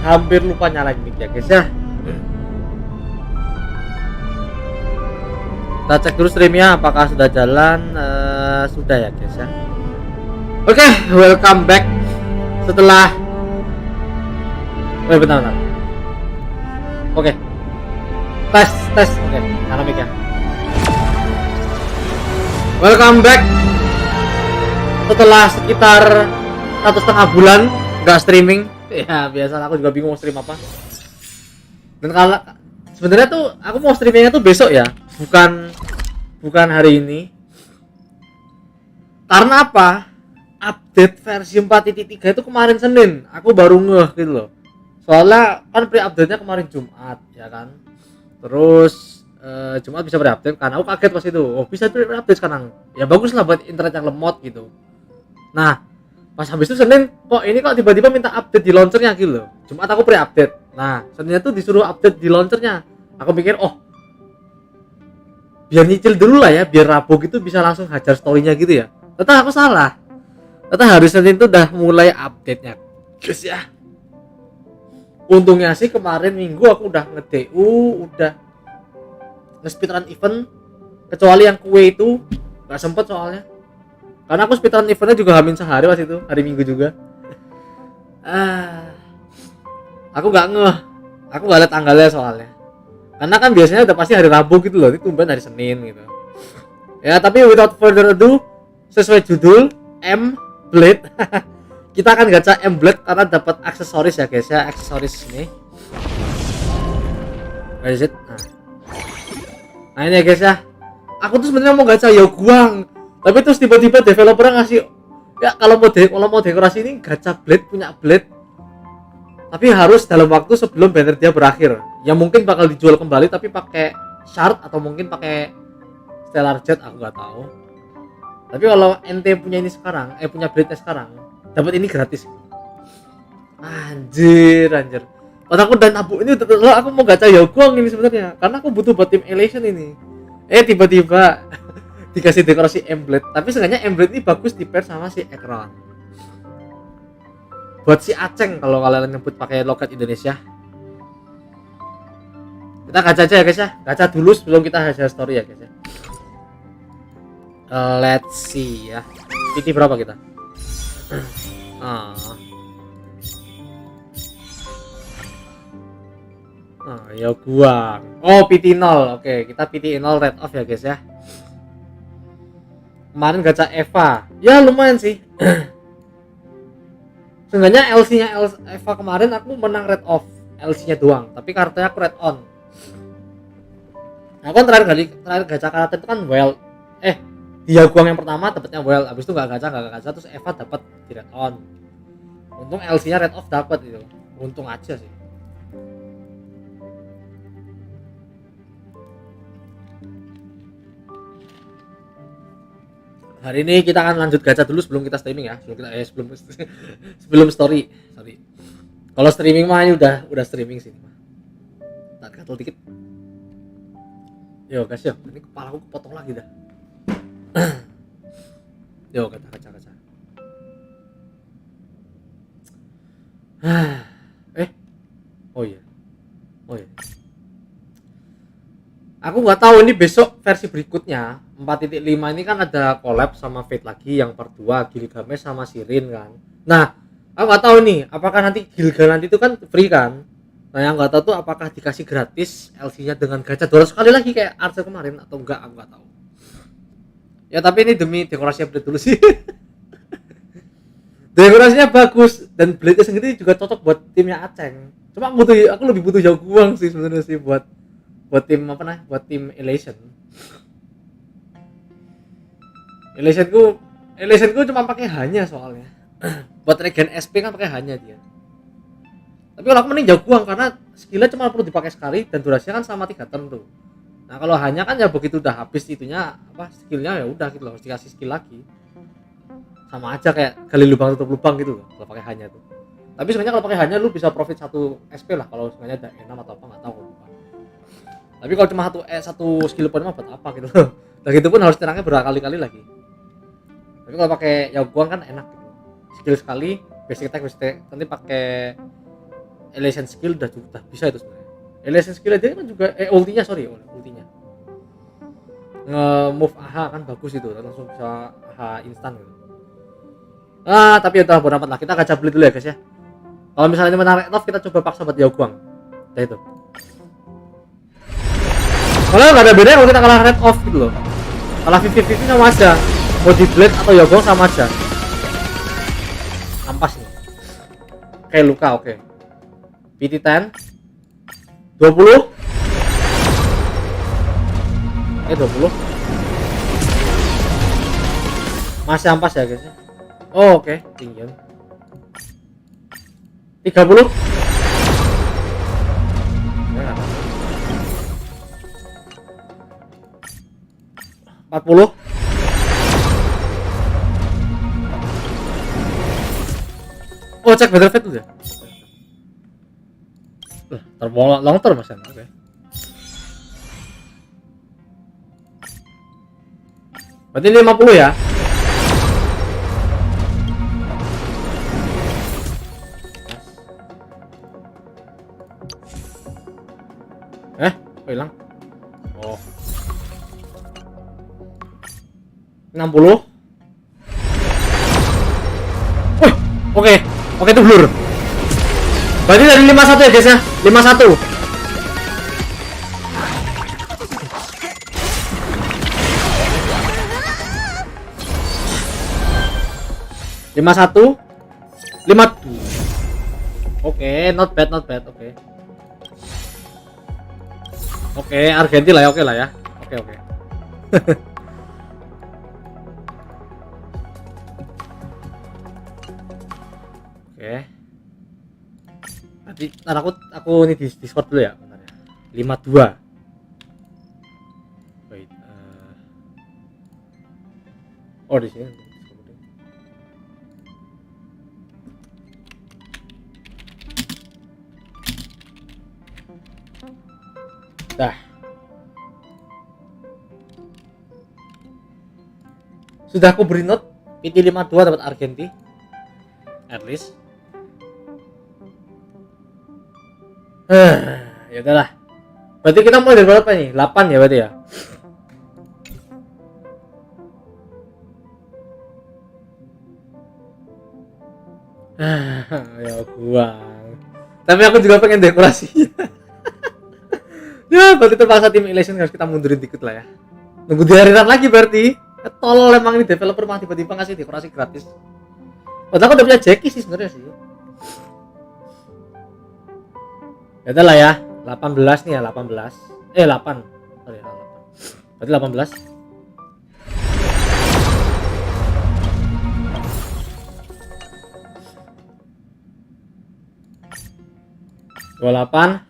hampir lupa nyalain mic ya guys ya. Kita cek dulu streamnya apakah sudah jalan. Sudah ya guys ya. Oke, welcome back setelah bentar. Oke. Tes. Oke, nyala mic ya. Welcome back setelah sekitar 1,5 bulan nggak streaming. Ya biasa, aku juga bingung mau stream apa. Dan kalau sebenarnya tuh aku mau streamingnya tuh besok ya, bukan hari ini. Karena apa? Update versi 4.3 itu kemarin Senin. Aku baru ngeh gitu loh. Soalnya kan pre-update-nya kemarin Jumat ya kan. Terus Jumat bisa pre-update karena aku kaget pas itu. Oh, bisa pre-update sekarang. Ya bagus lah buat internet yang lemot gitu. Nah, pas habis itu Senin, ini kok tiba-tiba minta update di launchernya gitu loh. Jumat aku pre-update. Nah, Seninnya tuh disuruh update di launchernya. Aku mikir, biar nyicil dulu lah ya, biar Rabu gitu bisa langsung hajar story-nya gitu ya. Ternyata aku salah. Ternyata hari Senin tuh udah mulai update-nya. Guys ya. Untungnya sih kemarin Minggu aku udah nge-DU, udah nge-speedrun event. Kecuali yang kue itu gak sempet soalnya. Karena aku speedrun eventnya juga hamin sehari pas itu, hari Minggu juga. Aku gak ngeh. Aku gak liat tanggalnya soalnya. Karena kan biasanya udah pasti hari Rabu gitu loh, itu tumben hari Senin gitu. Ya, tapi without further ado, sesuai judul M-Blade. Kita akan gacha M-Blade karena dapat aksesoris ya guys ya, aksesoris ini. Where is it? Nah ini ya guys ya. Aku tuh sebenarnya mau gacha Yaoguang, tapi terus tiba-tiba developernya ngasih ya kalau mau dekorasi ini gacha blade, punya blade. Tapi harus dalam waktu sebelum banner dia berakhir. Ya mungkin bakal dijual kembali tapi pakai shard atau mungkin pakai stellar jet, aku nggak tahu. Tapi kalau NT punya ini sekarang, punya blade sekarang, dapat ini gratis. Anjir. Otakku dan abu ini aku mau gacha Yaoguang ini sebenarnya, karena aku butuh buat tim elation ini. Tiba-tiba dikasih dekorasi M-Blade, tapi sebenarnya M-Blade ini bagus di pair sama si Ekron. Buat si Aceng kalau kalian nyebut pakai logat Indonesia. Kita gacha aja ya guys ya, gacha dulu sebelum kita hasil story ya guys ya. Let's see ya. PT berapa kita? Yaoguang. PT 0. Oke, kita PT 0 red off ya guys ya. Kemarin gacha Eva. Ya lumayan sih. Seenggaknya LC-nya Eva kemarin aku menang red off. LC-nya doang, tapi kartunya aku red on. Nah, kan terakhir gacha karakter itu kan well. Di Yaoguang yang pertama dapatnya well, habis itu nggak gacha terus Eva dapat di red on. Untung LC-nya red off dapat itu. Untung aja sih. Hari ini kita akan lanjut gacha dulu sebelum kita streaming ya. Sebelum story. Sorry. Kalau streaming mah ini udah streaming sih. Tak gatel dikit. Yo guys yo, ini kepalaku kepotong lagi dah. Yo gacha. Oh iya. Aku nggak tahu ini besok versi berikutnya 4.5 ini kan ada collab sama Fate lagi yang part 2 Gilgamesh sama Sirin kan. Nah, aku nggak tahu nih apakah nanti Gilga nanti itu kan free kan. Nah, yang nggak tahu tuh apakah dikasih gratis LC-nya dengan gacha 200 kali lagi kayak Archer kemarin atau enggak, aku nggak tahu. Ya tapi ini demi dekorasi update dulu sih. Dekorasinya bagus dan blade-nya sendiri juga cocok buat timnya Aceng. Cuma aku lebih butuh Yaoguang sih sebenarnya sih buat tim buat tim elation. Elationku cuma pakai hanya soalnya. Buat regen SP kan pakai hanya dia. Tapi kalau aku mending Yaoguang karena skillnya cuma perlu dipakai sekali dan durasinya kan selama 3 turn tuh. Nah kalau hanya kan ya begitu udah habis itunya skillnya ya udah gitu loh, harus dikasih skill lagi. Sama aja kayak gali lubang tutup lubang gitu loh kalau pakai hanya tuh. Tapi sebenarnya kalau pakai hanya lu bisa profit 1 SP lah kalau sebenarnya ada 6 atau apa nggak tahu. Tapi kalau cuma satu skill point mah buat apa gitu loh. Dan gitu pun harus terangnya berkali-kali lagi. Tapi kalau pakai Yaoguang kan enak gitu. Skill sekali, basic attack, nanti pakai elation skill udah bisa itu sebenarnya. Elation skill aja kan juga ultinya ultinya nge-move AHA kan bagus itu, langsung bisa AHA instan gitu. Tapi udah bodo amat lah, kita gacha beli dulu ya guys ya. Kalau misalnya ini menarik off, kita coba paksa buat Yaoguang. Udah itu. Kalau nggak ada bedanya kalau kita kalah red off gitu loh. Kalah 50-50 sama aja. Mau di blade atau Yaoguang sama aja. Ampas nih. Oke, luka oke. PT 10 20 20 masih ampas ya guys ya. Oke, tinggian 30 40 cek battle fate dulu ya. Terbawa long term mas. Oke. Berarti 50 ya. Hilang. 60. Oke itu blur. Berarti dari 51 ya guys ya. 51. 51 52. Oke, not bad. Oke, Argentina lah ya, oke lah ya. Oke. Oke. Nanti aku ini di Discord dulu ya, bentar ya. 52. Wait. Di sini. Dah. Sudah aku beri note PT 52 dapat Argenti. At least. Ya udahlah. Berarti kita mulai dari berapa nih? 8 ya berarti ya. Ya buang. Tapi aku juga pengen dekorasinya. Ya, berarti terpaksa tim elation harus kita mundurin dikit lah ya. Nunggu di harian lagi berarti. Tolol emang ini developer mah tiba-tiba ngasih dekorasi gratis. Padahal aku udah punya Jackie sih sebenarnya sih. Ya udah lah ya. 18 nih ya, 18. 8. Sorry, 8. Berarti 18. $28.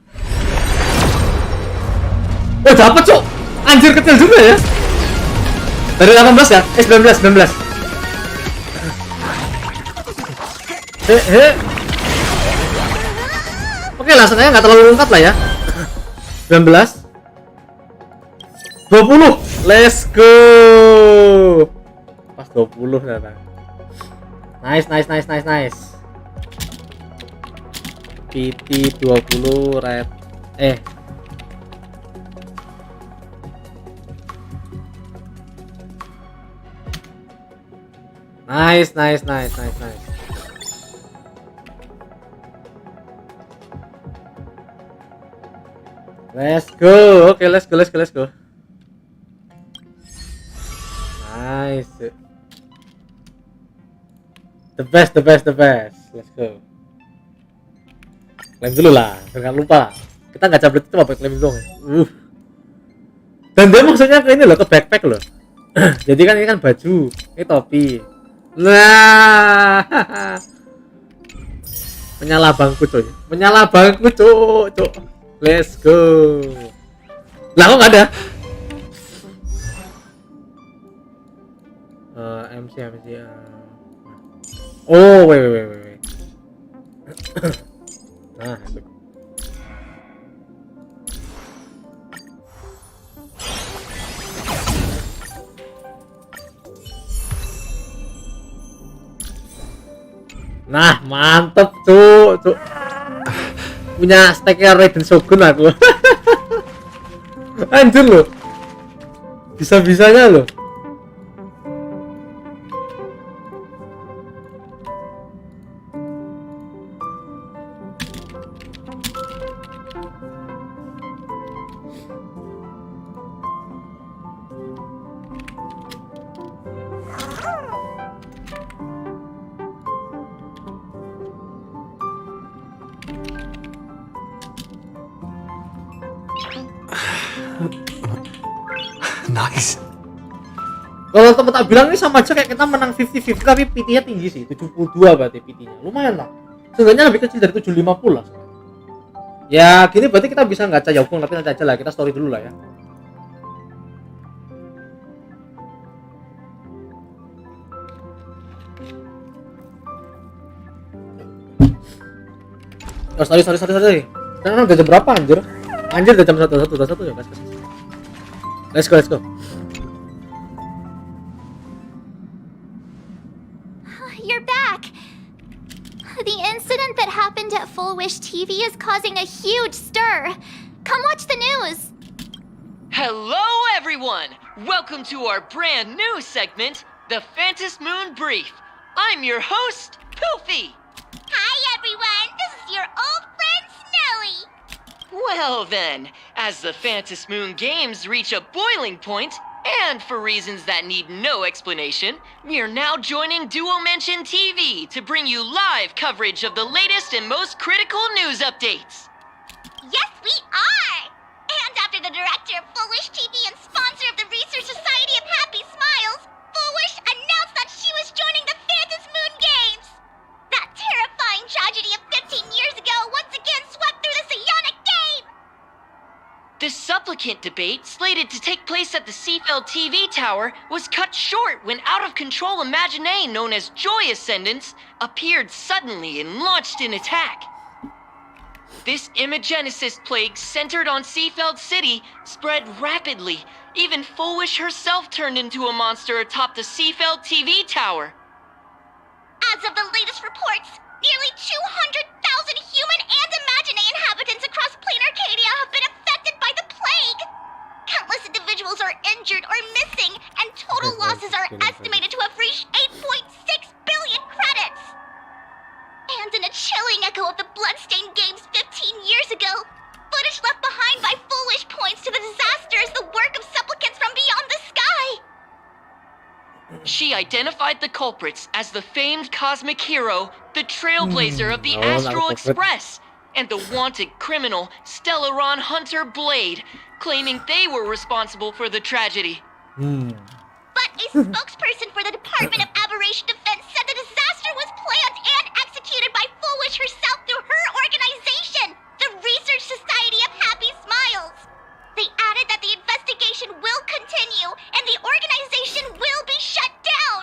Dapet cok. Anjir kecil juga ya. Dari 18 ya? 19. Oke, langsungnya nggak terlalu lengkap lah ya. 19 20. Let's go. Pas 20 ternyata. Nice. PT 20 red. Nice. Let's go. Oke, let's go. Nice. The best. Let's go. Klaim dulu lah, jangan lupa. Kita nggak cabut itu apa klaim dong. Dan dia maksudnya ke ini loh, ke backpack loh. Jadi kan ini kan baju, ini topi. Nah, menyala bangku coy. Let's go. Lah kok nggak ada? MC. Oh, wait. Nah, itu. Nah, mantep, cuk. punya stacknya Raiden Shogun aku. Anjir loh. Bisa-bisanya loh. Nice. Kalau temen tak bilang ini sama aja kayak kita menang 50-50 tapi PT-nya tinggi sih, 72 berarti PT-nya. Lumayan lah. Sebenarnya lebih kecil dari 750 lah. Ya gini berarti kita bisa nggak caya hubung, tapi nanti aja lah, kita story dulu lah ya. Oh, sorry. Sekarang udah jam berapa anjir? Anjir udah jam 1 ya, guys. Let's go. You're back. The incident that happened at Full Wish TV is causing a huge stir. Come watch the news. Hello, everyone! Welcome to our brand new segment, the Phantom Moon Brief. I'm your host, Poofy. Hi, everyone. This is your old friend, Snowy. Well then, as the Phantom Moon Games reach a boiling point, and for reasons that need no explanation, we are now joining Duo Mention TV to bring you live coverage of the latest and most critical news updates. Yes, we are. And after the director of Full Wish TV and sponsor of the Research Society of Happy Smiles, Full Wish announced that she was joining the Phantom Moon Games. That terrifying tragedy of 15 years ago once again swept through the psionic game. The supplicant debate, slated to take place at the Seafeld TV tower, was cut short when out-of-control Imagine known as Joy Ascendants appeared suddenly and launched an attack. This Imagenesis plague centered on Seafeld City spread rapidly. Even Fullwish herself turned into a monster atop the Seafeld TV tower. As of the latest reports, nearly 200,000 human and Imagine inhabitants across Planarcadia have been affected by the plague. Countless individuals are injured or missing, and total losses are estimated to have reached 8.6 billion credits. And in a chilling echo of the bloodstained games 15 years ago, footage left behind by Foolish points to the disaster as the work of supplicants from beyond the sky. She identified the culprits as the famed cosmic hero, the trailblazer of the Astral Express, and the wanted criminal, Stellaron Hunter Blade, claiming they were responsible for the tragedy. But a spokesperson for the Department of Aberration Defense said the disaster was planned and executed by Foolish herself through her organization, the Research Society of Happy Smiles. They added that the investigation will continue and the organization will be shut down.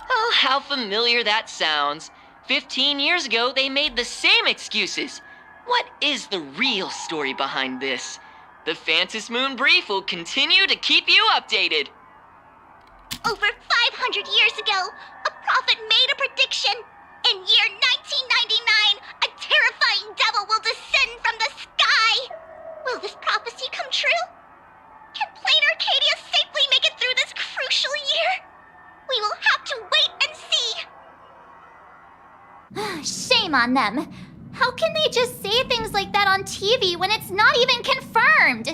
Oh, how familiar that sounds. 15 years ago, they made the same excuses. What is the real story behind this? The Phantom Moon Brief will continue to keep you updated. Over 500 years ago, a prophet made a prediction. In year 1999, a terrifying devil will descend from the sky. Will this prophecy come true? Can Planarcadia safely make it through this crucial year? We will have to wait and see. Shame on them. How can they just say things like that on TV when it's not even confirmed?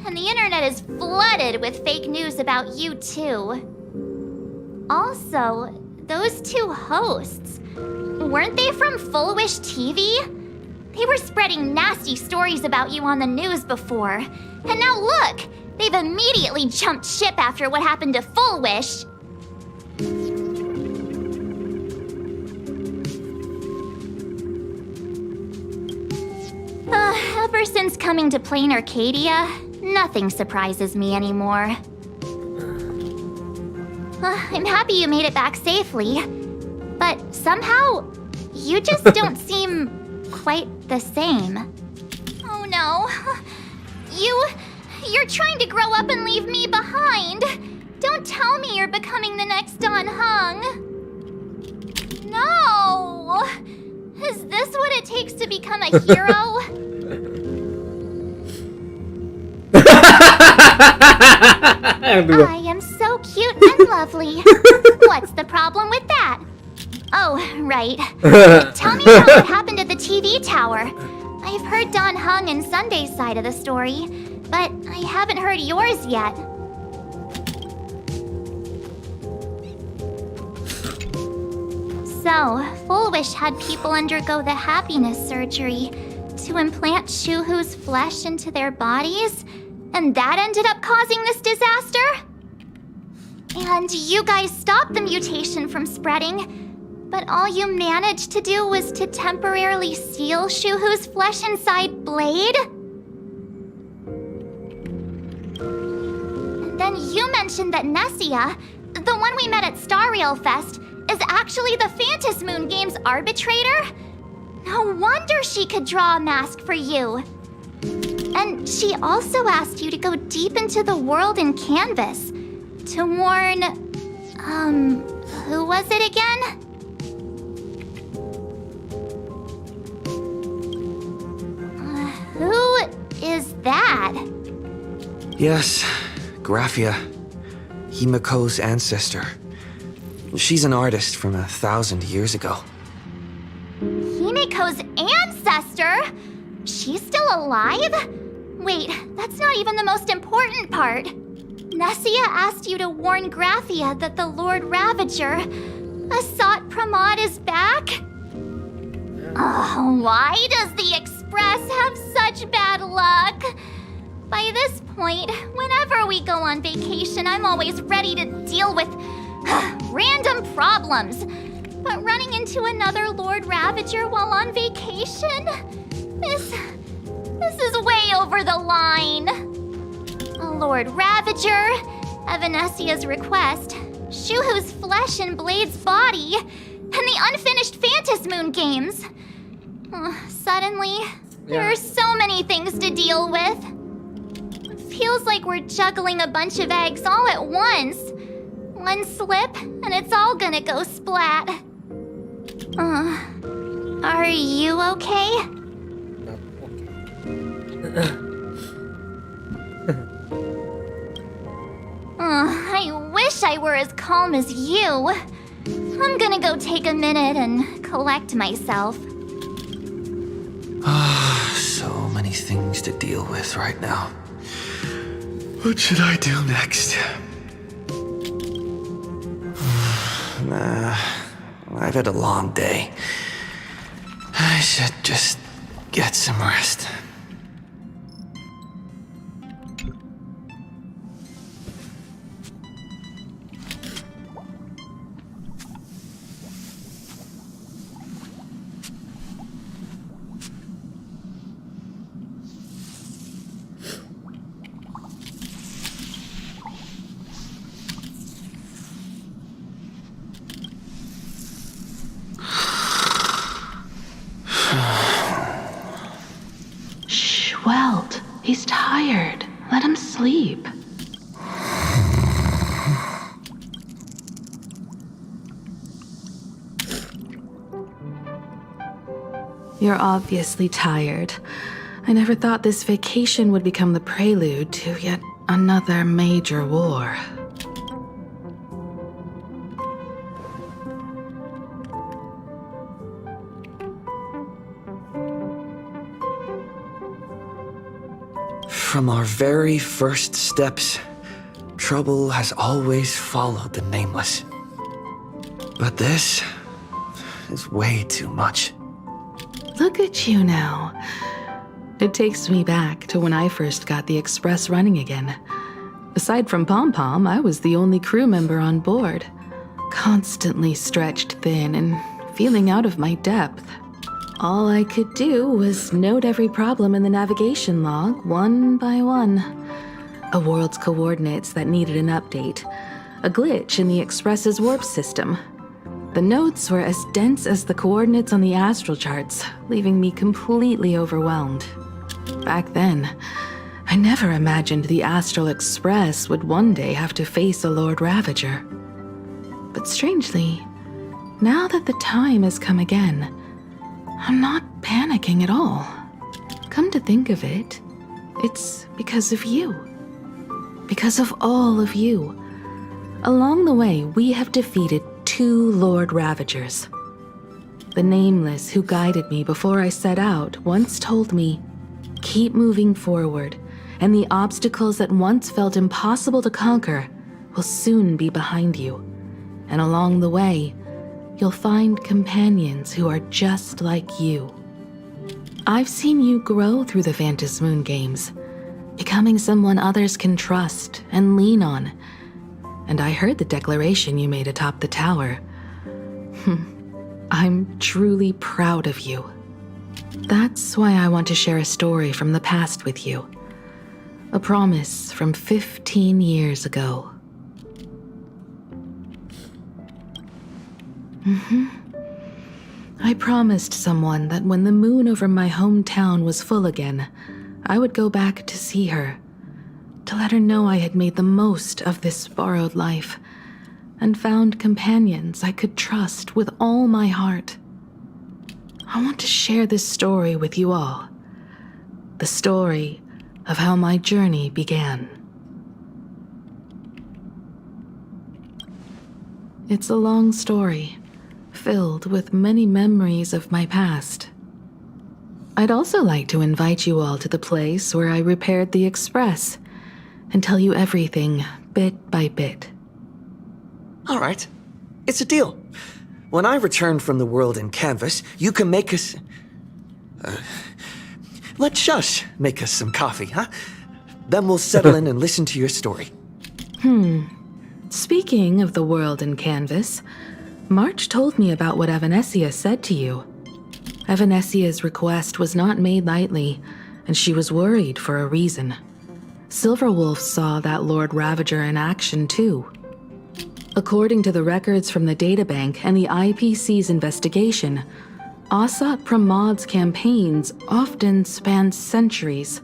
And the internet is flooded with fake news about you too. Also, those two hosts, weren't they from Full Wish TV? They were spreading nasty stories about you on the news before. And now look, they've immediately jumped ship after what happened to Full Wish. Ever since coming to Planarcadia, nothing surprises me anymore. I'm happy you made it back safely, but somehow, you just don't seem quite the same. Oh no. You're trying to grow up and leave me behind. Don't tell me you're becoming the next Don Hung. No! Is this what it takes to become a hero? yang dua. I am so cute and lovely. What's the problem with that? Oh, right. Tell me about what happened at the TV tower. I've heard Don Hung and Sunday's side of the story, but I haven't heard yours yet. So, Full Wish had people undergo the happiness surgery to implant Shuhu's flesh into their bodies, and that ended up causing this disaster? And you guys stopped the mutation from spreading, but all you managed to do was to temporarily seal Shuhu's flesh inside Blade? And then you mentioned that Nessia, the one we met at Star Rail Fest, is actually the Phantasy Moon Games arbitrator? No wonder she could draw a mask for you. And she also asked you to go deep into the world in Canvas to warn... who was it again? Who is that? Yes, Graphia, Himiko's ancestor. She's an artist from 1,000 years ago. Himiko's ancestor? She's still alive? Wait, that's not even the most important part. Nessia asked you to warn Graphia that the Lord Ravager, Asat Pramod, is back? Oh, why does the Express have such bad luck? By this point, whenever we go on vacation, I'm always ready to deal with random problems. But running into another Lord Ravager while on vacation? This is way over the line. Lord Ravager, Evanescia's request, Shuhu's flesh and Blade's body, and the unfinished Phantasy Moon Games. Suddenly, there are so many things to deal with. It feels like we're juggling a bunch of eggs all at once. One slip, and it's all gonna go splat. Are you okay? I wish I were as calm as you. I'm gonna go take a minute and collect myself. So many things to deal with right now. What should I do next? I've had a long day. I should just get some rest. Welt, he's tired. Let him sleep. You're obviously tired. I never thought this vacation would become the prelude to yet another major war. From our very first steps, trouble has always followed the Nameless. But this is way too much. Look at you now. It takes me back to when I first got the Express running again. Aside from Pom Pom, I was the only crew member on board, constantly stretched thin and feeling out of my depth. All I could do was note every problem in the navigation log, one by one. A world's coordinates that needed an update. A glitch in the Express's warp system. The notes were as dense as the coordinates on the astral charts, leaving me completely overwhelmed. Back then, I never imagined the Astral Express would one day have to face a Lord Ravager. But strangely, now that the time has come again, I'm not panicking at all. Come to think of it, it's because of you. because of all of you. Along the way, we have defeated 2 Lord Ravagers. The Nameless who guided me before I set out once told me, keep moving forward, and the obstacles that once felt impossible to conquer will soon be behind you. And along the way, you'll find companions who are just like you. I've seen you grow through the Phantom Moon games, becoming someone others can trust and lean on. And I heard the declaration you made atop the tower. I'm truly proud of you. That's why I want to share a story from the past with you. A promise from 15 years ago. I promised someone that when the moon over my hometown was full again, I would go back to see her, to let her know I had made the most of this borrowed life, and found companions I could trust with all my heart. I want to share this story with you all. The story of how my journey began. It's a long story, filled with many memories of my past. I'd also like to invite you all to the place where I repaired the Express and tell you everything bit by bit. All right. It's a deal. When I return from the world in canvas, you can make us... let Shush make us some coffee, huh? Then we'll settle in and listen to your story. Speaking of the world in canvas, March told me about what Evanescia said to you. Evanessia's request was not made lightly, and she was worried for a reason. Silverwolf saw that Lord Ravager in action too. According to the records from the databank and the IPC's investigation, Asat Pramad's campaigns often span centuries,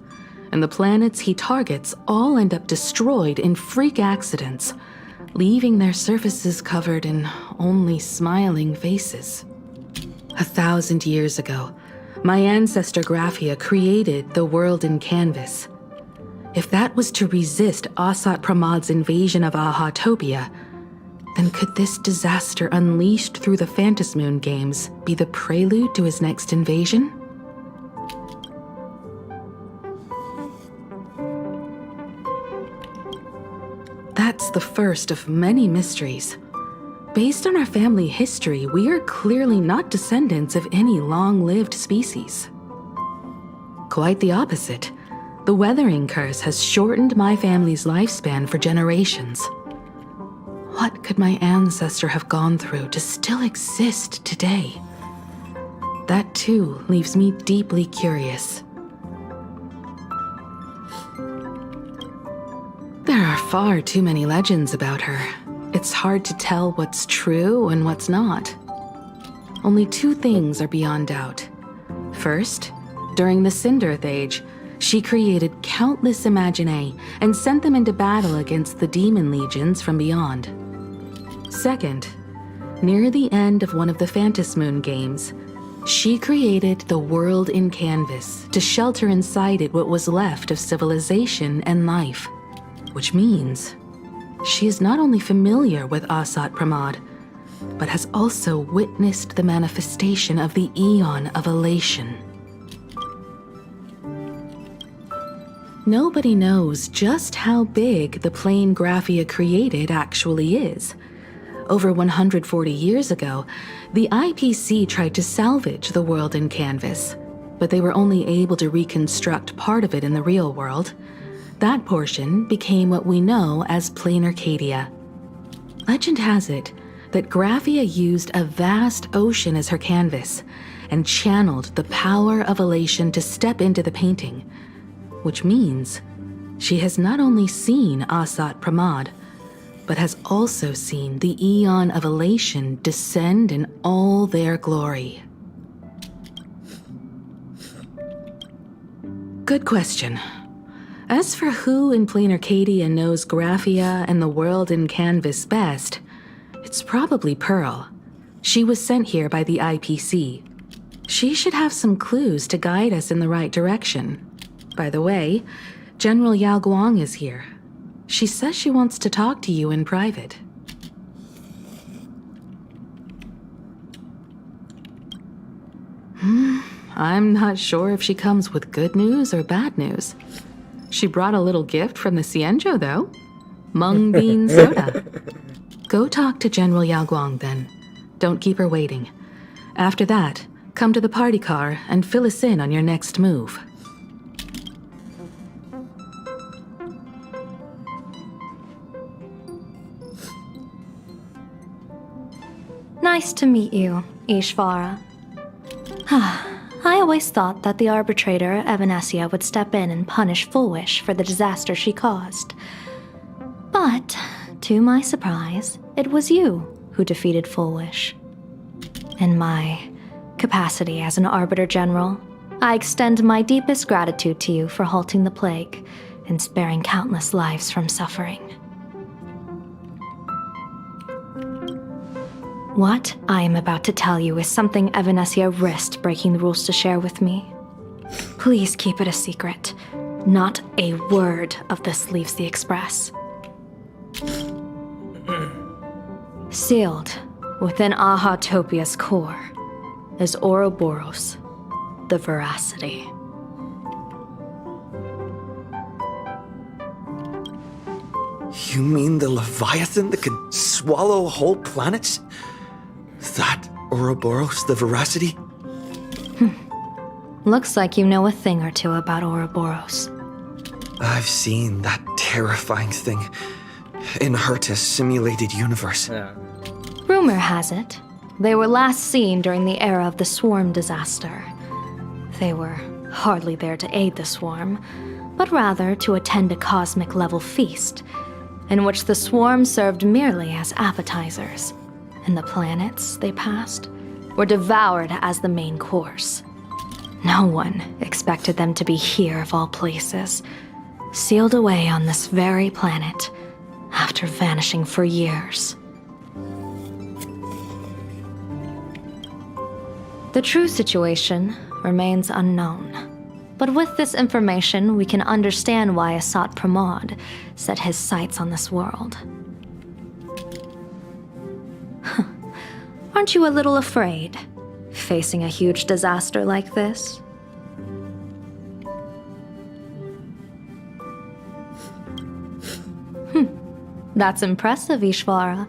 and the planets he targets all end up destroyed in freak accidents, leaving their surfaces covered in only smiling faces. 1,000 years ago, my ancestor Graphia created the world in canvas. If that was to resist Asat Pramad's invasion of Ahatopia, then could this disaster unleashed through the Phantom Moon games be the prelude to his next invasion? That's the first of many mysteries. Based on our family history, we are clearly not descendants of any long-lived species. Quite the opposite. The weathering curse has shortened my family's lifespan for generations. What could my ancestor have gone through to still exist today? That too leaves me deeply curious. There are far too many legends about her. It's hard to tell what's true and what's not. Only 2 things are beyond doubt. First, during the Cinderth Age, she created countless Imaginae and sent them into battle against the demon legions from beyond. Second, near the end of one of the Phantom Moon games, she created the world in canvas to shelter inside it what was left of civilization and life, which means she is not only familiar with Asat Pramad, but has also witnessed the manifestation of the Eon of Elation. Nobody knows just how big the plane Graphia created actually is. Over 140 years ago, the IPC tried to salvage the world in canvas, but they were only able to reconstruct part of it in the real world. That portion became what we know as planarcadia. Legend has it that Graphia used a vast ocean as her canvas and channeled the power of elation to step into the painting, which means she has not only seen Asat Pramad, but has also seen the Eon of Elation descend in all their glory. Good question. As for who in Planarcadia knows Graphia and the world in canvas best, it's probably Pearl. She was sent here by the IPC. She should have some clues to guide us in the right direction. By the way, General Yao Guang is here. She says she wants to talk to you in private. I'm not sure if she comes with good news or bad news. She brought a little gift from the Cienjo, though. Mung bean soda. Go talk to General Yao Guang, then. Don't keep her waiting. After that, come to the party car and fill us in on your next move. Nice to meet you, Ishvara. I always thought that the arbitrator, Evanescia, would step in and punish Foolish for the disaster she caused. But, to my surprise, it was you who defeated Foolish. In my capacity as an Arbiter General, I extend my deepest gratitude to you for halting the plague and sparing countless lives from suffering. What I am about to tell you is something Evanescia risked breaking the rules to share with me. Please keep it a secret. Not a word of this leaves the Express. Sealed within Ahatopia's core is Ouroboros, the Veracity. You mean the Leviathan that could swallow whole planets? That Ouroboros, the Veracity? Looks like you know a thing or two about Ouroboros. I've seen that terrifying thing in Herta's simulated universe. Ya. Rumor has it, they were last seen during the era of the Swarm disaster. They were hardly there to aid the Swarm, but rather to attend a cosmic-level feast, in which the Swarm served merely as appetizers, and the planets they passed were devoured as the main course. No one expected them to be here of all places, sealed away on this very planet after vanishing for years. The true situation remains unknown, but with this information we can understand why Asat Pramod set his sights on this world. Aren't you a little afraid, facing a huge disaster like this? That's impressive, Ishvara.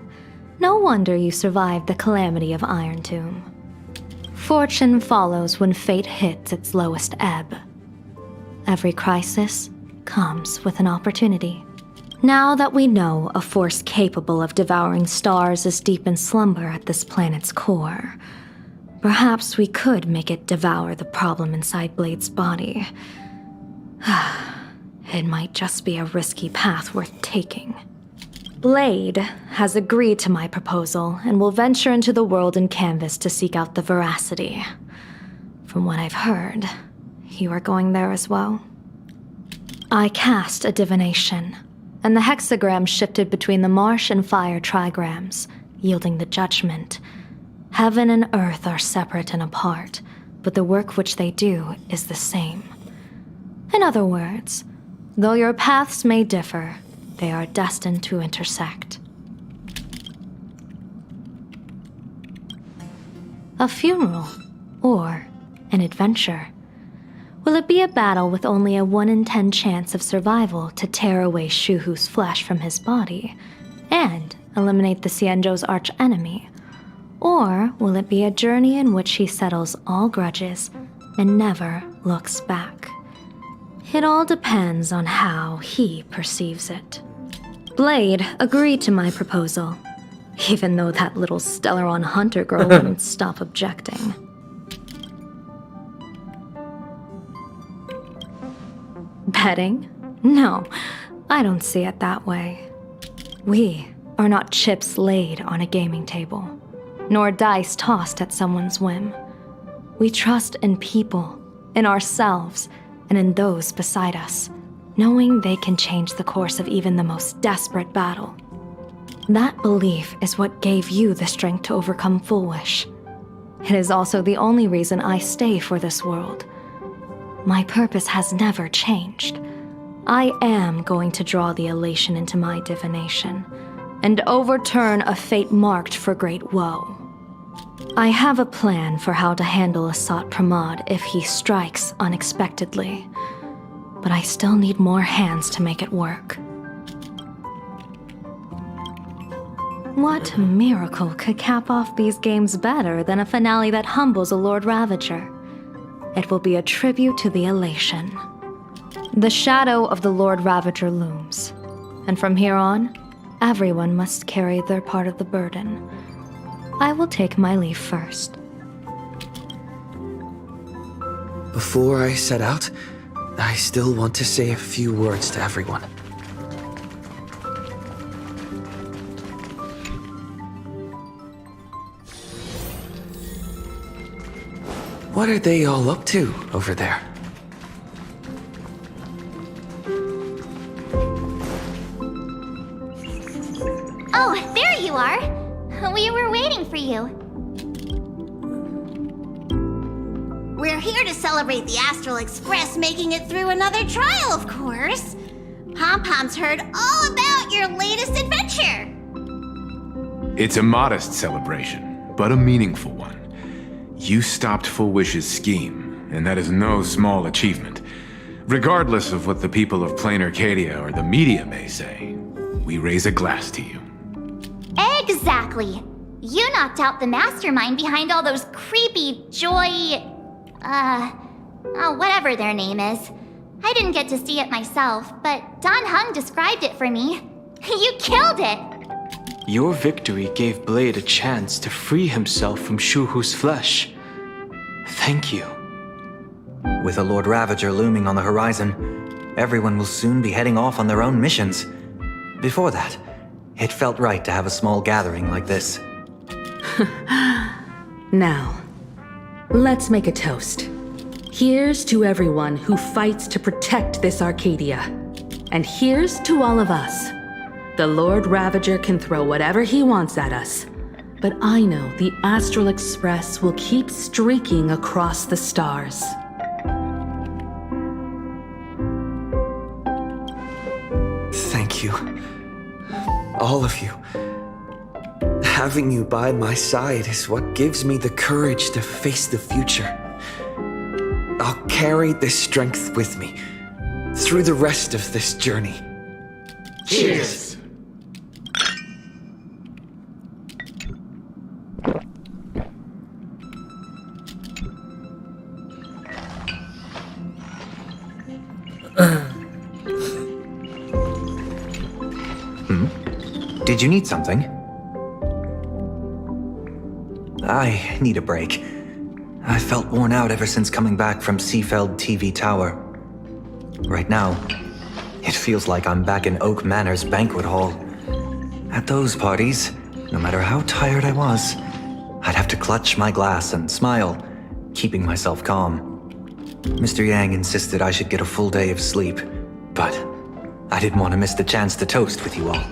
No wonder you survived the calamity of Iron Tomb. Fortune follows when fate hits its lowest ebb. Every crisis comes with an opportunity. Now that we know a force capable of devouring stars is deep in slumber at this planet's core, perhaps we could make it devour the problem inside Blade's body. It might just be a risky path worth taking. Blade has agreed to my proposal and will venture into the world in canvas to seek out the Veracity. From what I've heard, you are going there as well. I cast a divination, and the hexagram shifted between the marsh and fire trigrams, yielding the judgment. Heaven and earth are separate and apart, but the work which they do is the same. In other words, though your paths may differ, they are destined to intersect. A funeral, or an adventure. Will it be a battle with only a 1 in 10 chance of survival to tear away Shuhu's flesh from his body and eliminate the Cienjo's arch-enemy? Or will it be a journey in which he settles all grudges and never looks back? It all depends on how he perceives it. Blade agreed to my proposal, even though that little Stellaron hunter girl wouldn't stop objecting. Betting? No, I don't see it that way. We are not chips laid on a gaming table, nor dice tossed at someone's whim. We trust in people, in ourselves, and in those beside us, knowing they can change the course of even the most desperate battle. That belief is what gave you the strength to overcome Foolish. It is also the only reason I stay for this world. My purpose has never changed. I am going to draw the elation into my divination, and overturn a fate marked for great woe. I have a plan for how to handle Asat Pramod if he strikes unexpectedly, but I still need more hands to make it work. What miracle could cap off these games better than a finale that humbles a Lord Ravager? It will be a tribute to the elation. The shadow of the Lord Ravager looms, and from here on, everyone must carry their part of the burden. I will take my leave first. Before I set out, I still want to say a few words to everyone. What are they all up to over there? Oh, there you are. We were waiting for you. We're here to celebrate the Astral Express making it through another trial, of course. Pom-Pom's heard all about your latest adventure. It's a modest celebration, but a meaningful one. You stopped Full Wish's scheme, and that is no small achievement. Regardless of what the people of Planarcadia or the media may say, we raise a glass to you. Exactly. You knocked out the mastermind behind all those creepy whatever their name is. I didn't get to see it myself, but Don Hung described it for me. You killed it! Your victory gave Blade a chance to free himself from Shuhu's flesh. Thank you. With a Lord Ravager looming on the horizon, everyone will soon be heading off on their own missions. Before that, it felt right to have a small gathering like this. Now, let's make a toast. Here's to everyone who fights to protect this Arcadia. And here's to all of us. The Lord Ravager can throw whatever he wants at us, but I know the Astral Express will keep streaking across the stars. Thank you. All of you. Having you by my side is what gives me the courage to face the future. I'll carry this strength with me through the rest of this journey. Cheers! Did you need something? I need a break. I felt worn out ever since coming back from Seafeld TV Tower. Right now, it feels like I'm back in Oak Manor's banquet hall. At those parties, no matter how tired I was, I'd have to clutch my glass and smile, keeping myself calm. Mr. Yang insisted I should get a full day of sleep, but I didn't want to miss the chance to toast with you all.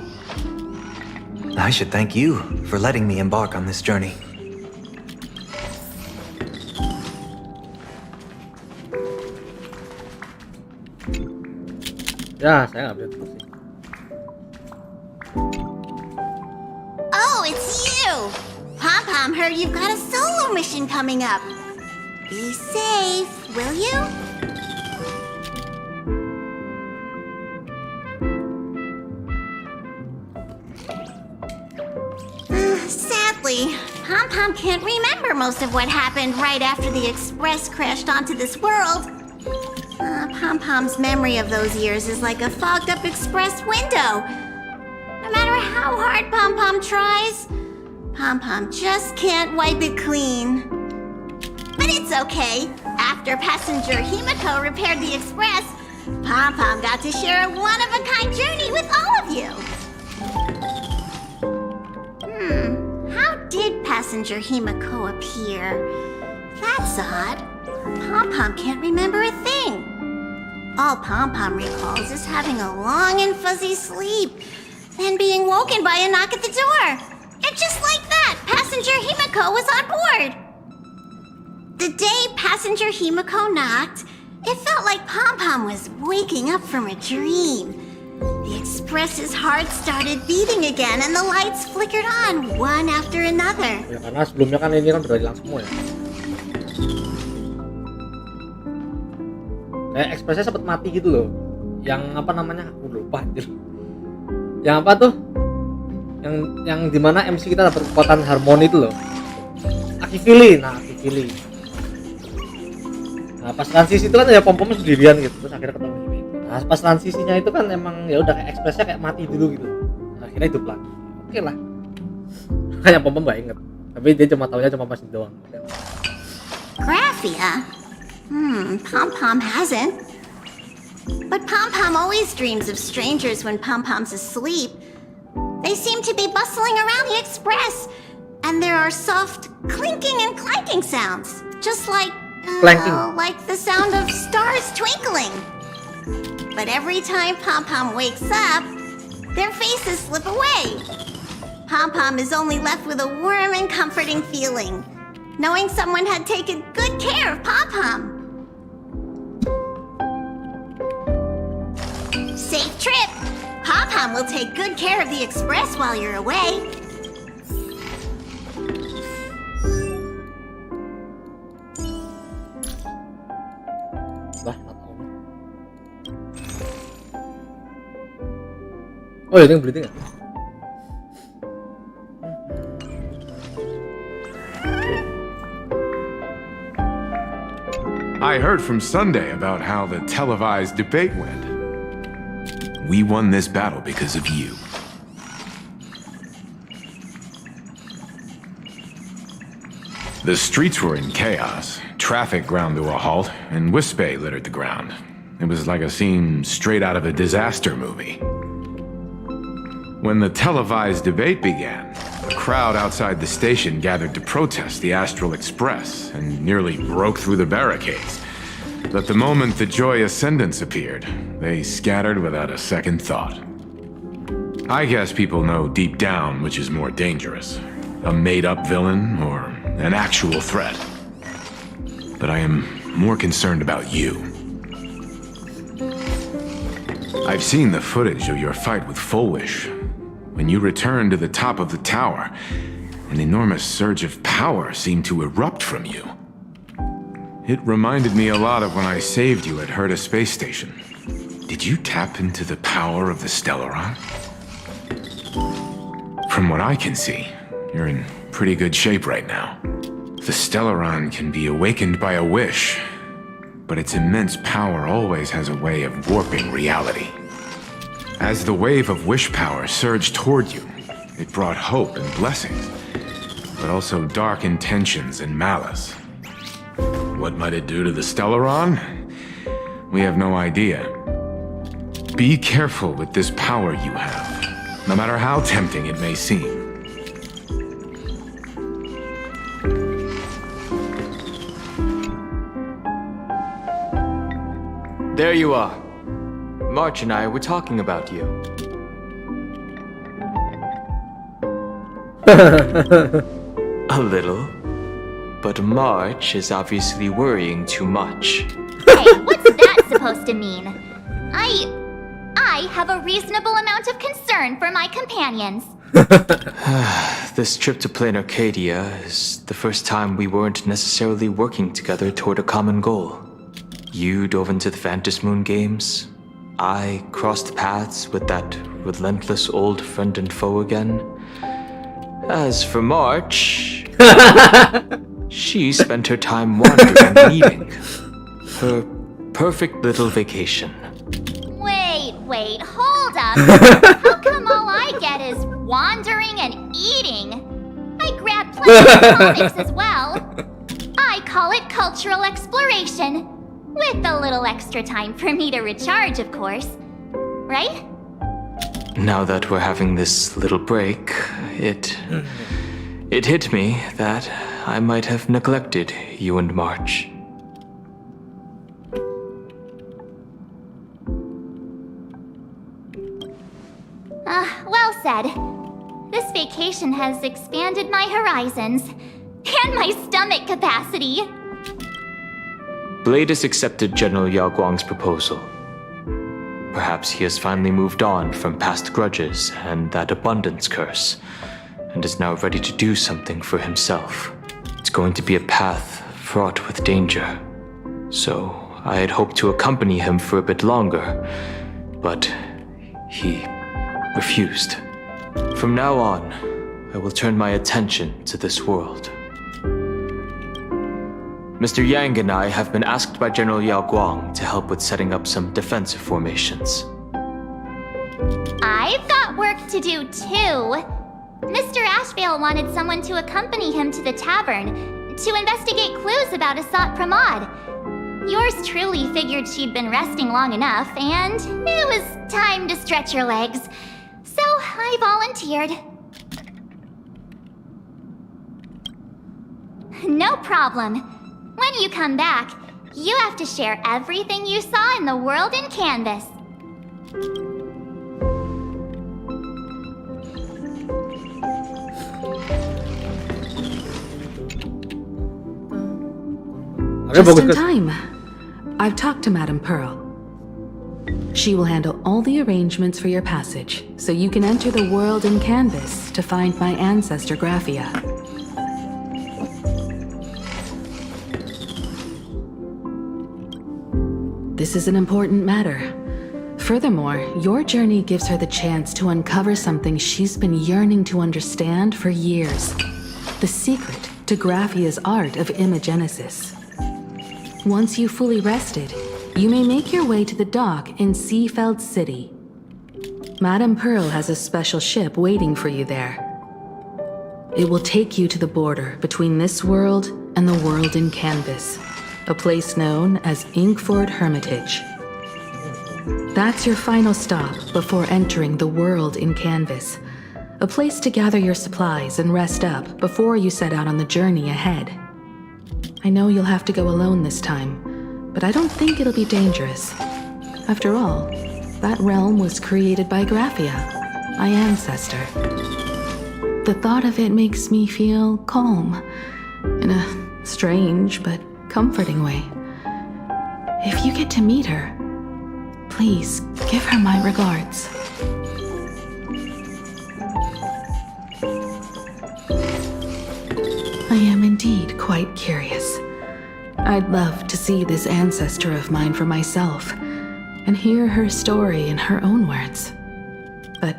I should thank you for letting me embark on this journey. Ya, saya nggak bisa sih. Oh, it's you! Pom-Pom heard you've got a solo mission coming up. Be safe, will you? Sadly, Pom-Pom can't remember most of what happened right after the Express crashed onto this world. Pom-Pom's memory of those years is like a fogged-up Express window. No matter how hard Pom-Pom tries, Pom-Pom just can't wipe it clean. But it's okay. After passenger Himiko repaired the Express, Pom-Pom got to share a one-of-a-kind journey with all of you. How did passenger Himiko appear? That's odd. Pom-Pom can't remember a thing. All Pom-Pom recalls is having a long and fuzzy sleep, then being woken by a knock at the door. And just like that, passenger Himiko was on board. The day passenger Himiko knocked, It felt like Pom Pom was waking up from a dream. The Express's heart started beating again and the lights flickered on one after another. Ya karena sebelumnya kan ini kan udah hilang semua ya. Kayak Expressnya sempet mati gitu loh. Yang apa namanya? Aku lupa anjir. Yang apa tuh? Yang dimana MC kita dapat kekuatan harmoni itu loh. Akivili. Nah pas transisi itu kan ya pom-pomnya sendirian gitu, terus akhirnya ketemu gitu. Nah pas transisinya itu kan emang ya udah kayak Expressnya kayak mati dulu gitu, akhirnya hidup lagi. Oke lah. Kayak pom-pom gak inget, tapi dia cuma taunya cuma pas itu doang. Graphia? Pom Pom hasn't. But Pom Pom always dreams of strangers when Pom Pom's asleep. They seem to be bustling around the Express, and there are soft clinking and clanking sounds, just like like the sound of stars twinkling. But every time Pom Pom wakes up, their faces slip away. Pom Pom is only left with a warm and comforting feeling, knowing someone had taken good care of Pom Pom. Safe trip! Pom Pom will take good care of the Express while you're away. Oh ya, beli nggak? I heard from Sunday about how the televised debate went. We won this battle because of you. The streets were in chaos, traffic ground to a halt, and Wispe littered the ground. It was like a scene straight out of a disaster movie. When the televised debate began, a crowd outside the station gathered to protest the Astral Express and nearly broke through the barricades. But the moment the Joy Ascendants appeared, they scattered without a second thought. I guess people know deep down which is more dangerous, a made-up villain or an actual threat. But I am more concerned about you. I've seen the footage of your fight with Full Wish. When you returned to the top of the tower, an enormous surge of power seemed to erupt from you. It reminded me a lot of when I saved you at Herta Space Station. Did you tap into the power of the Stellaron? From what I can see, you're in pretty good shape right now. The Stellaron can be awakened by a wish, but its immense power always has a way of warping reality. As the wave of wish power surged toward you, it brought hope and blessings, but also dark intentions and malice. What might it do to the Stellaron? We have no idea. Be careful with this power you have, no matter how tempting it may seem. There you are. March and I were talking about you. A little. But March is obviously worrying too much. Hey, what's that supposed to mean? I have a reasonable amount of concern for my companions. This trip to Planarcadia is the first time we weren't necessarily working together toward a common goal. You dove into the Phantom Moon games. I crossed paths with that relentless old friend and foe again. As for March, she spent her time wandering and eating. Her perfect little vacation. Wait, hold up. How come all I get is wandering and eating? I grab plenty of comics as well. I call it cultural exploration. With a little extra time for me to recharge, of course. Right? Now that we're having this little break, it hit me that I might have neglected you and March. Well said. This vacation has expanded my horizons and my stomach capacity. Blade has accepted General Yao Guang's proposal. Perhaps he has finally moved on from past grudges and that abundance curse, and is now ready to do something for himself. It's going to be a path fraught with danger, so I had hoped to accompany him for a bit longer, but he refused. From now on, I will turn my attention to this world. Mr. Yang and I have been asked by General Yao Guang to help with setting up some defensive formations. I've got work to do too. Mr. Ashvale wanted someone to accompany him to the tavern to investigate clues about Asat Pramod. Yours truly figured she'd been resting long enough, and it was time to stretch her legs. So I volunteered. No problem. When you come back, you have to share everything you saw in the world in Canvas. Just in time. I've talked to Madame Pearl. She will handle all the arrangements for your passage, so you can enter the world in Canvas to find my ancestor Graphia. This is an important matter. Furthermore, your journey gives her the chance to uncover something she's been yearning to understand for years. The secret to Graphia's art of imagenesis. Once you've fully rested, you may make your way to the dock in Seafeld City. Madame Pearl has a special ship waiting for you there. It will take you to the border between this world and the world in Canvas, a place known as Inkford Hermitage. That's your final stop before entering the world in Canvas, a place to gather your supplies and rest up before you set out on the journey ahead. I know you'll have to go alone this time, but I don't think it'll be dangerous. After all, that realm was created by Graphia, my ancestor. The thought of it makes me feel calm, in a strange but comforting way. If you get to meet her, please give her my regards. I am indeed quite curious. I'd love to see this ancestor of mine for myself and hear her story in her own words. But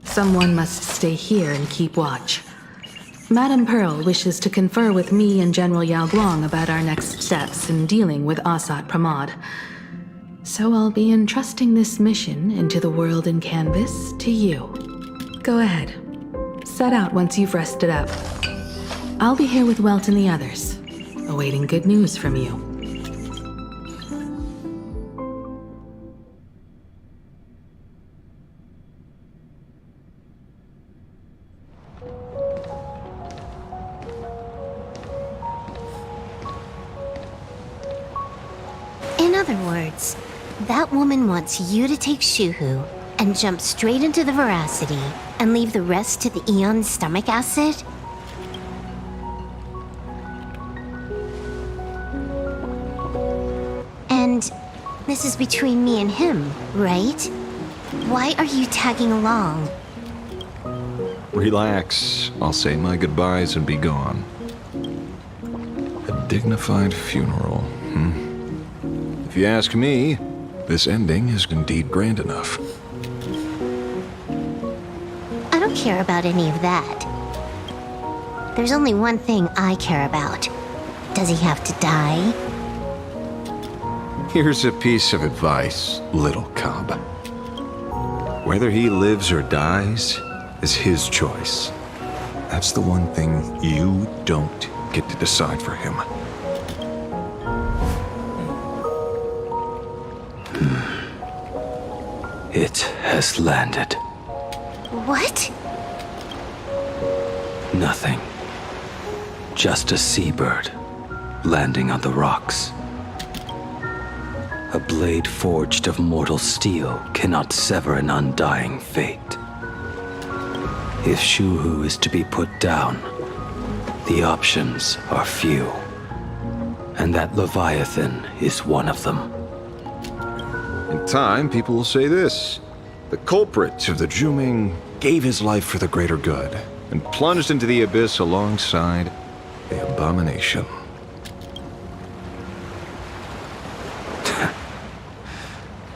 someone must stay here and keep watch. Madame Pearl wishes to confer with me and General Yao Guang about our next steps in dealing with Asat Pramod. So I'll be entrusting this mission into the world in Canvas to you. Go ahead. Set out once you've rested up. I'll be here with Welt and the others, awaiting good news from you. In other words, that woman wants you to take Shuhu and jump straight into the veracity and leave the rest to the Eon's stomach acid? And this is between me and him, right? Why are you tagging along? Relax. I'll say my goodbyes and be gone. A dignified funeral, If you ask me, this ending is indeed grand enough. I don't care about any of that. There's only one thing I care about. Does he have to die? Here's a piece of advice, little cub. Whether he lives or dies is his choice. That's the one thing you don't get to decide for him. It has landed. What? Nothing. Just a seabird landing on the rocks. A blade forged of mortal steel cannot sever an undying fate. If Shuhu is to be put down, the options are few. And that Leviathan is one of them. In time, people will say this. The culprit of the Juming gave his life for the greater good and plunged into the abyss alongside the abomination.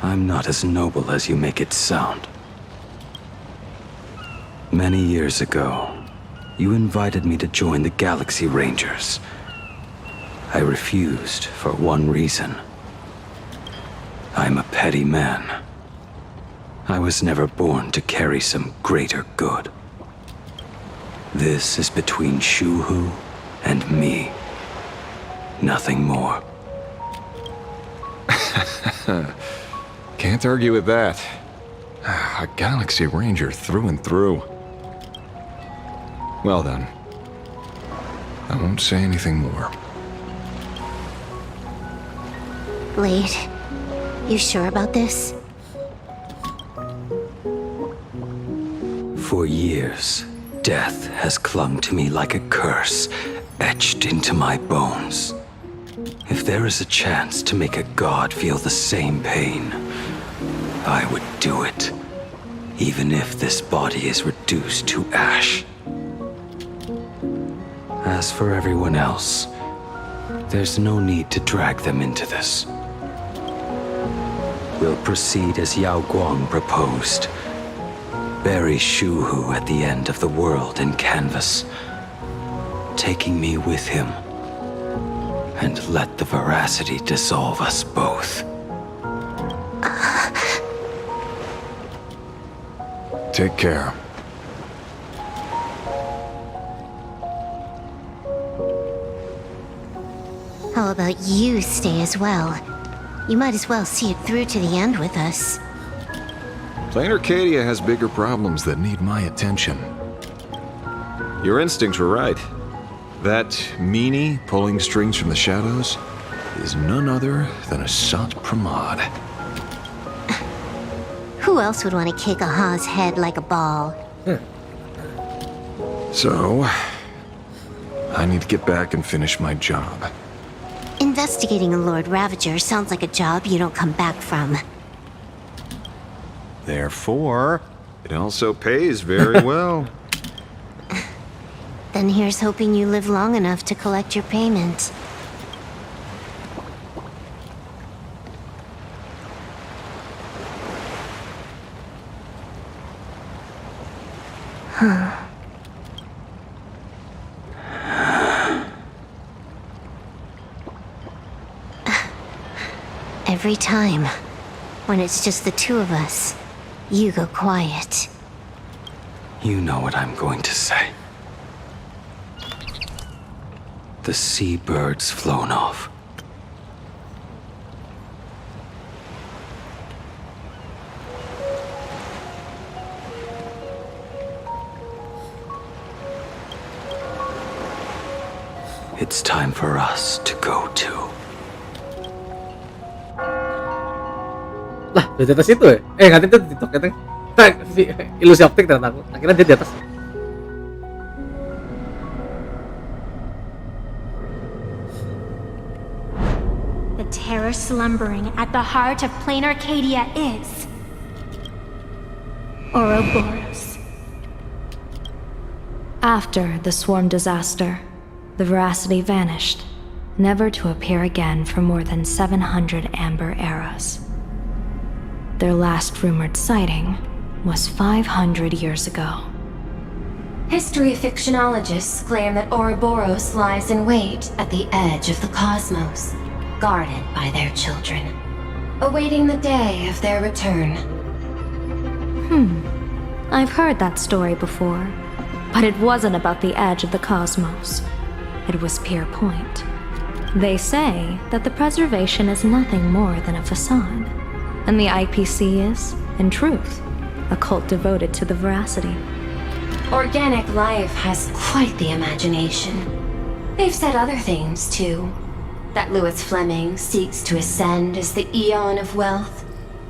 I'm not as noble as you make it sound. Many years ago, you invited me to join the Galaxy Rangers. I refused for one reason. I'm a petty man. I was never born to carry some greater good. This is between Shuhu and me. Nothing more. Can't argue with that. A Galaxy Ranger through and through. Well then. I won't say anything more. Blade, you sure about this? For years, death has clung to me like a curse, etched into my bones. If there is a chance to make a god feel the same pain, I would do it, even if this body is reduced to ash. As for everyone else, there's no need to drag them into this. We'll proceed as Yao Guang proposed. Bury Shuhu at the end of the world in canvas, taking me with him, and let the veracity dissolve us both. Take care. How about you stay as well? You might as well see it through to the end with us. Planarcadia has bigger problems that need my attention. Your instincts were right. That meanie pulling strings from the shadows is none other than a Sant Pramod. Who else would want to kick a Ha's head like a ball? So, I need to get back and finish my job. Investigating a Lord Ravager sounds like a job you don't come back from. Therefore, it also pays very well. Then here's hoping you live long enough to collect your payment. Every time, when it's just the two of us, you go quiet. You know what I'm going to say. The seabird's flown off. It's time for us to go too. Lah, udah di atas itu ya? Nggak itu di TikTok katanya. Ilusi optik ternyata aku. Akhirnya dia di atas. The terror slumbering at the heart of Planarcadia is Ouroboros. After the swarm disaster, the veracity vanished, never to appear again for more than 700 amber eras. Their last rumored sighting was 500 years ago. History fictionologists claim that Ouroboros lies in wait at the edge of the cosmos, guarded by their children, awaiting the day of their return. I've heard that story before, but it wasn't about the edge of the cosmos. It was Pier Point. They say that the preservation is nothing more than a facade, and the IPC is, in truth, a cult devoted to the veracity. Organic life has quite the imagination. They've said other things, too. That Louis Fleming seeks to ascend as the Eon of Wealth.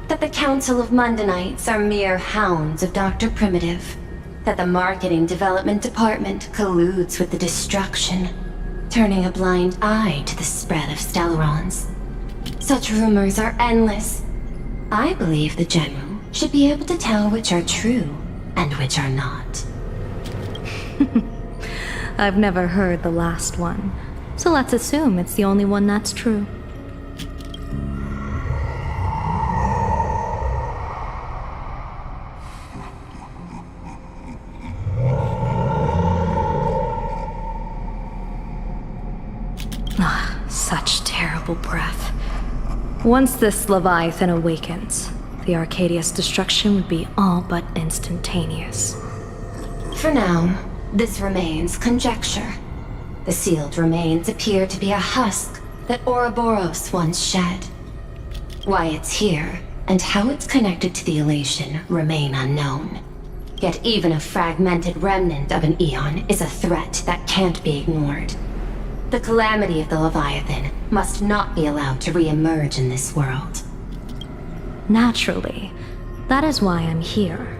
That the Council of Mundanites are mere hounds of Dr. Primitive. That the Marketing Development Department colludes with the destruction, turning a blind eye to the spread of Stellarons. Such rumors are endless. I believe the General should be able to tell which are true and which are not. I've never heard the last one, so let's assume it's the only one that's true. Such terrible breath. Once this Leviathan awakens, the Arcadia's destruction would be all but instantaneous. For now, this remains conjecture. The sealed remains appear to be a husk that Ouroboros once shed. Why it's here, and how it's connected to the elation, remain unknown. Yet even a fragmented remnant of an eon is a threat that can't be ignored. The calamity of the Leviathan must not be allowed to re-emerge in this world. Naturally, that is why I'm here.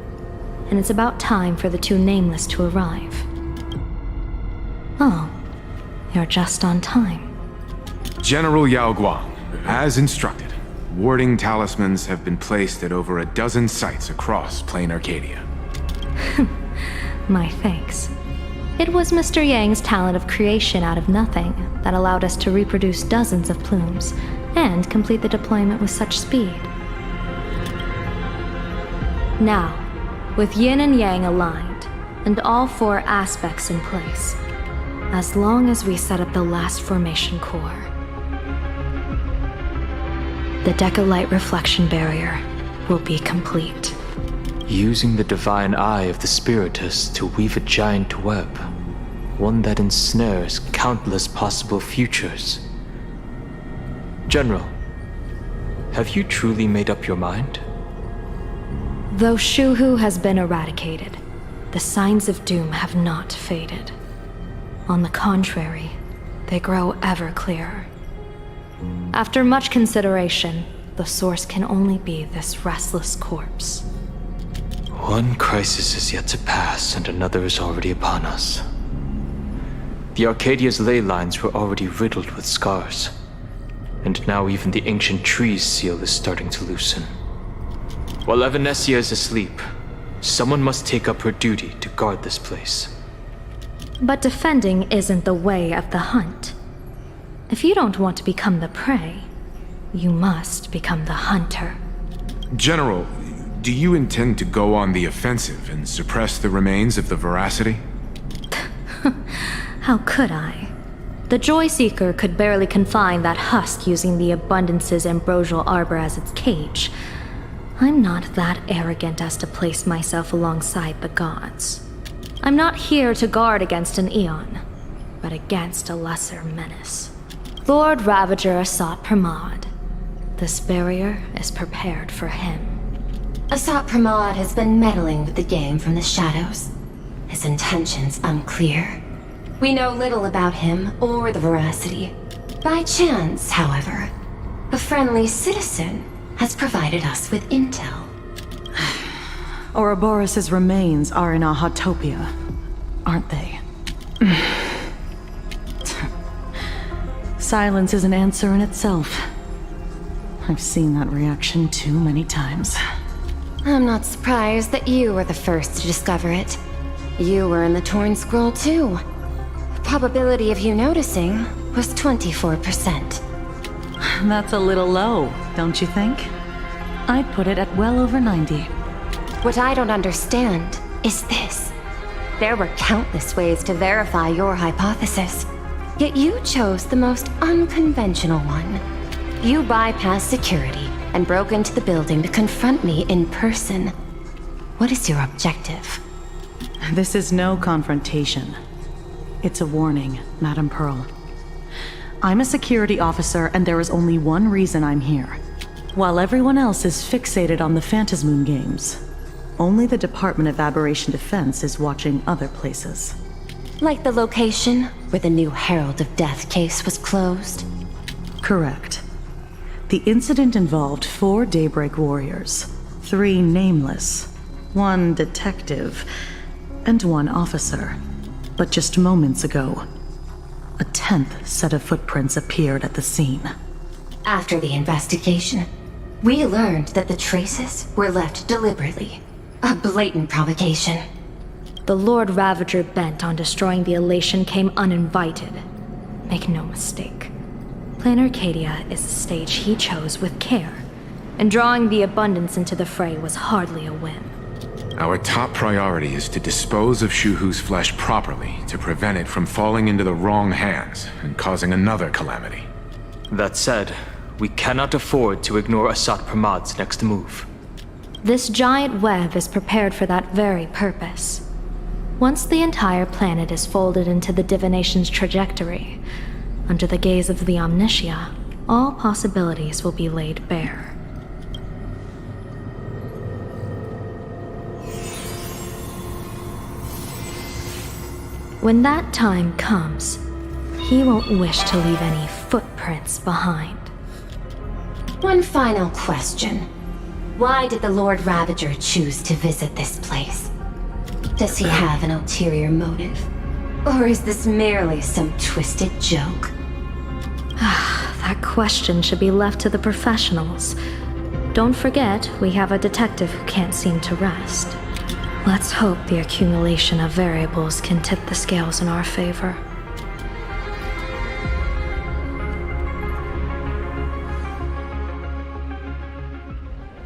And it's about time for the two Nameless to arrive. Oh, you're just on time. General Yao Guang, as instructed, warding talismans have been placed at over a dozen sites across Planarcadia. My thanks. It was Mr. Yang's talent of creation out of nothing that allowed us to reproduce dozens of plumes and complete the deployment with such speed. Now, with yin and yang aligned, and all four aspects in place, as long as we set up the last formation core, the Decalight reflection barrier will be complete. Using the divine eye of the Spiritus to weave a giant web, one that ensnares countless possible futures. General, have you truly made up your mind? Though Shuhu has been eradicated, the signs of doom have not faded. On the contrary, they grow ever clearer. After much consideration, the source can only be this restless corpse. One crisis is yet to pass, and another is already upon us. The Arcadia's ley lines were already riddled with scars, and now even the ancient tree's seal is starting to loosen. While Evanescia is asleep, someone must take up her duty to guard this place. But defending isn't the way of the hunt. If you don't want to become the prey, you must become the hunter. General, do you intend to go on the offensive and suppress the remains of the Veracity? How could I? The Joy Seeker could barely confine that husk using the Abundance's ambrosial arbor as its cage. I'm not that arrogant as to place myself alongside the gods. I'm not here to guard against an eon, but against a lesser menace. Lord Ravager sought Pramod. This barrier is prepared for him. Asat Pramod has been meddling with the game from the shadows. His intentions unclear. We know little about him or the Veracity. By chance, however, a friendly citizen has provided us with intel. Ouroboros' remains are in Ahatopia, aren't they? Silence is an answer in itself. I've seen that reaction too many times. I'm not surprised that you were the first to discover it. You were in the Torn Scroll too. The probability of you noticing was 24%. That's a little low, don't you think? I'd put it at well over 90. What I don't understand is this. There were countless ways to verify your hypothesis, yet you chose the most unconventional one. You bypassed security and broke into the building to confront me in person. What is your objective? This is no confrontation. It's a warning, Madame Pearl. I'm a security officer, and there is only one reason I'm here. While everyone else is fixated on the Phantasmoon games, only the Department of Aberration Defense is watching other places. Like the location where the new Herald of Death case was closed? Correct. The incident involved 4 Daybreak warriors, 3 nameless, 1 detective, and 1 officer. But just moments ago, a 10th set of footprints appeared at the scene. After the investigation, we learned that the traces were left deliberately. A blatant provocation. The Lord Ravager bent on destroying the elation came uninvited. Make no mistake. Planarcadia is a stage he chose with care, and drawing the abundance into the fray was hardly a whim. Our top priority is to dispose of Shuhu's flesh properly to prevent it from falling into the wrong hands and causing another calamity. That said, we cannot afford to ignore Asat Pramad's next move. This giant web is prepared for that very purpose. Once the entire planet is folded into the divination's trajectory, under the gaze of the Omnitia, all possibilities will be laid bare. When that time comes, he won't wish to leave any footprints behind. One final question. Why did the Lord Ravager choose to visit this place? Does he have an ulterior motive? Or is this merely some twisted joke? That question should be left to the professionals. Don't forget, we have a detective who can't seem to rest. Let's hope the accumulation of variables can tip the scales in our favor.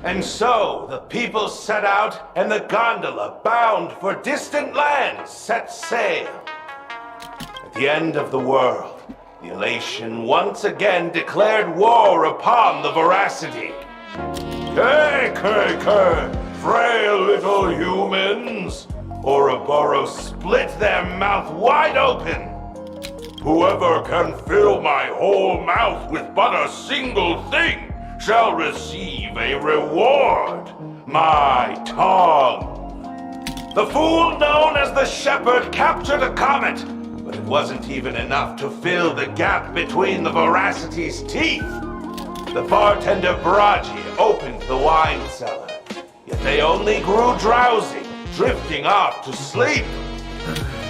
And so, the people set out, and the gondola, bound for distant lands, set sail. At the end of the world, the elation once again declared war upon the veracity. Frail little humans! Ouroboros split their mouth wide open! Whoever can fill my whole mouth with but a single thing shall receive a reward, my tongue. The fool known as the Shepherd captured a comet, but it wasn't even enough to fill the gap between the veracity's teeth. The bartender Braji opened the wine cellar, yet they only grew drowsy, drifting off to sleep.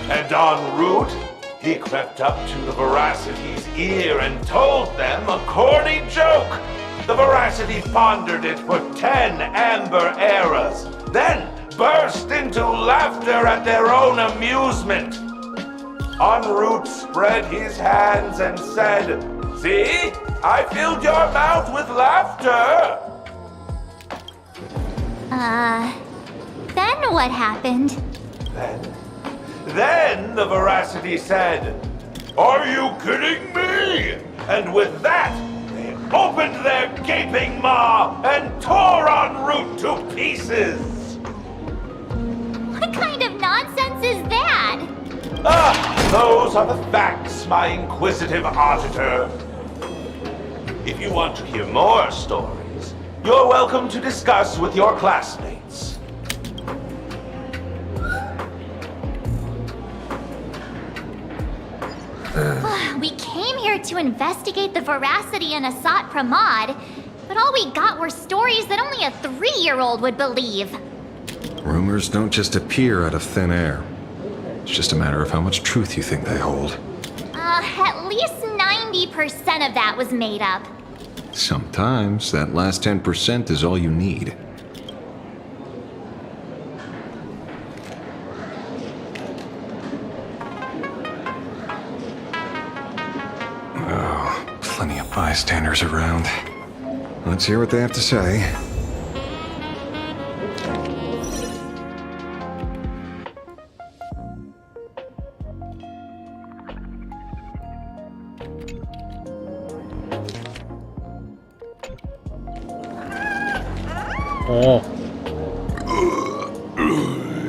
And en route, he crept up to the veracity's ear and told them a corny joke. The veracity pondered it for 10 amber eras, then burst into laughter at their own amusement. En route spread his hands and said, "See, I filled your mouth with laughter." Then what happened? Then the veracity said, "Are you kidding me?" And with that, they opened their gaping maw and tore en route to pieces. What kind of nonsense is that? Those are the facts, my inquisitive auditor. If you want to hear more stories, you're welcome to discuss with your classmates. We came here to investigate the veracity in Asat Pramad, but all we got were stories that only a 3-year-old would believe. Rumors don't just appear out of thin air. It's just a matter of how much truth you think they hold. At least 90% of that was made up. Sometimes that last 10% is all you need. Oh, plenty of bystanders around. Let's hear what they have to say.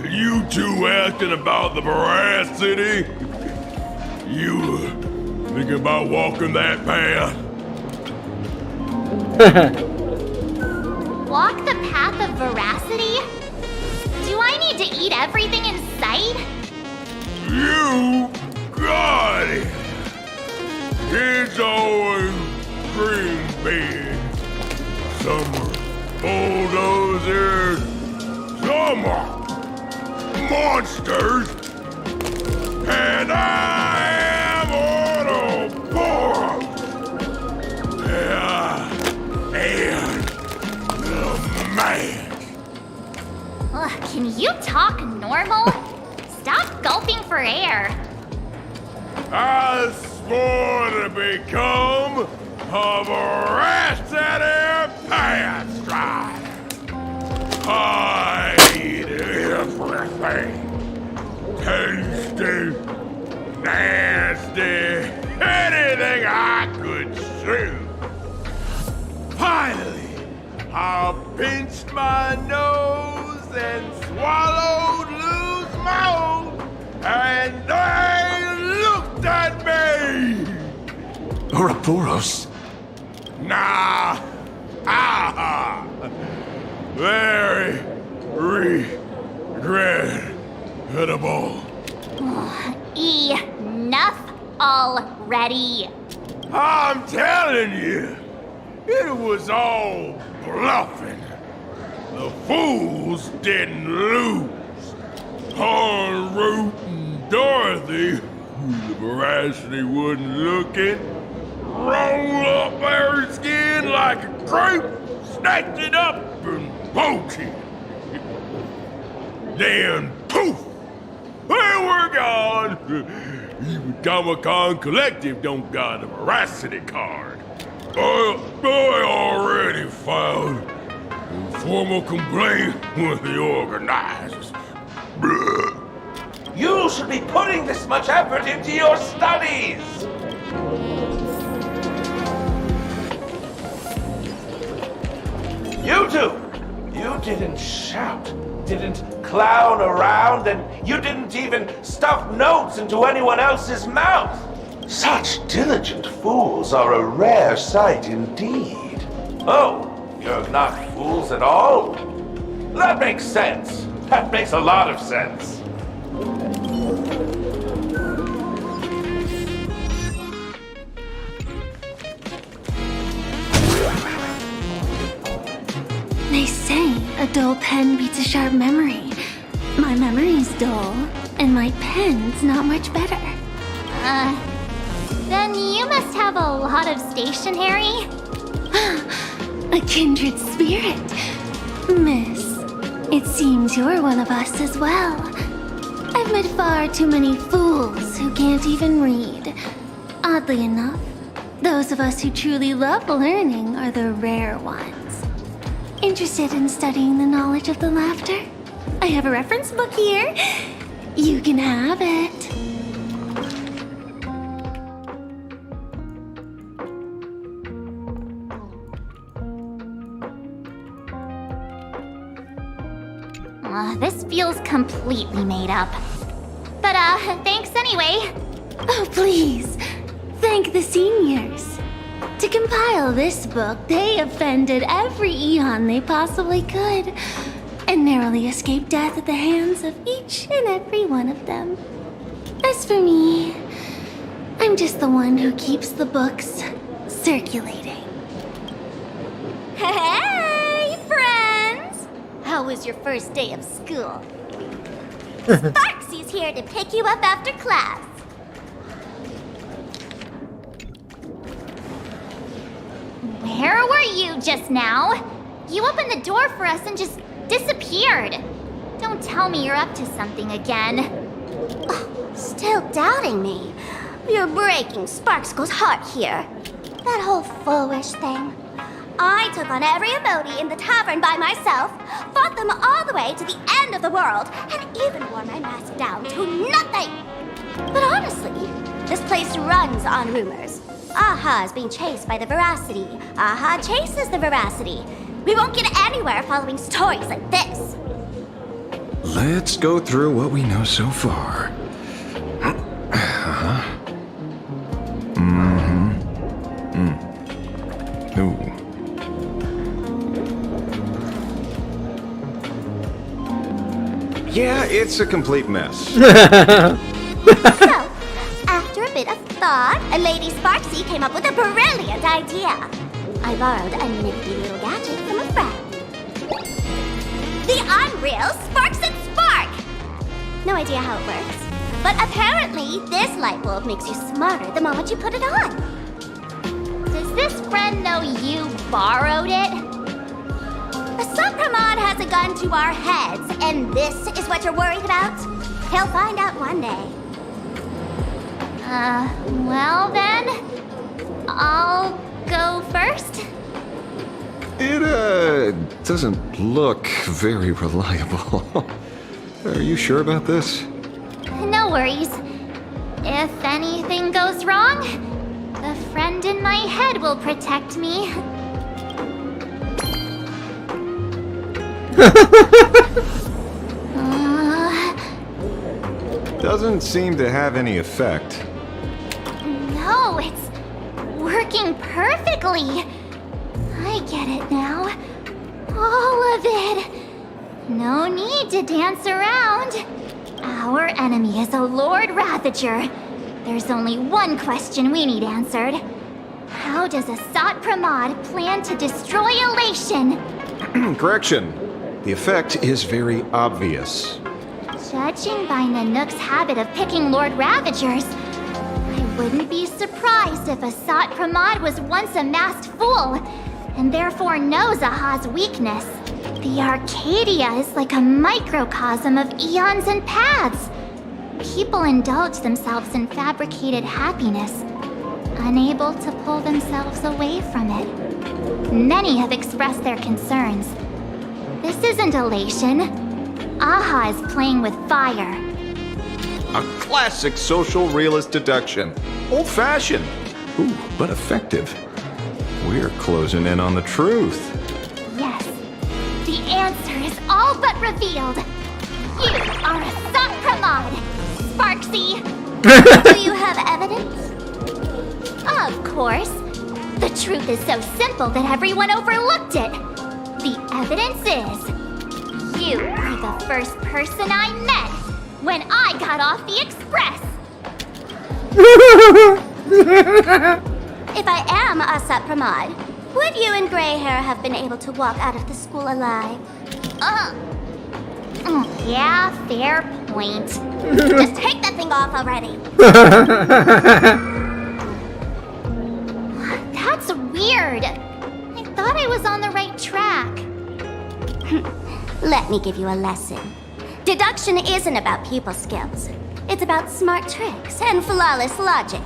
You two asking about the veracity? You thinking about walking that path? Walk the path of veracity? Do I need to eat everything in sight? You got it! Kids always dream big. Summer bulldozers, summer monsters, and I am you talk normal? Stop gulping for air. I swore to become a veracity pastime. Hide everything. Tasty, nasty, anything I could chew. Finally, I pinched my nose and swallowed loose mouth, and they looked at me. Ouroboros? Nah, very regrettable. Enough already. I'm telling you, it was all bluffing. The fools didn't lose. Root and Dorothy, the veracity wasn't looking, rolled up their skin like a crepe, snatched it up and bolted. Then poof, they were gone. Even Comic-Con Collective don't got a veracity card. I already filed a formal complaint with the organizers. You should be putting this much effort into your studies! You two! You didn't shout, didn't clown around, and you didn't even stuff notes into anyone else's mouth. Such diligent fools are a rare sight indeed. Oh, you're not fools at all? That makes sense. That makes a lot of sense. They say a dull pen beats a sharp memory. My memory's dull, and my pen's not much better. Then you must have a lot of stationery? A kindred spirit. Miss, it seems you're one of us as well. I've met far too many fools who can't even read. Oddly enough, those of us who truly love learning are the rare ones. Interested in studying the knowledge of the laughter? I have a reference book here. You can have it. This feels completely made up. But, thanks anyway. Oh, please. Thank the seniors. To compile this book, they offended every eon they possibly could, and narrowly escaped death at the hands of each and every one of them. As for me, I'm just the one who keeps the books circulating. Hey, friends! How was your first day of school? Sparxie's here to pick you up after class. Where were you just now? You opened the door for us and just disappeared. Don't tell me you're up to something again. Oh, still doubting me? You're breaking Sparxie's heart here. That whole foolish thing. I took on every emoji in the tavern by myself, fought them all the way to the end of the world, and even wore my mask down to nothing. But honestly, this place runs on rumors. Aha is being chased by the veracity. Aha chases the veracity. We won't get anywhere following stories like this. Let's go through what we know so far. Ooh. Yeah, it's a complete mess. So, after a bit of thought, a Lady Sparxie came up with a brilliant idea. I borrowed a nifty little gadget from a friend. The Unreal Sparks and Spark! No idea how it works, but apparently this light bulb makes you smarter the moment you put it on. Does this friend know you borrowed it? Aside from Pramod has a gun to our heads, and this is what you're worried about? He'll find out one day. Well then, I'll go first. It, doesn't look very reliable. Are you sure about this? No worries. If anything goes wrong, the friend in my head will protect me. Doesn't seem to have any effect. No, it's working perfectly. I get it now. All of it. No need to dance around. Our enemy is a Lord Ravager. There's only one question we need answered. How does Asat Pramod plan to destroy Elation? Correction. The effect is very obvious. Judging by Nanook's habit of picking Lord Ravagers, I wouldn't be surprised if Asat Pramod was once a masked fool, and therefore knows Aha's weakness. The Arcadia is like a microcosm of eons and paths. People indulge themselves in fabricated happiness, unable to pull themselves away from it. Many have expressed their concerns. This isn't elation. Aha is playing with fire. A classic social realist deduction. Old-fashioned. Ooh, but effective. We're closing in on the truth. Yes, the answer is all but revealed. You are Asat Pramod, Sparxie. Do you have evidence? Of course. The truth is so simple that everyone overlooked it. The evidence is, you are the first person I met when I got off the express. If I am Asat Pramod, would you and Grey Hair have been able to walk out of the school alive? Yeah, fair point. Just take that thing off already. That's weird. I thought I was on the right track. Let me give you a lesson. Deduction isn't about people skills. It's about smart tricks and flawless logic.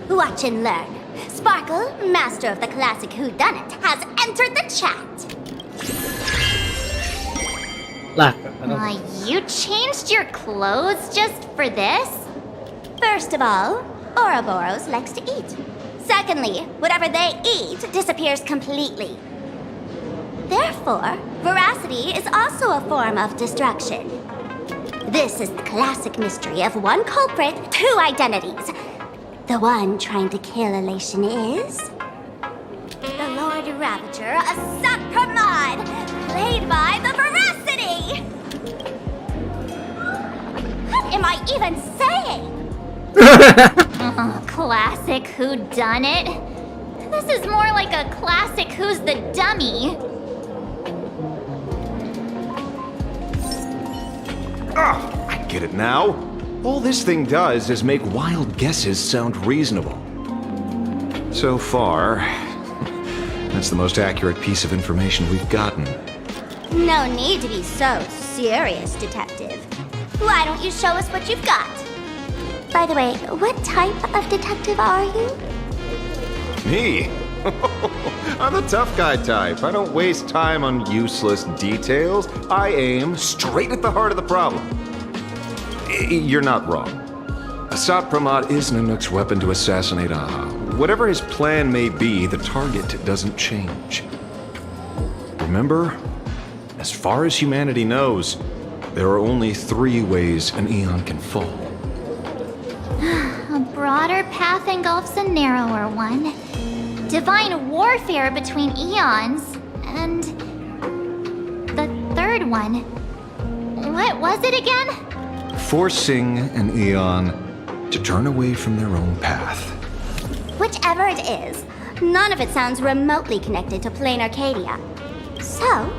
Watch and learn. Sparkle, master of the classic whodunit, has entered the chat. You changed your clothes just for this? First of all, Ouroboros likes to eat. Secondly, whatever they eat disappears completely. Therefore, veracity is also a form of destruction. This is the classic mystery of one culprit, two identities. The one trying to kill Elation is the Lord Ravager, Asat Pramod, played by the Veracity! What am I even saying? Classic whodunit? This is more like a classic Who's the Dummy. Oh, I get it now. All this thing does is make wild guesses sound reasonable. So far, that's the most accurate piece of information we've gotten. No need to be so serious, Detective. Why don't you show us what you've got? By the way, what type of detective are you? Me? I'm the tough guy type. I don't waste time on useless details. I aim straight at the heart of the problem. You're not wrong. Asat Pramod is Nanook's weapon to assassinate Aha. Whatever his plan may be, the target doesn't change. Remember, as far as humanity knows, there are only 3 ways an eon can fall. A broader path engulfs a narrower one. Divine warfare between eons, and the third one. What was it again? Forcing an eon to turn away from their own path. Whichever it is, none of it sounds remotely connected to Planarcadia. So,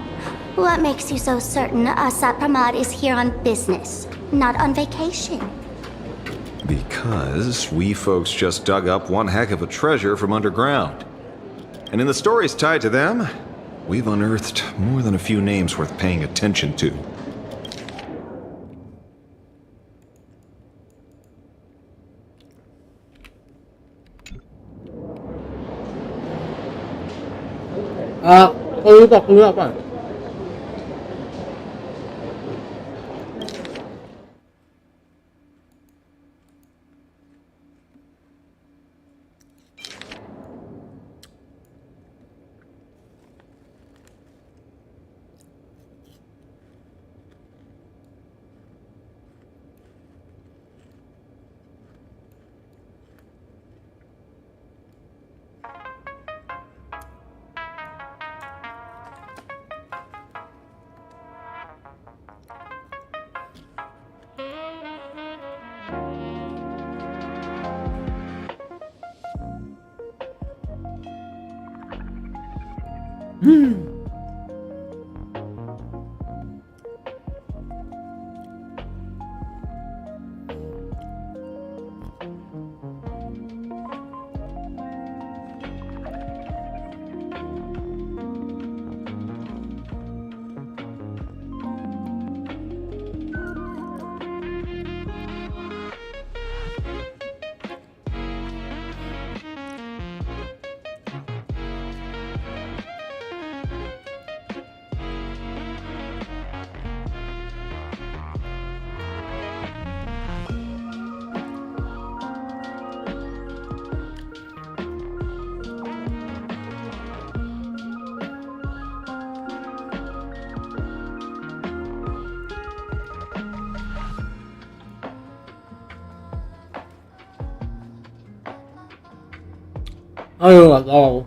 what makes you so certain Asat Pramod is here on business, not on vacation? Because we folks just dug up one heck of a treasure from underground. And in the stories tied to them, we've unearthed more than a few names worth paying attention to. Clue apa? Aduh, nggak tahu.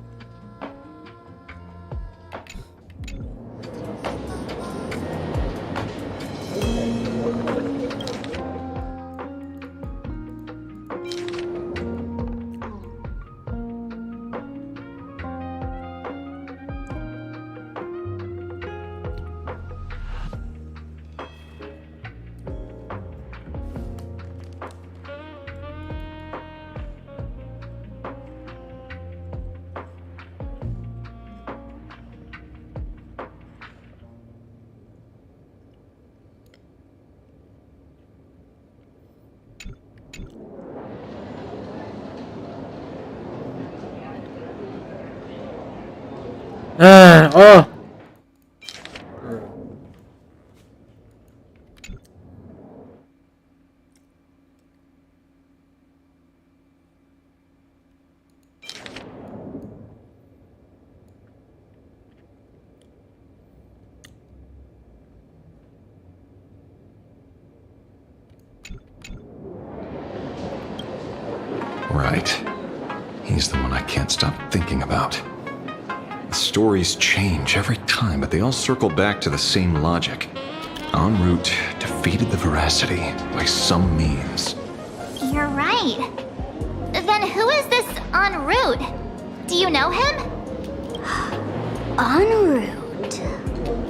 Oh. Right. He's the one I can't stop thinking about. The stories change every time, but they all circle back to the same logic. En route defeated the veracity by some means. You're right. Then who is this en route? Do you know him? En route.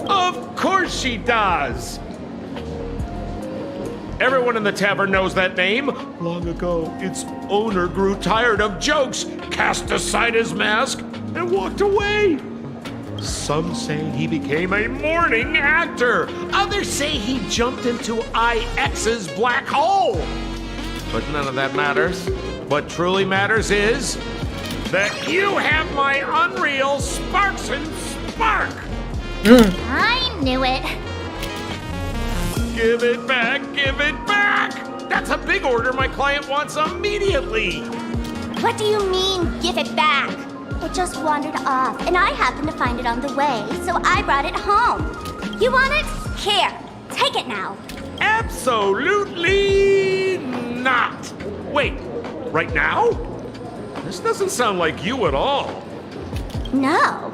Of course she does! Everyone in the tavern knows that name. Long ago, its owner grew tired of jokes, cast aside his mask, and walked away. Some say he became a mourning actor. Others say he jumped into IX's black hole. But none of that matters. What truly matters is that you have my unreal Sparks and Spark. I knew it. Give it back, give it back! That's a big order my client wants immediately. What do you mean, give it back? It just wandered off, and I happened to find it on the way, so I brought it home. You want it? Here, take it now. Absolutely not. Wait, right now? This doesn't sound like you at all. No.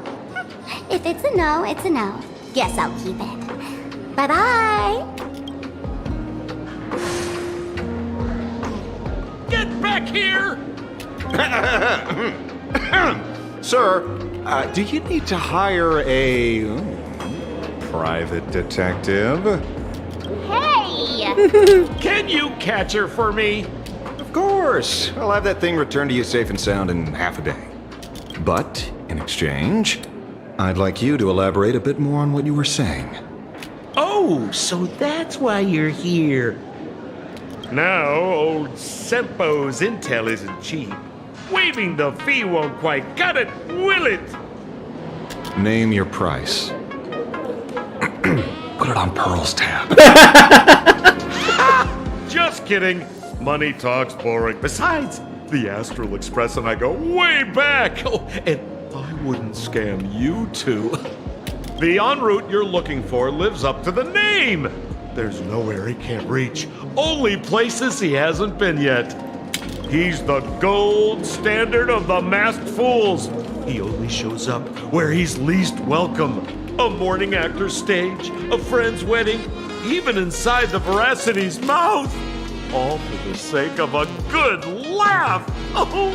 If it's a no, it's a no. Guess I'll keep it. Bye-bye. Get back here! Sir, do you need to hire a private detective? Hey! Can you catch her for me? course. I'll have that thing returned to you safe and sound in half a day. But, in exchange, I'd like you to elaborate a bit more on what you were saying. Oh, so that's why you're here. Now, old Sempo's intel isn't cheap. Waiving the fee won't quite cut it, will it? Name your price. Put it on Pearl's tab. Just kidding. Money talks boring. Besides, the Astral Express and I go way back. Oh, and I wouldn't scam you two. The en route you're looking for lives up to the name. There's nowhere he can't reach. Only places he hasn't been yet. He's the gold standard of the masked fools. He only shows up where he's least welcome. A morning actor's stage, a friend's wedding, even inside the Veracity's mouth. All for the sake of a good laugh. Oh.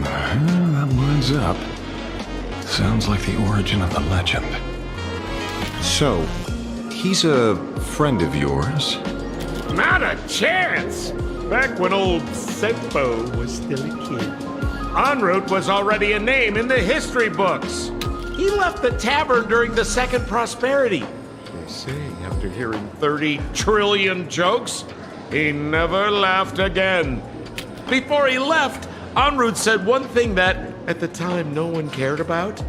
That lines up. Sounds like the origin of the legend. So, he's a friend of yours? Not a chance! Back when old Sempo was still a kid, en route was already a name in the history books. He left the tavern during the Second Prosperity. They say after hearing 30 trillion jokes, he never laughed again. Before he left, en route said one thing that, at the time, no one cared about.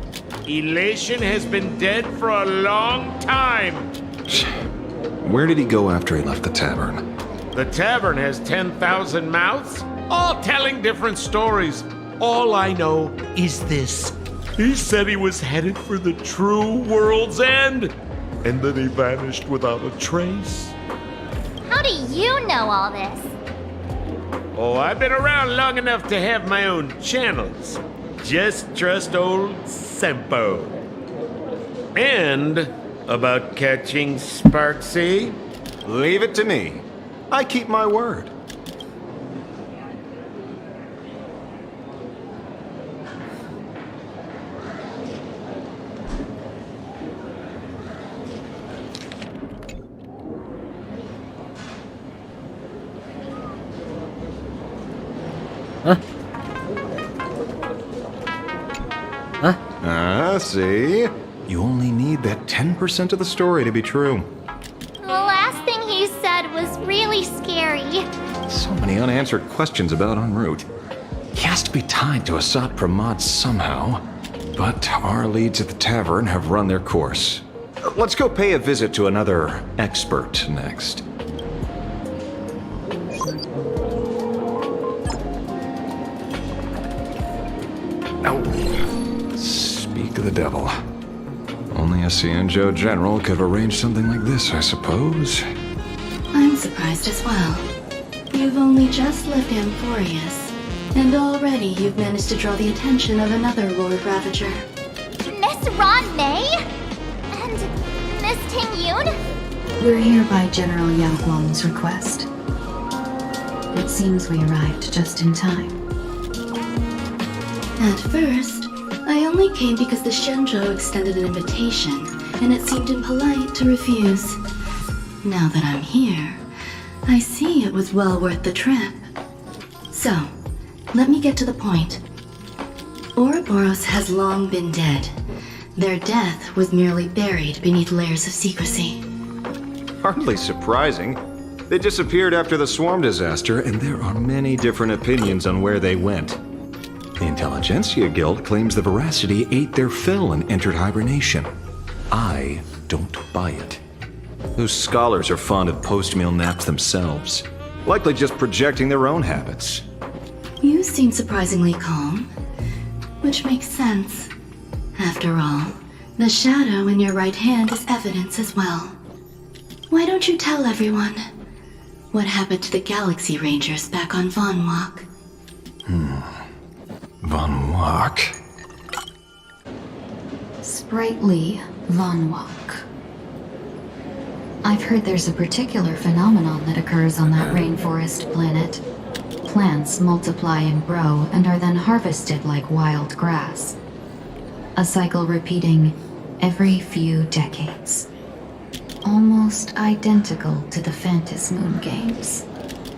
Elation has been dead for a long time. Where did he go after he left the tavern? The tavern has 10,000 mouths, all telling different stories. All I know is this. He said he was headed for the true world's end, and then he vanished without a trace. How do you know all this? Oh, I've been around long enough to have my own channels. Just trust old Sempo. And about catching Sparxie? Leave it to me. I keep my word. See? You only need that 10% of the story to be true. The last thing he said was really scary. So many unanswered questions about en route. He has to be tied to Asat Pramod somehow. But our leads at the tavern have run their course. Let's go pay a visit to another expert next. Speak of the devil. Only a Cienjo general could have arranged something like this, I suppose. I'm surprised as well. You've only just left Amphorius, and already you've managed to draw the attention of another Lord Ravager. Miss Ron May? And Miss Ting Yoon? We're here by General Yao Guang's request. It seems we arrived just in time. At first, I only came because the Shenzhou extended an invitation, and it seemed impolite to refuse. Now that I'm here, I see it was well worth the trip. So, let me get to the point. Ouroboros has long been dead. Their death was merely buried beneath layers of secrecy. Hardly surprising. They disappeared after the swarm disaster, and there are many different opinions on where they went. The Intelligentsia Guild claims the Veracity ate their fill and entered hibernation. I don't buy it. Those scholars are fond of post-meal naps themselves, likely just projecting their own habits. You seem surprisingly calm, which makes sense. After all, the shadow in your right hand is evidence as well. Why don't you tell everyone what happened to the Galaxy Rangers back on Von Walk? Von Walk? Sprightly Von Walk. I've heard there's a particular phenomenon that occurs on that rainforest planet. Plants multiply and grow and are then harvested like wild grass. A cycle repeating every few decades. Almost identical to the Phantasmoon games.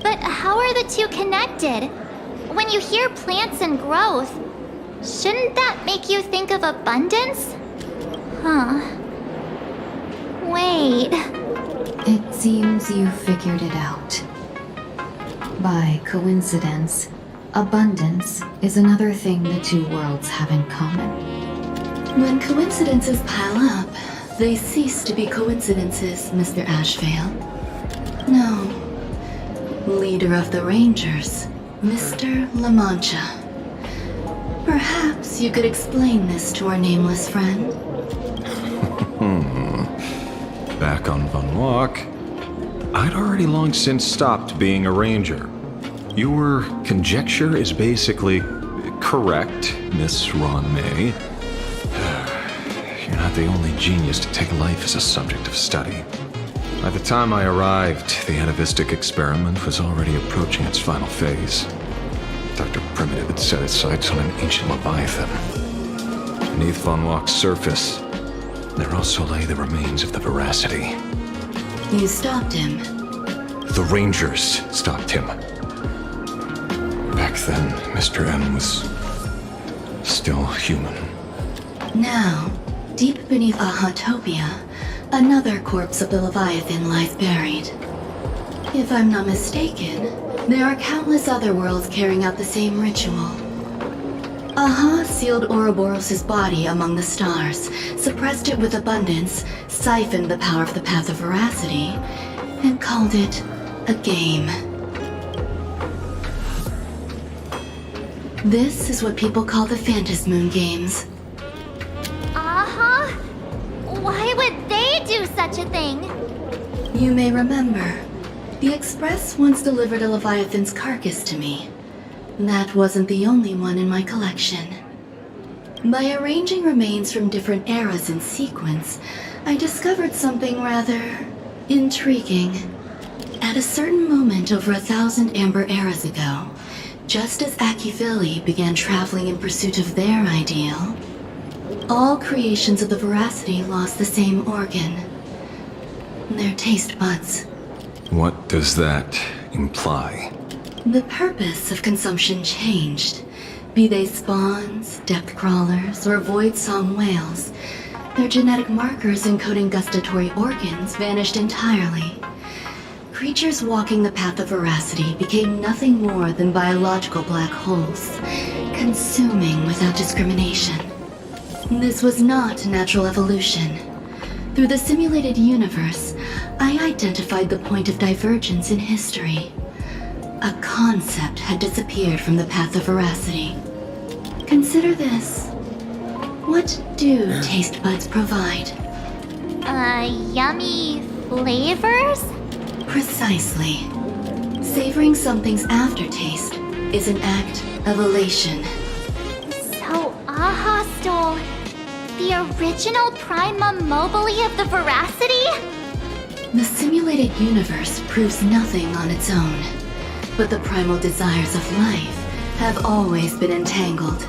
The But how are the two connected? When you hear plants and growth, shouldn't that make you think of abundance? Huh. Wait. It seems you figured it out. By coincidence, abundance is another thing the two worlds have in common. When coincidences pile up, they cease to be coincidences, Mr. Ashvale. No. Leader of the Rangers, Mr. La Mancha. Perhaps you could explain this to our nameless friend? Back on Van Walk, I'd already long since stopped being a ranger. Your conjecture is basically correct, Miss Ron May. You're not the only genius to take life as a subject of study. By the time I arrived, the atavistic experiment was already approaching its final phase. Dr. Primitive had set his sights on an ancient leviathan. Beneath Van Walk's surface, there also lay the remains of the Veracity. You stopped him. The Rangers stopped him. Back then, Mr. M was still human. Now, deep beneath Ahatopia, another corpse of the Leviathan lies buried. If I'm not mistaken, there are countless other worlds carrying out the same ritual. Aha sealed Ouroboros' body among the stars, suppressed it with abundance, siphoned the power of the Path of Veracity, and called it a game. This is what people call the Phantasmoon Games. Uh-huh. Why would they do such a thing? You may remember, the Express once delivered a Leviathan's carcass to me. That wasn't the only one in my collection. By arranging remains from different eras in sequence, I discovered something rather intriguing. At a certain moment over 1,000 Amber eras ago, just as Akivili began traveling in pursuit of their ideal, all creations of the Veracity lost the same organ. Their taste buds. What does that imply? The purpose of consumption changed. Be they spawns, depth crawlers, or void song whales, their genetic markers encoding gustatory organs vanished entirely. Creatures walking the path of Veracity became nothing more than biological black holes, consuming without discrimination. This was not natural evolution. Through the simulated universe, I identified the point of divergence in history. A concept had disappeared from the path of Veracity. Consider this. What do taste buds provide? Yummy flavors? Precisely. Savoring something's aftertaste is an act of elation. So Aha stole the original Prima Mobile of the Veracity? The simulated universe proves nothing on its own. But the primal desires of life have always been entangled.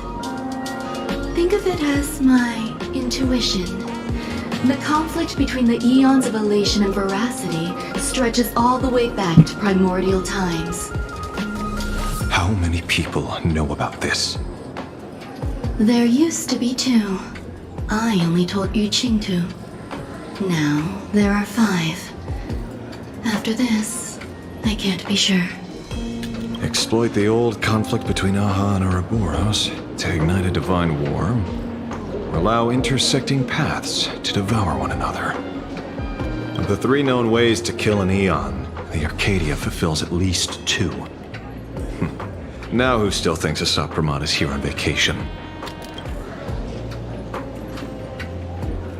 Think of it as my intuition. The conflict between the eons of elation and Veracity stretches all the way back to primordial times. How many people know about this? There used to be 2. I only told Yu Qingtu. Now there are 5. After this, I can't be sure. Exploit the old conflict between Aha and Ouroboros to ignite a divine war. Allow intersecting paths to devour one another. Of the 3 known ways to kill an eon, the Arcadia fulfills at least 2. Now who still thinks Asapramad is here on vacation?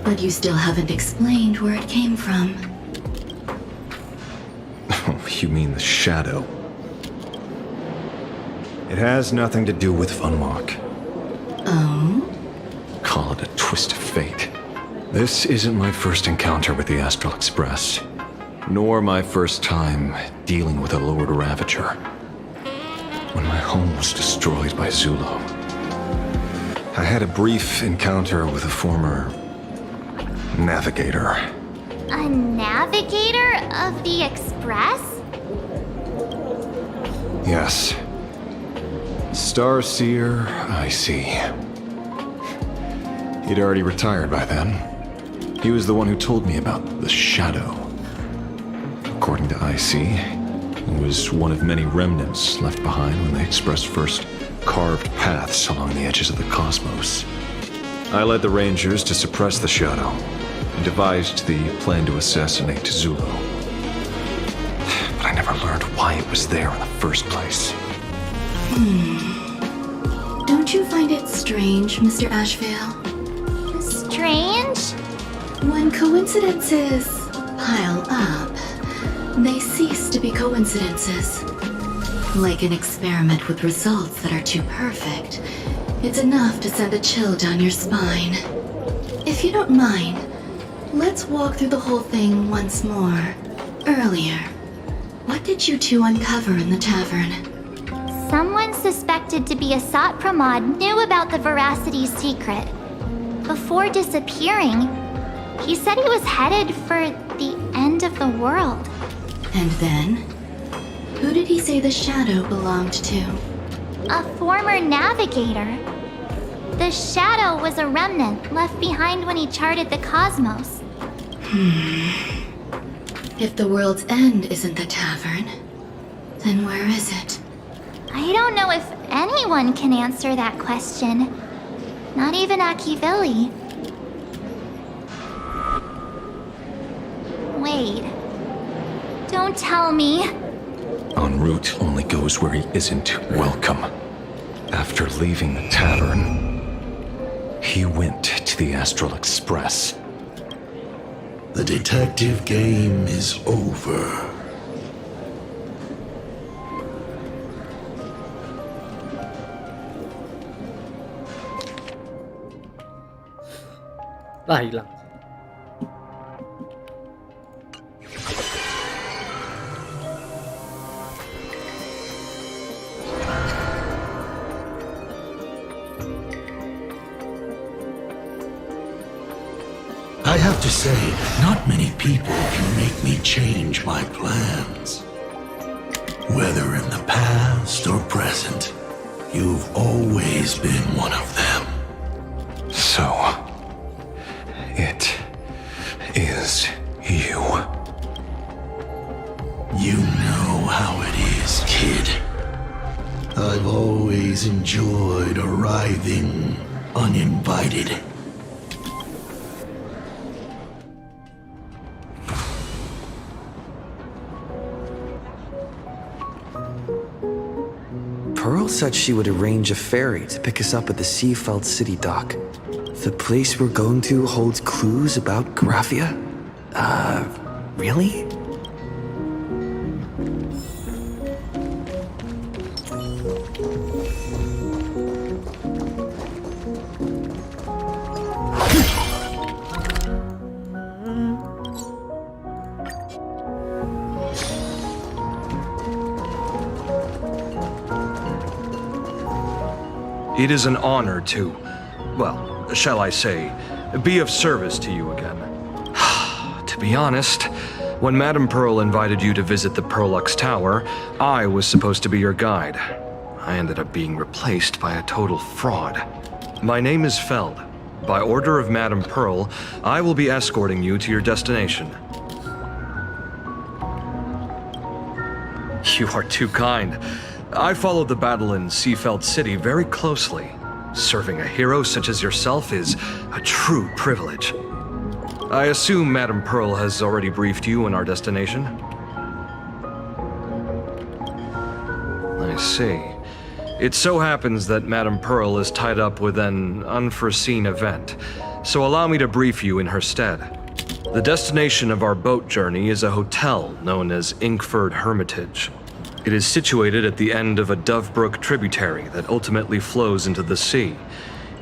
But you still haven't explained where it came from. You mean the shadow? It has nothing to do with Van Walk. Oh? Call it a twist of fate. This isn't my first encounter with the Astral Express, nor my first time dealing with a Lord Ravager. When my home was destroyed by Zulo, I had a brief encounter with a former navigator. A navigator of the Express? Yes. Starseer, I see. He'd already retired by then. He was the one who told me about the Shadow. According to IC, it was one of many remnants left behind when the Express first carved paths along the edges of the cosmos. I led the Rangers to suppress the Shadow and devised the plan to assassinate Zulu. But I never learned why it was there in the first place. Don't you find it strange, Mr. Ashvale? Strange? When coincidences pile up, they cease to be coincidences. Like an experiment with results that are too perfect, it's enough to send a chill down your spine. If you don't mind, let's walk through the whole thing once more. Earlier, what did you two uncover in the tavern? Someone suspected to be a Sat Pramod knew about the Veracity's secret. Before disappearing, he said he was headed for the end of the world. And then? Who did he say the Shadow belonged to? A former navigator. The Shadow was a remnant left behind when he charted the cosmos. If the world's end isn't the tavern, then where is it? I don't know if anyone can answer that question. Not even Akivilli. Wait. Don't tell me. En route only goes where he isn't welcome. After leaving the tavern, he went to the Astral Express. The detective game is over. Lah hilang. I have to say, not many people can make me change my plans. Whether in the past or present, you've always been one of them. So, it is you. You know how it is, kid. I've always enjoyed arriving uninvited. Pearl said she would arrange a ferry to pick us up at the Seafeld City dock. The place we're going to holds clues about Graphia? Really? It is an honor to, well, shall I say, be of service to you again. To be honest, when Madame Pearl invited you to visit the Pearlux Tower, I was supposed to be your guide. I ended up being replaced by a total fraud. My name is Feld. By order of Madame Pearl, I will be escorting you to your destination. You are too kind. I followed the battle in Seafeld City very closely. Serving a hero such as yourself is a true privilege. I assume Madame Pearl has already briefed you on our destination? I see. It so happens that Madame Pearl is tied up with an unforeseen event, so allow me to brief you in her stead. The destination of our boat journey is a hotel known as Inkford Hermitage. It is situated at the end of a Dovebrook tributary that ultimately flows into the sea.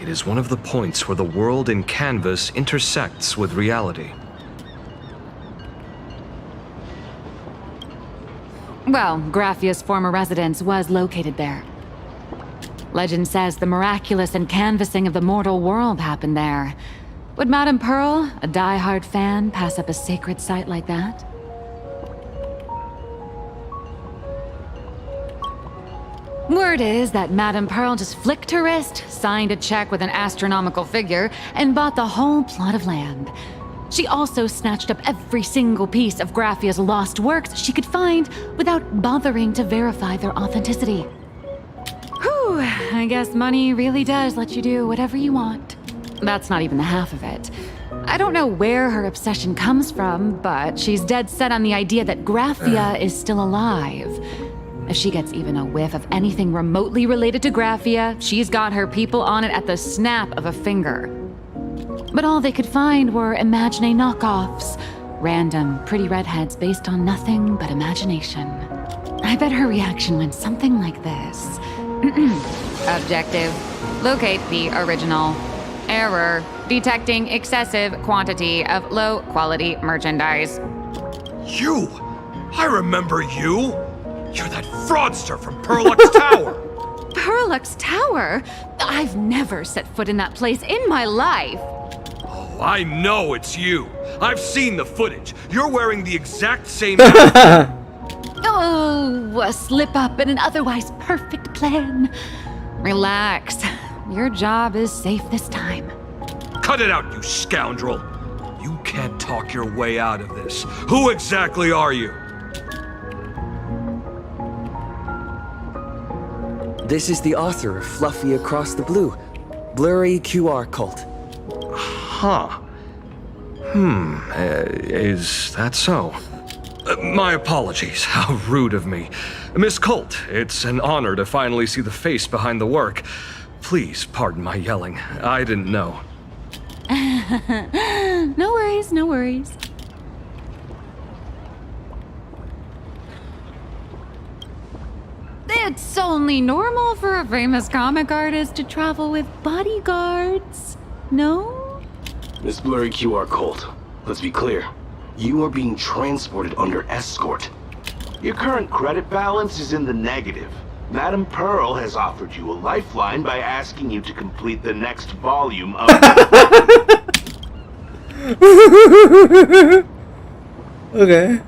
It is one of the points where the world in canvas intersects with reality. Well, Graphia's former residence was located there. Legend says the miraculous encanvassing of the mortal world happened there. Would Madame Pearl, a die-hard fan, pass up a sacred site like that? Word is that Madame Pearl just flicked her wrist, signed a check with an astronomical figure, and bought the whole plot of land. She also snatched up every single piece of Graffia's lost works she could find without bothering to verify their authenticity. Whew, I guess money really does let you do whatever you want. That's not even the half of it. I don't know where her obsession comes from, but she's dead set on the idea that Graffia is still alive. If she gets even a whiff of anything remotely related to Graffia, she's got her people on it at the snap of a finger. But all they could find were imagine knockoffs, random, pretty redheads based on nothing but imagination. I bet her reaction went something like this. Objective. Locate the original. Error. Detecting excessive quantity of low-quality merchandise. You! I remember you! You're that fraudster from Perlux Tower! Perlux Tower? I've never set foot in that place in my life. I know it's you. I've seen the footage. You're wearing the exact same outfit. Oh, a slip up in an otherwise perfect plan. Relax. Your job is safe this time. Cut it out, you scoundrel. You can't talk your way out of this. Who exactly are you? This is the author of Fluffy Across the Blue, Blurry QR Cult. Huh. Is that so? My apologies. How rude of me. Miss Colt, it's an honor to finally see the face behind the work. Please pardon my yelling. I didn't know. No worries, no worries. It's only normal for a famous comic artist to travel with bodyguards, no? Miss Blurry QR Colt, let's be clear. You are being transported under escort. Your current credit balance is in the negative. Madame Pearl has offered you a lifeline by asking you to complete the next volume of... Okay.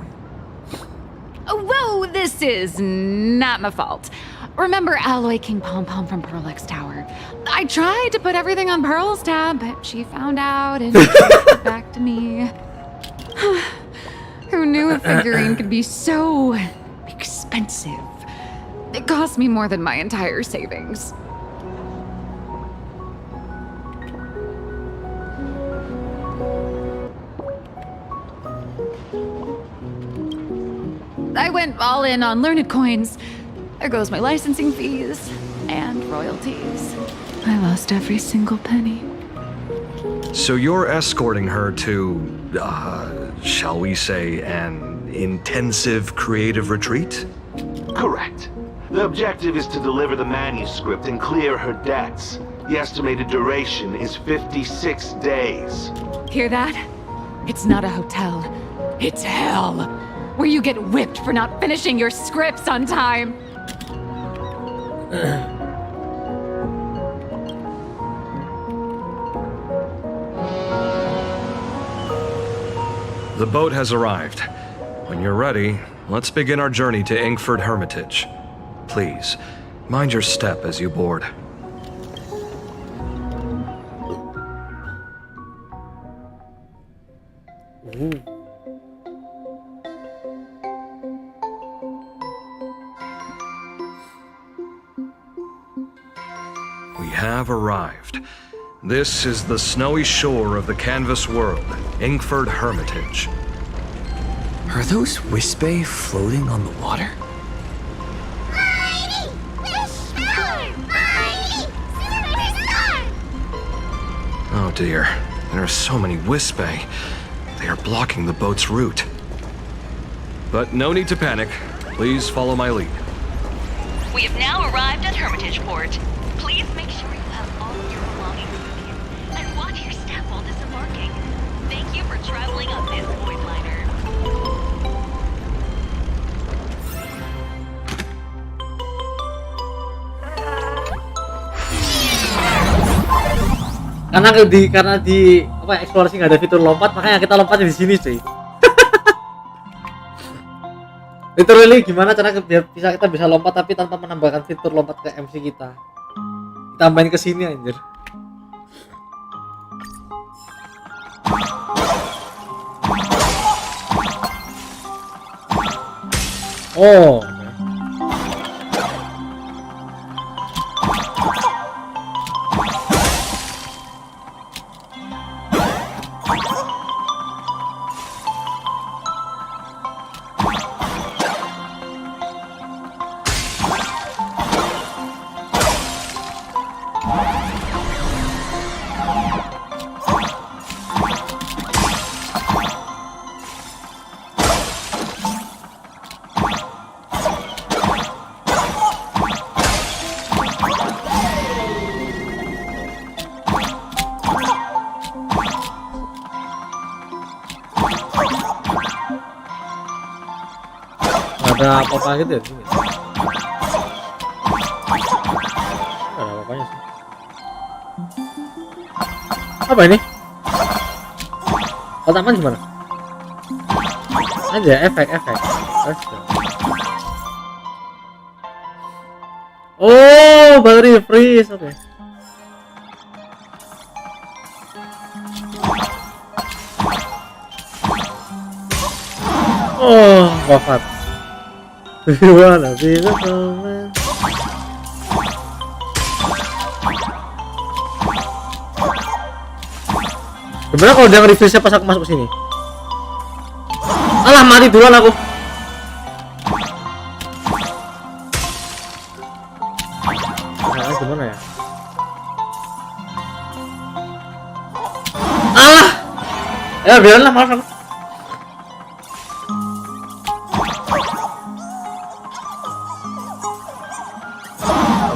Whoa, this is not my fault. Remember Alloy King Pom Pom from Perlux Tower? I tried to put everything on Pearl's tab, but she found out and gave it back to me. Who knew a figurine could be so expensive? It cost me more than my entire savings. I went all in on learned coins. There goes my licensing fees and royalties. I lost every single penny. So you're escorting her to, shall we say, an intensive creative retreat? Correct. The objective is to deliver the manuscript and clear her debts. The estimated duration is 56 days. Hear that? It's not a hotel. It's hell. Where you get whipped for not finishing your scripts on time. The boat has arrived. When you're ready, let's begin our journey to Inkford Hermitage. Please, mind your step as you board. We have arrived. This is the snowy shore of the canvas world, Inkford Hermitage. Are those Wispe floating on the water? Oh dear, there are so many Wispe. They are blocking the boat's route. But no need to panic. Please follow my lead. We have now arrived at Hermitage Port. Please make sure you have all your belongings with you, and watch your step while disembarking. Thank you for traveling on this void liner. Karena di apa eksplorasi nggak ada fitur lompat, makanya kita lompatnya di sini cuy. Literally gimana cara biar kita bisa lompat tapi tanpa menambahkan fitur lompat ke MC kita. Tambahin ke sini anjir. Oh. Ada apa-apa gitu ya? Ada apa-apanya sih. Apa ini? Kotakan gimana? Aja efek. Oh, battery freeze, oke. Oh, wafat. Wanna be the man. Gimana kalau dia nge-refresh pas aku masuk ke sini? Alah, mati duluan aku. Nah, gimana ya? Alah. Ya biarin lah, maaf aku.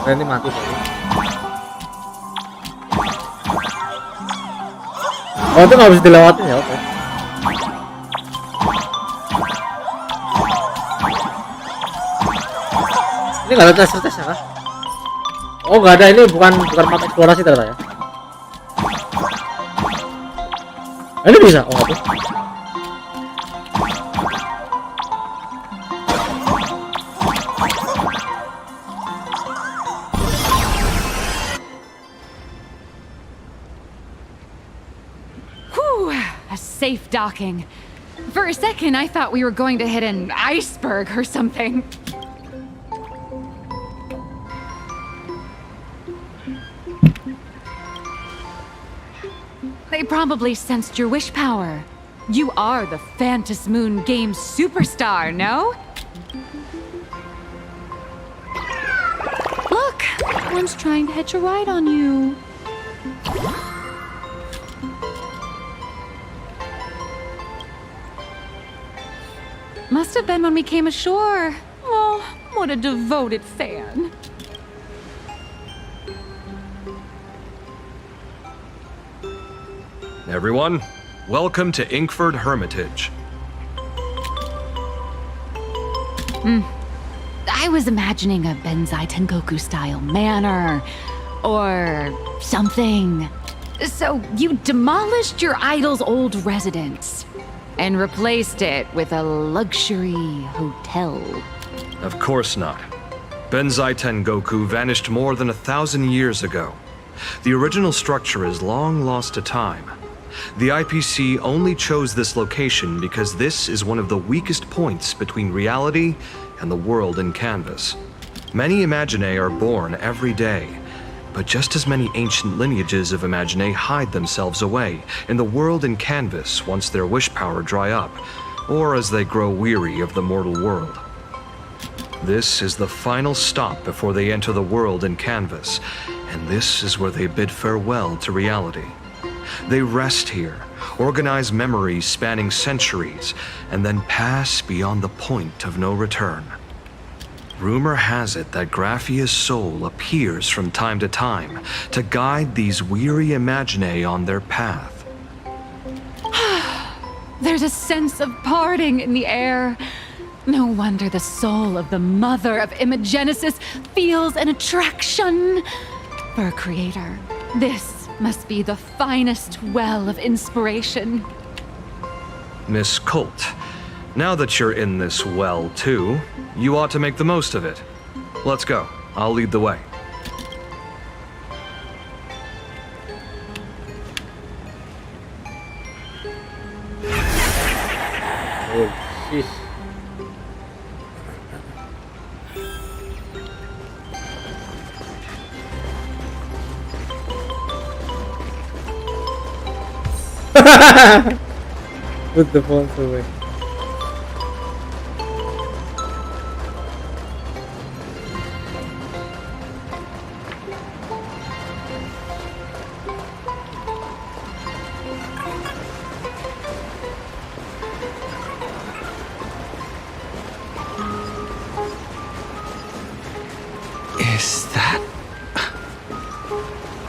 Ini mati tadi. Oh, itu nggak bisa dilewatin ya, oke. Ini nggak ada tes-tesnya kah? Oh, nggak ada, ini bukan map eksplorasi ternyata ya. Ini bisa, oh nggak tuh. Safe docking. For a second, I thought we were going to hit an iceberg or something. They probably sensed your wish power. You are the Phantom Moon Games superstar, no? Look, one's trying to hitch a ride on you. Must have been when we came ashore. Oh, what a devoted fan. Everyone, welcome to Inkford Hermitage. I was imagining a Benzai Tengoku-style manor, or something. So you demolished your idol's old residence and replaced it with a luxury hotel. Of course not. Benzai Tengoku vanished more than 1,000 years ago. The original structure is long lost to time. The IPC only chose this location because this is one of the weakest points between reality and the world in Canvas. Many Imaginae are born every day, but just as many ancient lineages of Imaginae hide themselves away in the world in Canvas once their wish power dry up, or as they grow weary of the mortal world. This is the final stop before they enter the world in Canvas, and this is where they bid farewell to reality. They rest here, organize memories spanning centuries, and then pass beyond the point of no return. Rumor has it that Graphia's soul appears from time to guide these weary Imaginae on their path. There's a sense of parting in the air. No wonder the soul of the mother of Imagenesis feels an attraction for a creator. This must be the finest well of inspiration. Miss Colt, Now that you're in this well, too, you ought to make the most of it. Let's go. I'll lead the way. Oh, jeez. Put the phones away. Is that...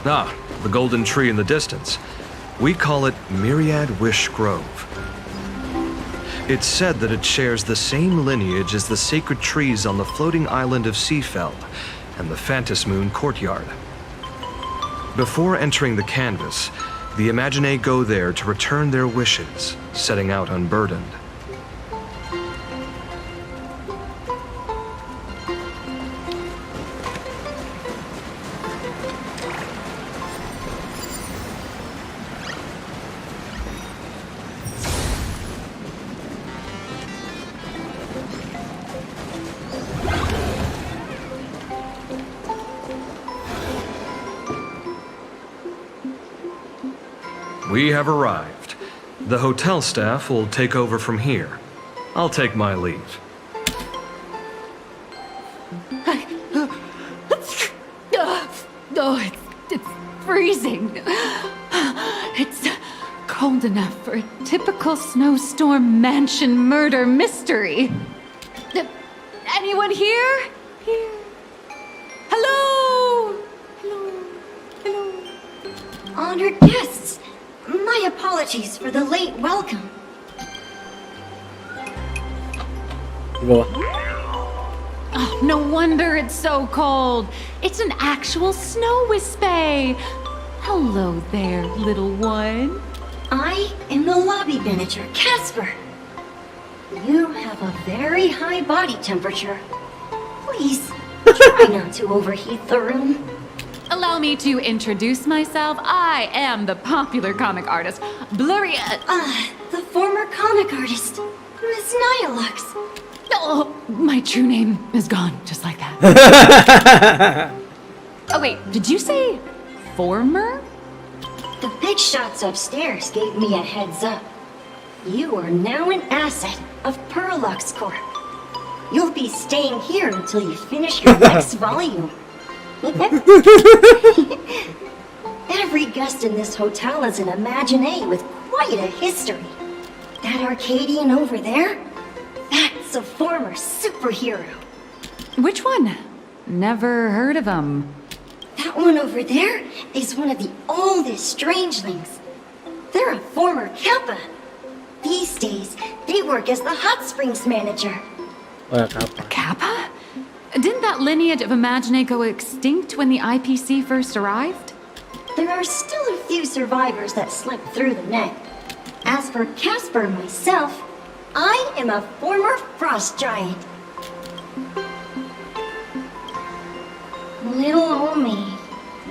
Ah, the golden tree in the distance. We call it Myriad Wish Grove. It's said that it shares the same lineage as the sacred trees on the floating island of Seafeld and the Phantom Moon courtyard. Before entering the canvas, the Imaginae go there to return their wishes, setting out unburdened. We have arrived. The hotel staff will take over from here. I'll take my leave. Oh, it's freezing. It's cold enough for a typical snowstorm mansion murder mystery. Anyone here? Here. Hello? Hello? Honored guests, my apologies for the late welcome. Oh, no wonder it's so cold. It's an actual snow wispy. Hello there, little one. I am the lobby manager, Casper. You have a very high body temperature. Please, try not to overheat the room. Allow me to introduce myself. I am the popular comic artist, The former comic artist, Miss Nyalux. Oh, my true name is gone, just like that. Oh wait, did you say former? The big shots upstairs gave me a heads up. You are now an asset of Perlux Corp. You'll be staying here until you finish your next volume. Every guest in this hotel is an Imaginae with quite a history. That Arcadian over there? That's a former superhero. Which one? Never heard of him. That one over there is one of the oldest strangelings. They're a former Kappa. These days, they work as the hot springs manager. Kappa? Didn't that lineage of Imaginae go extinct when the IPC first arrived? There are still a few survivors that slipped through the net. As for Casper and myself, I am a former frost giant. Little old me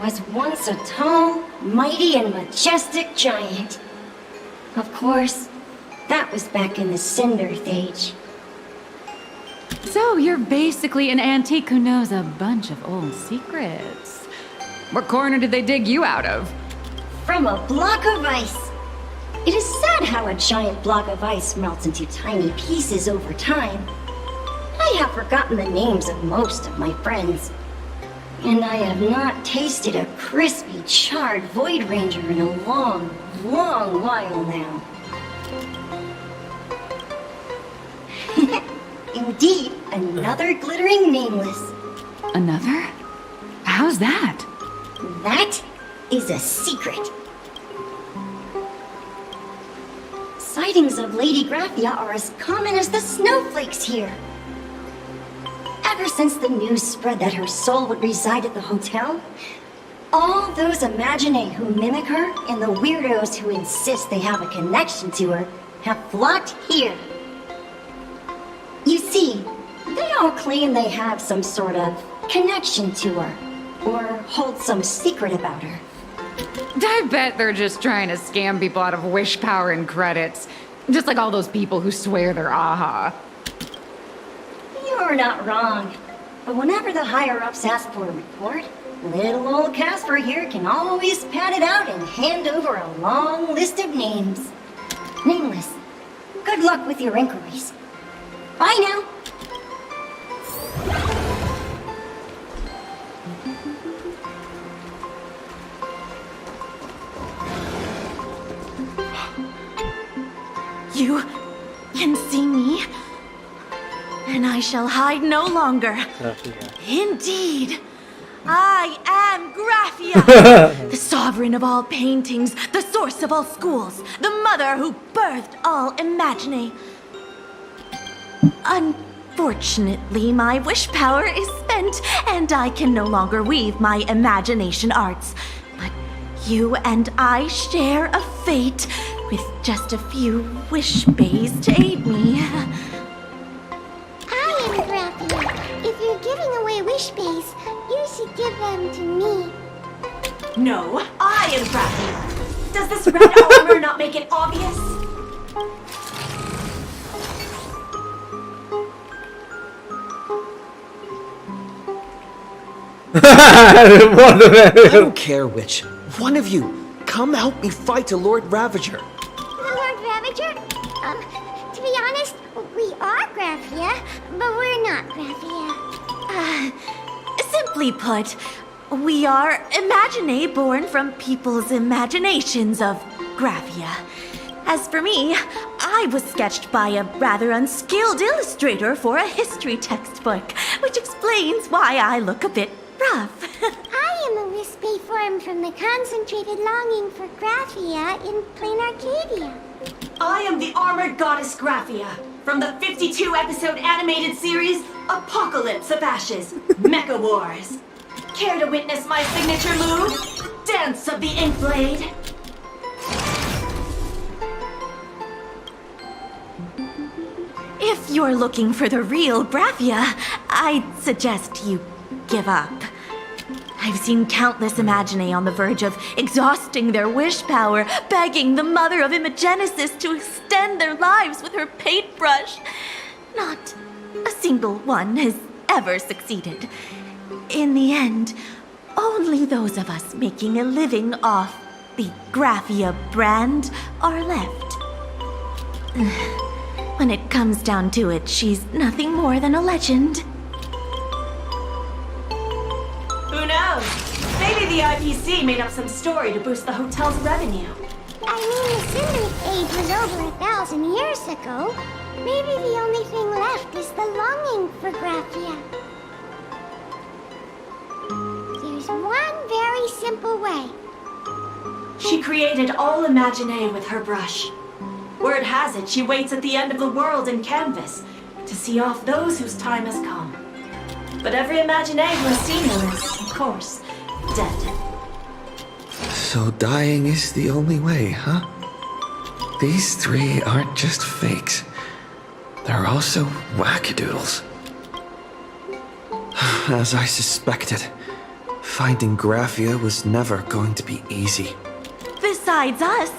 was once a tall, mighty, and majestic giant. Of course, that was back in the Cinderth Age. So you're basically an antique who knows a bunch of old secrets. What corner did they dig you out of? From a block of ice. It is sad how a giant block of ice melts into tiny pieces over time. I have forgotten the names of most of my friends. And I have not tasted a crispy, charred Void Ranger in a long, long while now. Indeed, another glittering nameless. Another? How's that? That is a secret. Sightings of Lady Graphia are as common as the snowflakes here. Ever since the news spread that her soul would reside at the hotel, all those Imaginae who mimic her and the weirdos who insist they have a connection to her have flocked here. See, they all claim they have some sort of connection to her, or hold some secret about her. I bet they're just trying to scam people out of wish power and credits. Just like all those people who swear they're AHA. You're not wrong. But whenever the higher-ups ask for a report, little old Casper here can always pad it out and hand over a long list of names. Nameless. Good luck with your inquiries. Bye now. You can see me, and I shall hide no longer. Indeed, I am Graphia, the sovereign of all paintings, the source of all schools, the mother who birthed all imagine. Unfortunately, my wish power is spent, and I can no longer weave my imagination arts. But you and I share a fate, with just a few wish bays to aid me. I am Graphia. If you're giving away wish bays, you should give them to me. No, I am Graphia. Does this red armor not make it obvious? I don't care which. One of you, come help me fight a Lord Ravager. The Lord Ravager? To be honest, we are Graphia, but we're not Graphia. Simply put, we are imagine born from people's imaginations of Graphia. As for me, I was sketched by a rather unskilled illustrator for a history textbook, which explains why I look a bit rough. I am a wispy form from the concentrated longing for Graphia in planarcadia. I am the armored goddess Graphia from the 52-episode animated series Apocalypse of Ashes, Mecha Wars. Care to witness my signature move? Dance of the Inkblade. If you're looking for the real Graphia, I'd suggest you give up. I've seen countless imagine on the verge of exhausting their wish power, begging the mother of Imagenesis to extend their lives with her paintbrush. Not a single one has ever succeeded. In the end, only those of us making a living off the Graphia brand are left. When it comes down to it, she's nothing more than a legend. Who knows? Maybe the IPC made up some story to boost the hotel's revenue. I mean, the Sindric age was over 1,000 years ago. Maybe the only thing left is the longing for Graphia. There's one very simple way. She created all imagine with her brush. Word has it she waits at the end of the world in canvas to see off those whose time has come. But every imagine who has seen her is, of course, dead. So dying is the only way, huh? These three aren't just fakes. They're also wackadoodles. As I suspected, finding Graphia was never going to be easy. Besides us,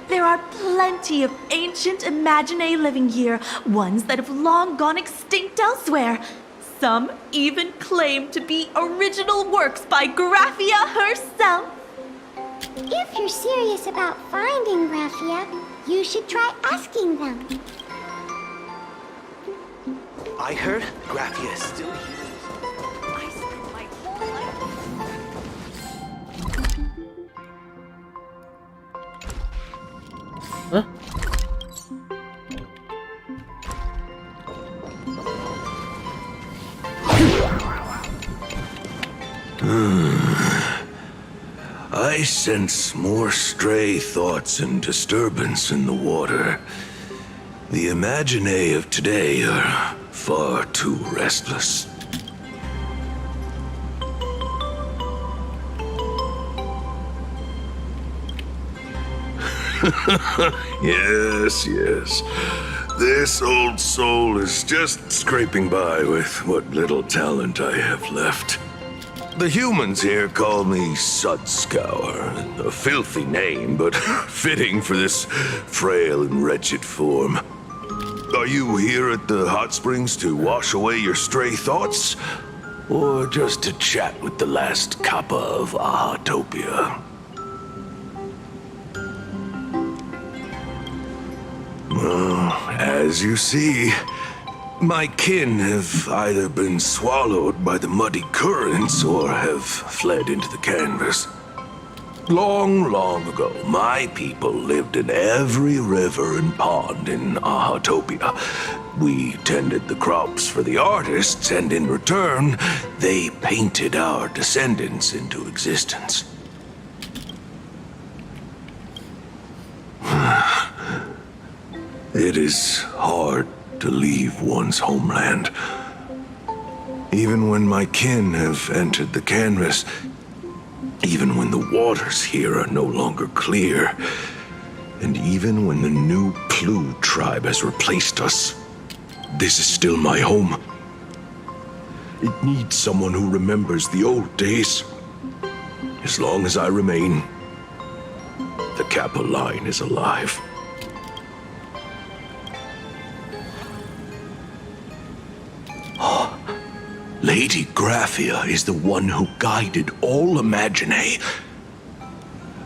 there are plenty of ancient imagine living here, ones that have long gone extinct elsewhere. Some even claim to be original works by Graphia herself. If you're serious about finding Graphia, you should try asking them. I heard Graphia is still here. Huh? I sense more stray thoughts and disturbance in the water. The imagine of today are far too restless. Yes, yes. This old soul is just scraping by with what little talent I have left. The humans here call me Sudscour, a filthy name, but fitting for this frail and wretched form. Are you here at the hot springs to wash away your stray thoughts? Or just to chat with the last kappa of Ahatopia? As you see, my kin have either been swallowed by the muddy currents or have fled into the canvas. Long, long ago, my people lived in every river and pond in Ahatopia. We tended the crops for the artists, and in return, they painted our descendants into existence. It is hard to leave one's homeland. Even when my kin have entered the canvas, even when the waters here are no longer clear, and even when the new Plu tribe has replaced us, this is still my home. It needs someone who remembers the old days. As long as I remain, the Kappa line is alive. Lady Graphia is the one who guided all Imagine.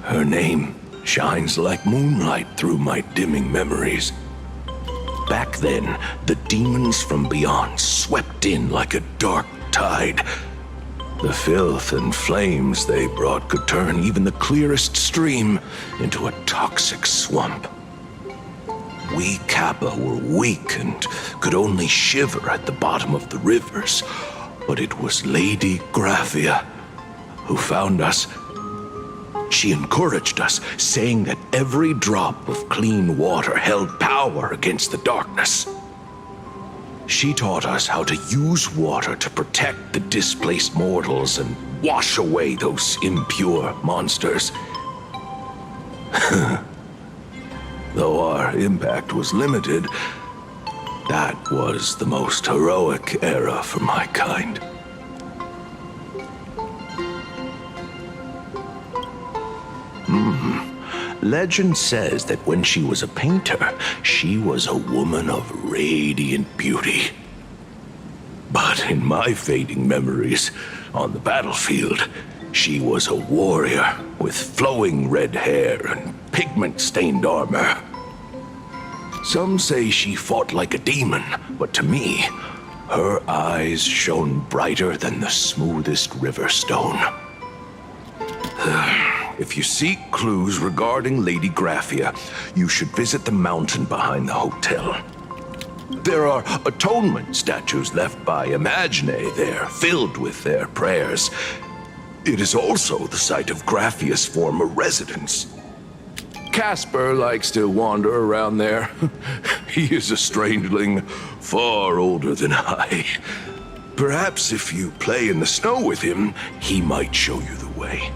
Her name shines like moonlight through my dimming memories. Back then, the demons from beyond swept in like a dark tide. The filth and flames they brought could turn even the clearest stream into a toxic swamp. We Kappa were weak and could only shiver at the bottom of the rivers. But it was Lady Graphia who found us. She encouraged us, saying that every drop of clean water held power against the darkness. She taught us how to use water to protect the displaced mortals and wash away those impure monsters. Though our impact was limited, that was the most heroic era for my kind. Legend says that when she was a painter, she was a woman of radiant beauty. But in my fading memories, on the battlefield, she was a warrior with flowing red hair and pigment-stained armor. Some say she fought like a demon, but to me, her eyes shone brighter than the smoothest river stone. If you seek clues regarding Lady Graphia, you should visit the mountain behind the hotel. There are atonement statues left by Imagine there, filled with their prayers. It is also the site of Graphia's former residence. Casper likes to wander around there. He is a strangeling far older than I. Perhaps if you play in the snow with him, he might show you the way.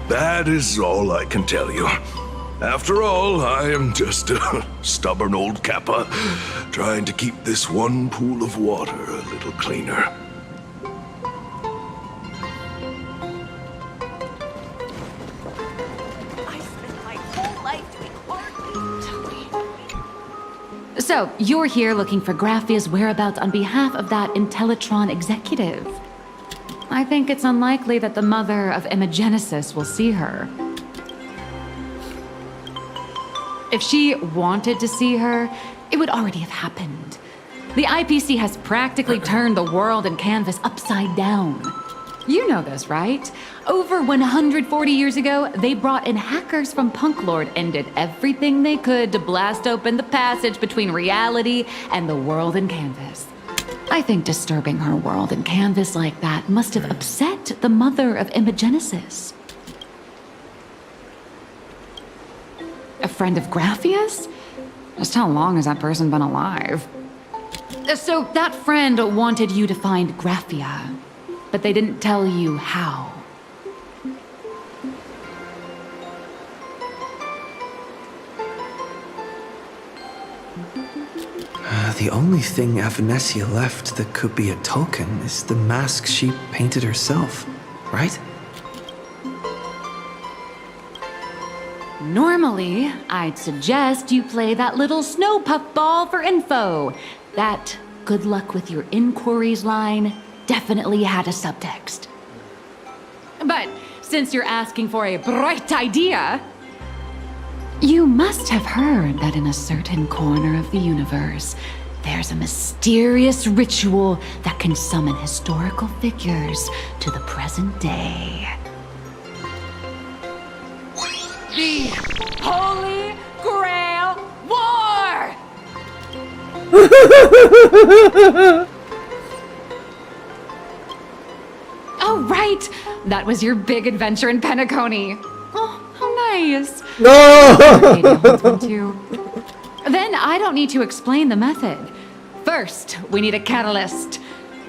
That is all I can tell you. After all, I am just a stubborn old Kappa, trying to keep this one pool of water a little cleaner. So, you're here looking for Graphia's whereabouts on behalf of that Intellitron executive. I think it's unlikely that the mother of Imagenesis will see her. If she wanted to see her, it would already have happened. The IPC has practically turned the world and canvas upside down. You know this, right? Over 140 years ago, they brought in hackers from Punklord and did everything they could to blast open the passage between reality and the world and canvas. I think disturbing her world and canvas like that must have upset the mother of Imagenesis. A friend of Graphia's? Just how long has that person been alive? So that friend wanted you to find Graphia, but they didn't tell you how. The only thing Evanescia left that could be a token is the mask she painted herself, right? Normally, I'd suggest you play that little snow puffball for info. That good luck with your inquiries line definitely had a subtext. But since you're asking for a bright idea, you must have heard that in a certain corner of the universe, there's a mysterious ritual that can summon historical figures to the present day. The Holy Grail War! Oh, right! That was your big adventure in Penacony. Oh, how nice. No! Then I don't need to explain the method. First, we need a catalyst.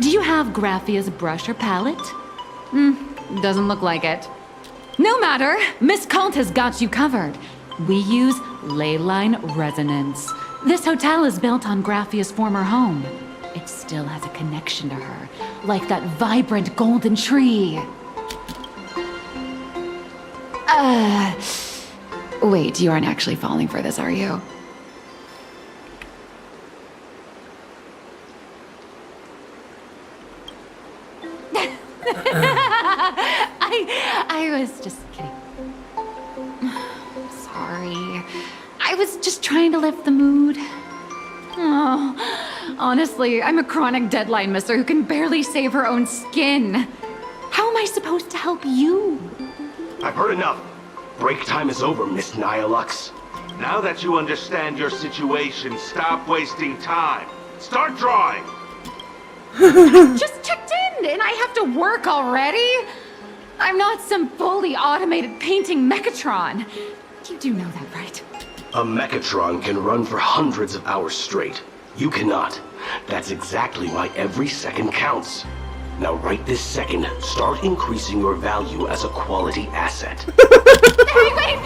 Do you have Graphia's brush or palette? Doesn't look like it. No matter, Miss Kalt has got you covered. We use ley line resonance. This hotel is built on Graphia's former home. It still has a connection to her, like that vibrant golden tree. Wait, you aren't actually falling for this, are you? I was just kidding. Sorry. I was just trying to lift the mood. Oh, honestly, I'm a chronic deadline misser who can barely save her own skin. How am I supposed to help you? I've heard enough. Break time is over, Miss Nihilux. Now that you understand your situation, stop wasting time. Start drawing! I just checked in, and I have to work already? I'm not some fully automated painting Mechatron. You do know that, right? A Mechatron can run for hundreds of hours straight. You cannot. That's exactly why every second counts. Now right this second, start increasing your value as a quality asset. Hey, wait!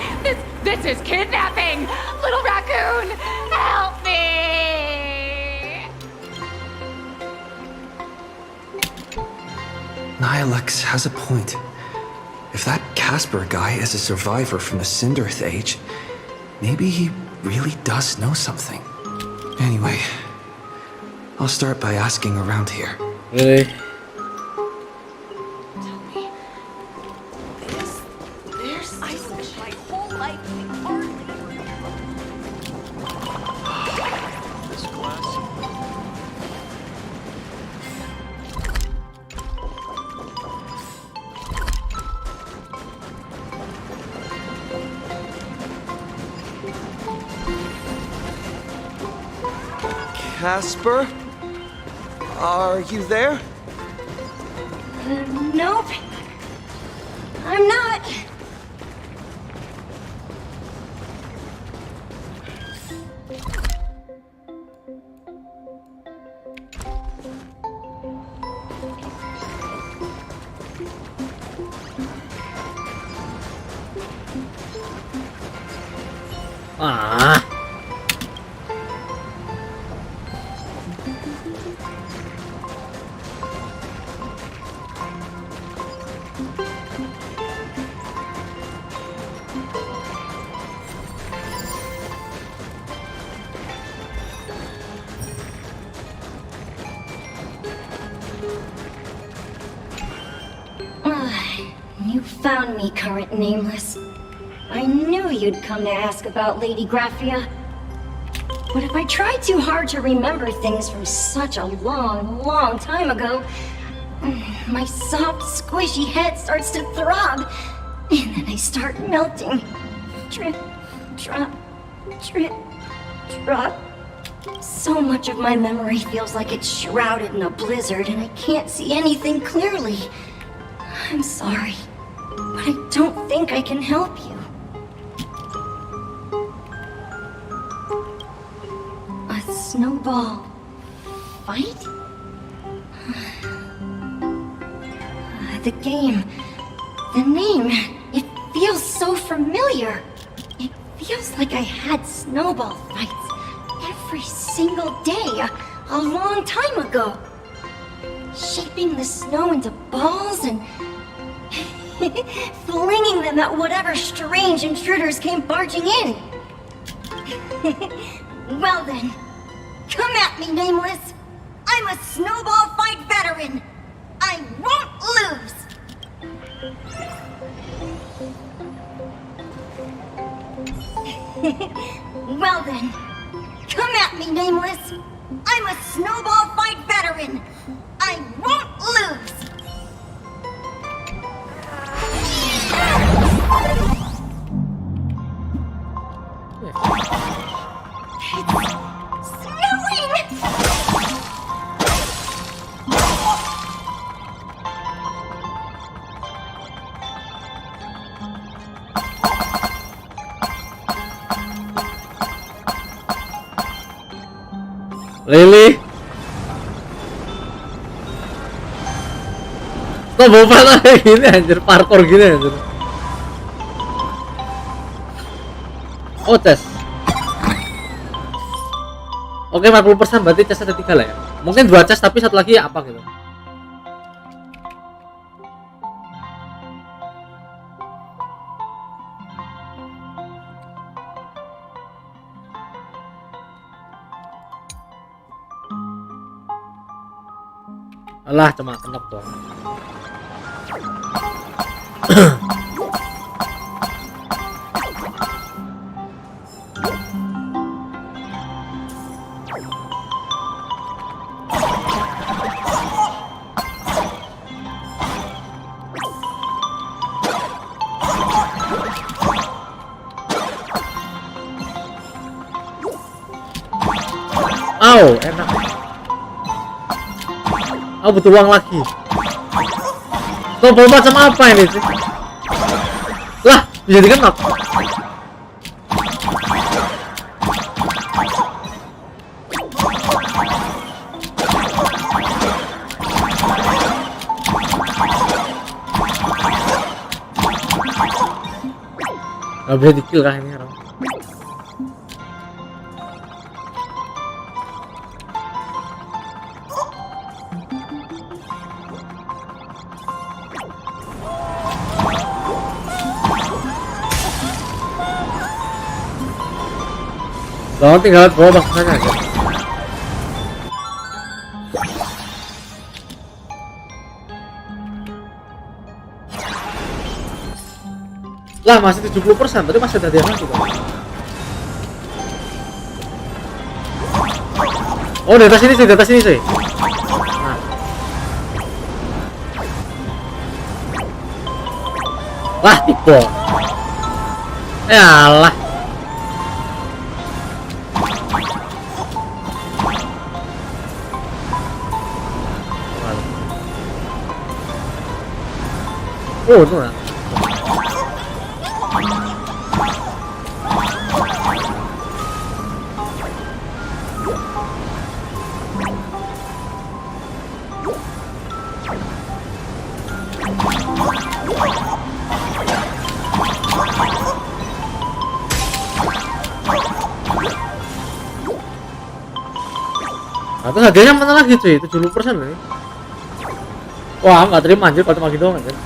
This is kidnapping! Little raccoon, help me! Nihilux has a point. If that Casper guy is a survivor from the Cindereth Age, maybe he really does know something. Anyway, I'll start by asking around here. Really? I spent my whole life being hardly. This glass. Casper? Are you there? Nope. I'm not. Ah. You found me, current nameless. I knew you'd come to ask about Lady Graphia. But if I try too hard to remember things from such a long, long time ago, my soft, squishy head starts to throb, and then I start melting. Drip, drop, drip, drop. So much of my memory feels like it's shrouded in a blizzard, and I can't see anything clearly. I'm sorry, but I don't think I can help you. A snowball fight? The game, the name, it feels so familiar. It feels like I had snowball fights every single day a long time ago. Shaping the snow into balls and flinging them at whatever strange intruders came barging in. Well then, come at me, Nameless. I'm a snowball fight veteran. I won't lose. Well then, come at me, Nameless. I'm a snowball fight veteran. I won't lose. It's snowing! Lily. Kok bawa gini anjir, parkour gini anjir. Oh, tes. Oke, 40% berarti tes ada 3 lah ya. Mungkin 2 tes tapi satu lagi apa gitu. Alah, cuma kenok dong. Au, enak. Oh, butuh uang lagi. Tuh, bom macam apa ini sih? Lah, bisa dikenok. Gak bisa di-kill kah ini orang? Lawan tinggal lihat bawah maksudnya aja. Lah, masih 70%, berarti masih ada diamond juga. Oh, di atas ini sih, di atas ini sih. Nah. Lah, tipe. Yalah. Oh, itu lah. Atau harganya mana lagi cuy? 70% nih. Wah, nggak terima anjir kalau cuma gitu doang anjir.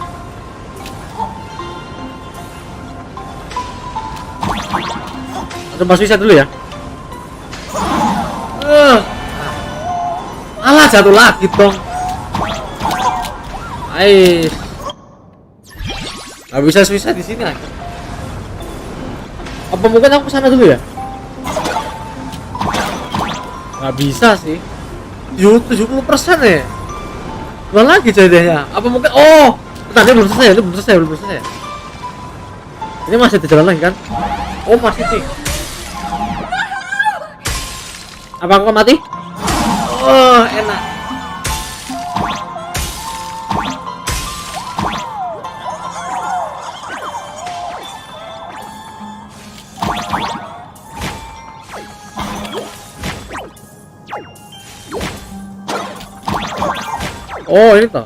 Coba sisa dulu ya. Alah, jatuh lagi dong. Ais. Gak bisa susah di sini aja. Apa mungkin aku kesana dulu ya? Gak bisa sih. 70% ya. Gimana lagi jadinya? Apa mungkin? Oh, bentar, ini belum selesai, belum selesai. Ini masih di jalan lagi kan? Oh, masih sih. Apa aku mati? Oh, enak. Oh, ini toh.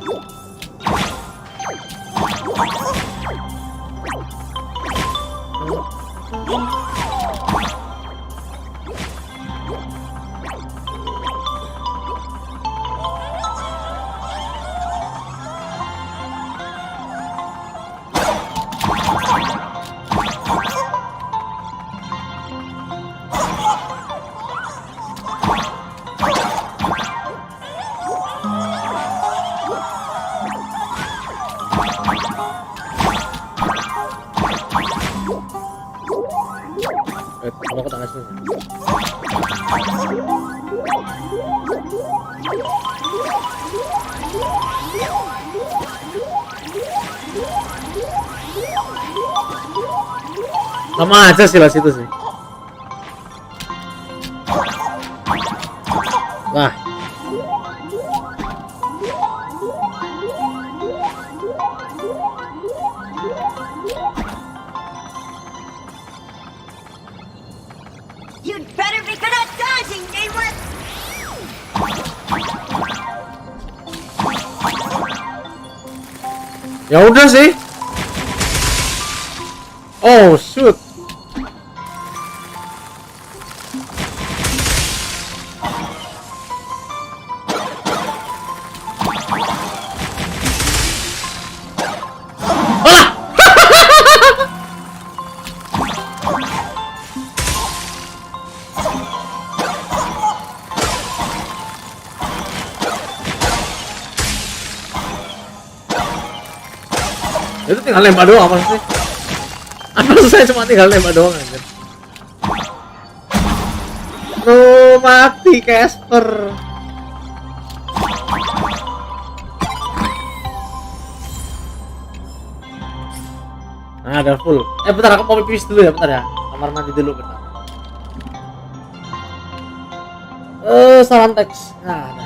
Sama aja sih lah situ sih. Wah. You'd better be good at dodging, nameless! Ya udah sih. Oh shoot. Itu tinggal lempar doang apa sih? Apa saya cuma tinggal lempar doang aja. Mati Casper. Nah, ada full. Bentar, aku mau pipis dulu ya, bentar ya. Kamar mandi dulu bentar. Salam teks. Nah, ada.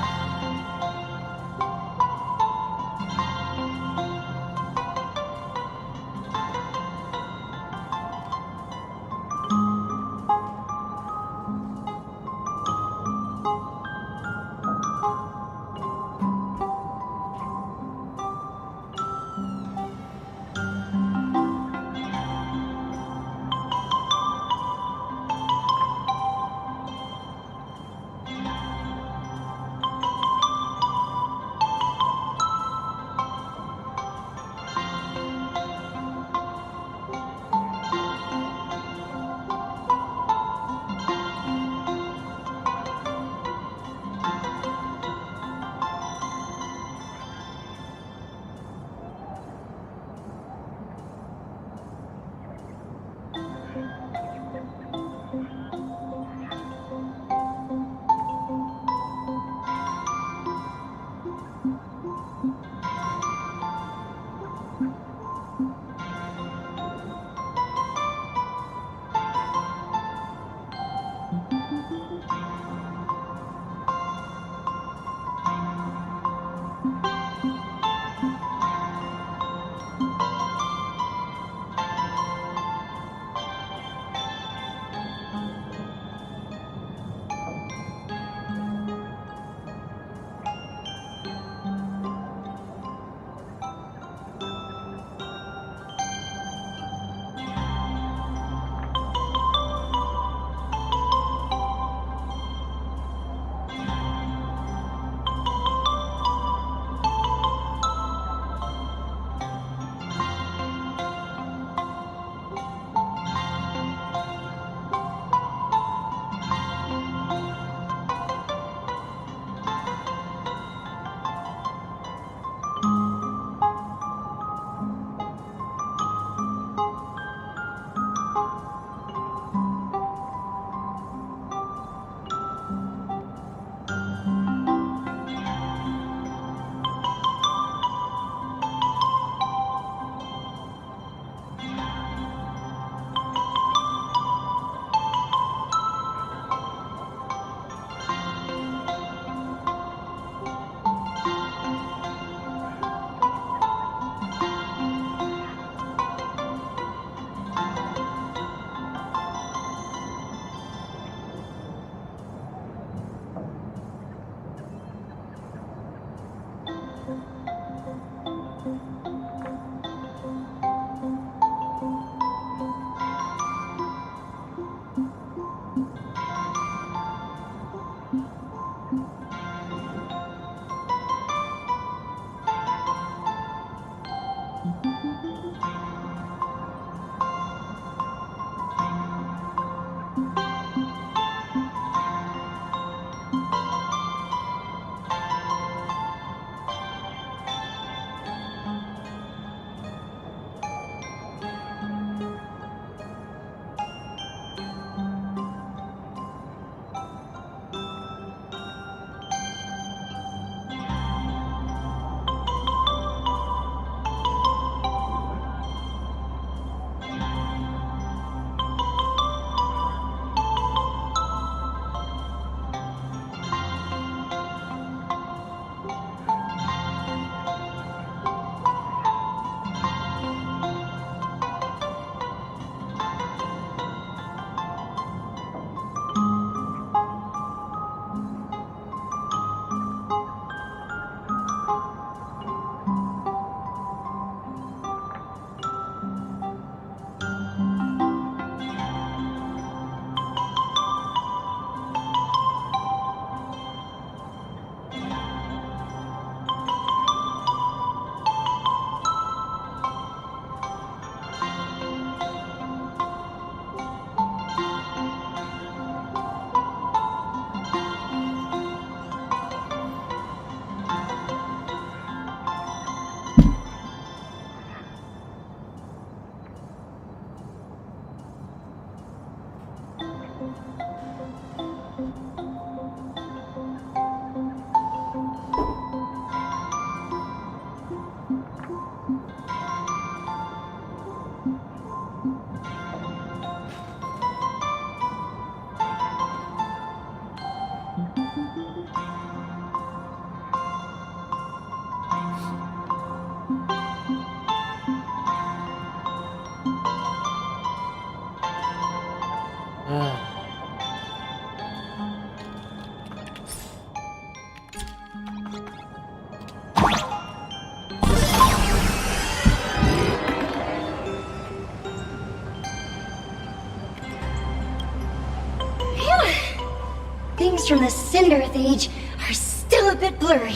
Things from the Cinderth age are still a bit blurry.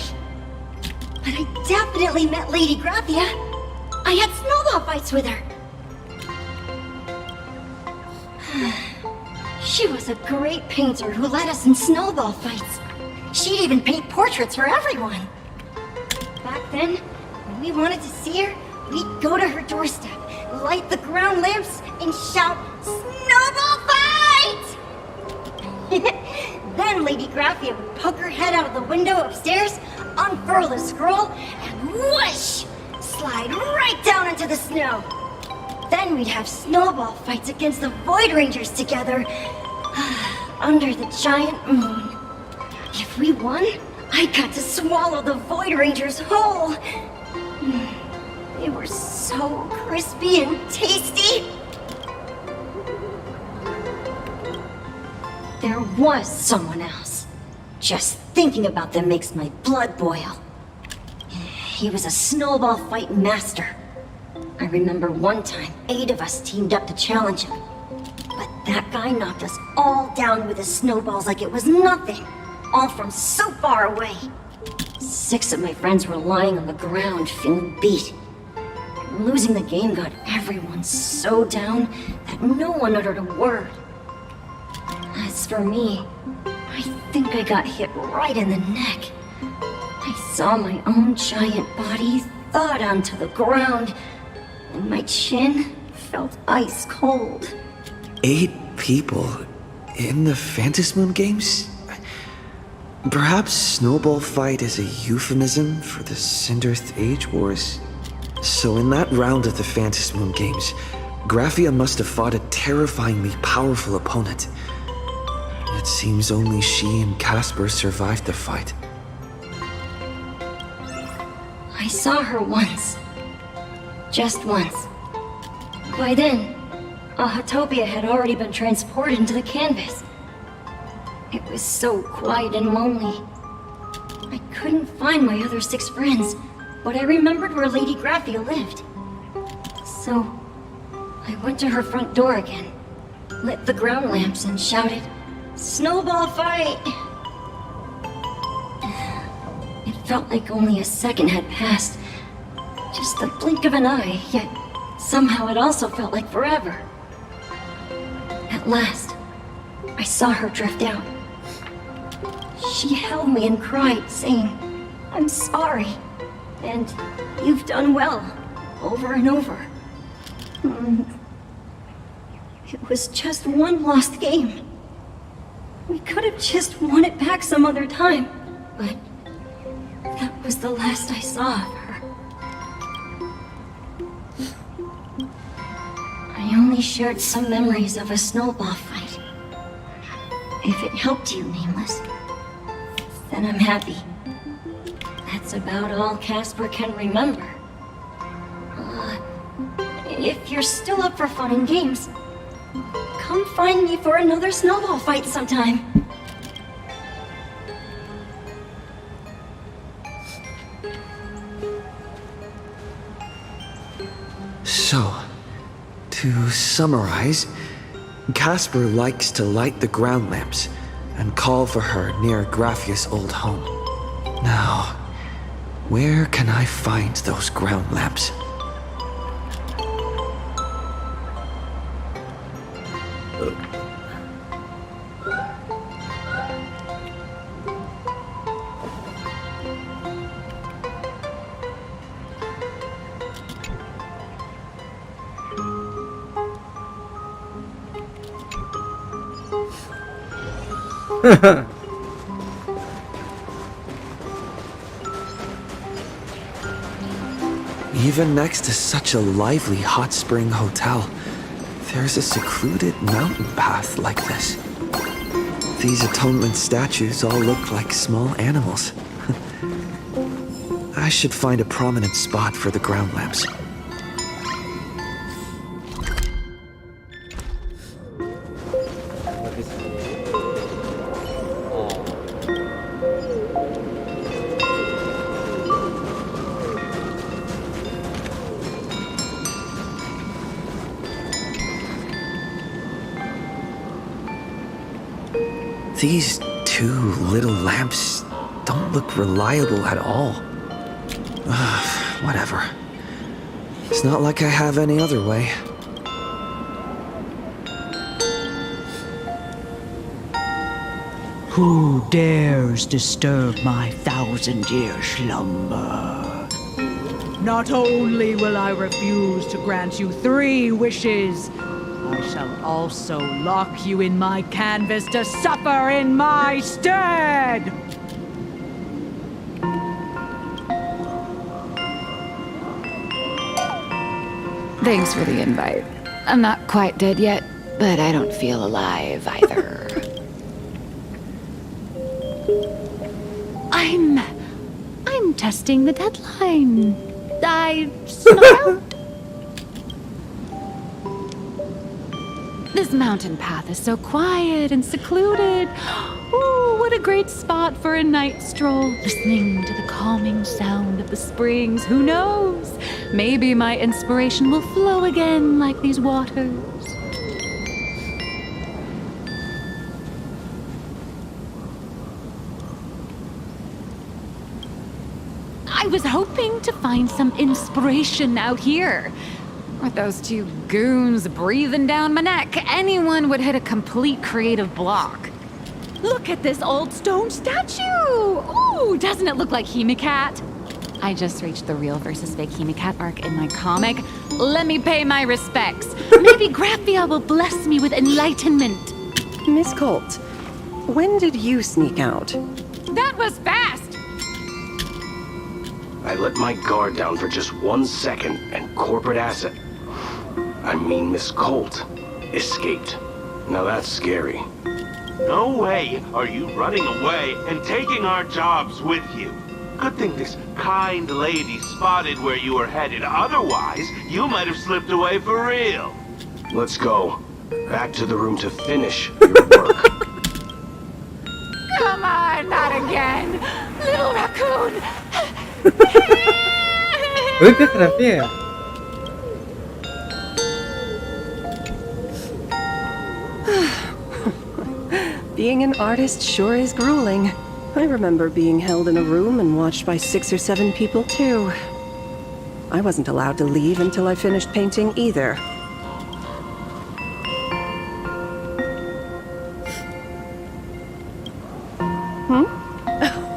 But I definitely met Lady Graphia. I had snowball fights with her. She was a great painter who led us in snowball fights. She'd even paint portraits for everyone. Back then, when we wanted to see her, we'd go to her doorstep, light the ground lamps, and shout, "Snowball fight!" Then Lady Graphia would poke her head out of the window upstairs, unfurl the scroll, and whoosh! Slide right down into the snow. Then we'd have snowball fights against the Void Rangers together, under the giant moon. If we won, I got to swallow the Void Rangers whole. They were so crispy and tasty. There was someone else. Just thinking about them makes my blood boil. He was a snowball fight master. I remember one time 8 of us teamed up to challenge him. But that guy knocked us all down with his snowballs like it was nothing. All from so far away. 6 of my friends were lying on the ground feeling beat. Losing the game got everyone so down that no one uttered a word. As for me, I think I got hit right in the neck. I saw my own giant body thud onto the ground, and my chin felt ice cold. 8 people in the Phantasm Moon games? Perhaps Snowball Fight is a euphemism for the Cinderth Age Wars. So in that round of the Phantasm Moon games, Graphia must have fought a terrifyingly powerful opponent. It seems only she and Casper survived the fight. I saw her once. Just once. By then, Ahatopia had already been transported into the canvas. It was so quiet and lonely. I couldn't find my other 6 friends, but I remembered where Lady Graphia lived. So, I went to her front door again, lit the ground lamps, and shouted, "Snowball fight!" It felt like only a second had passed. Just the blink of an eye, yet somehow it also felt like forever. At last, I saw her drift out. She held me and cried, saying, "I'm sorry, and you've done well," over and over. It was just one lost game. We could have just won it back some other time, but that was the last I saw of her. I only shared some memories of a snowball fight. If it helped you, Nameless, then I'm happy. That's about all Casper can remember. If you're still up for fun and games, come find me for another snowball fight sometime. So, to summarize, Casper likes to light the ground lamps and call for her near Graphia's old home. Now, where can I find those ground lamps? Even next to such a lively hot spring hotel, there's a secluded mountain path like this. These atonement statues all look like small animals. I should find a prominent spot for the ground lamps. These two little lamps don't look reliable at all. Whatever. It's not like I have any other way. Who dares disturb my 1,000-year slumber? Not only will I refuse to grant you 3 wishes, I shall also lock you in my canvas to suffer in my stead! Thanks for the invite. I'm not quite dead yet, but I don't feel alive either. I'm testing the deadline. I snarled. This mountain path is so quiet and secluded. Ooh, what a great spot for a night stroll. Listening to the calming sound of the springs. Who knows? Maybe my inspiration will flow again like these waters. I was hoping to find some inspiration out here. With those 2 goons breathing down my neck, anyone would hit a complete creative block. Look at this old stone statue! Ooh, doesn't it look like Hemicat? I just reached the real versus fake Hemicat arc in my comic. Let me pay my respects. Maybe Graphia will bless me with enlightenment. Miss Colt, when did you sneak out? That was fast! I let my guard down for just 1 second, and corporate asset, I mean Miss Colt, escaped. Now that's scary. No way are you running away and taking our jobs with you. Good thing this kind lady spotted where you were headed. Otherwise, you might have slipped away for real. Let's go. Back to the room to finish your work. Come on, not again! Little raccoon! Itu kenapa ya? Being an artist sure is grueling. I remember being held in a room and watched by 6 or 7 people too. I wasn't allowed to leave until I finished painting either.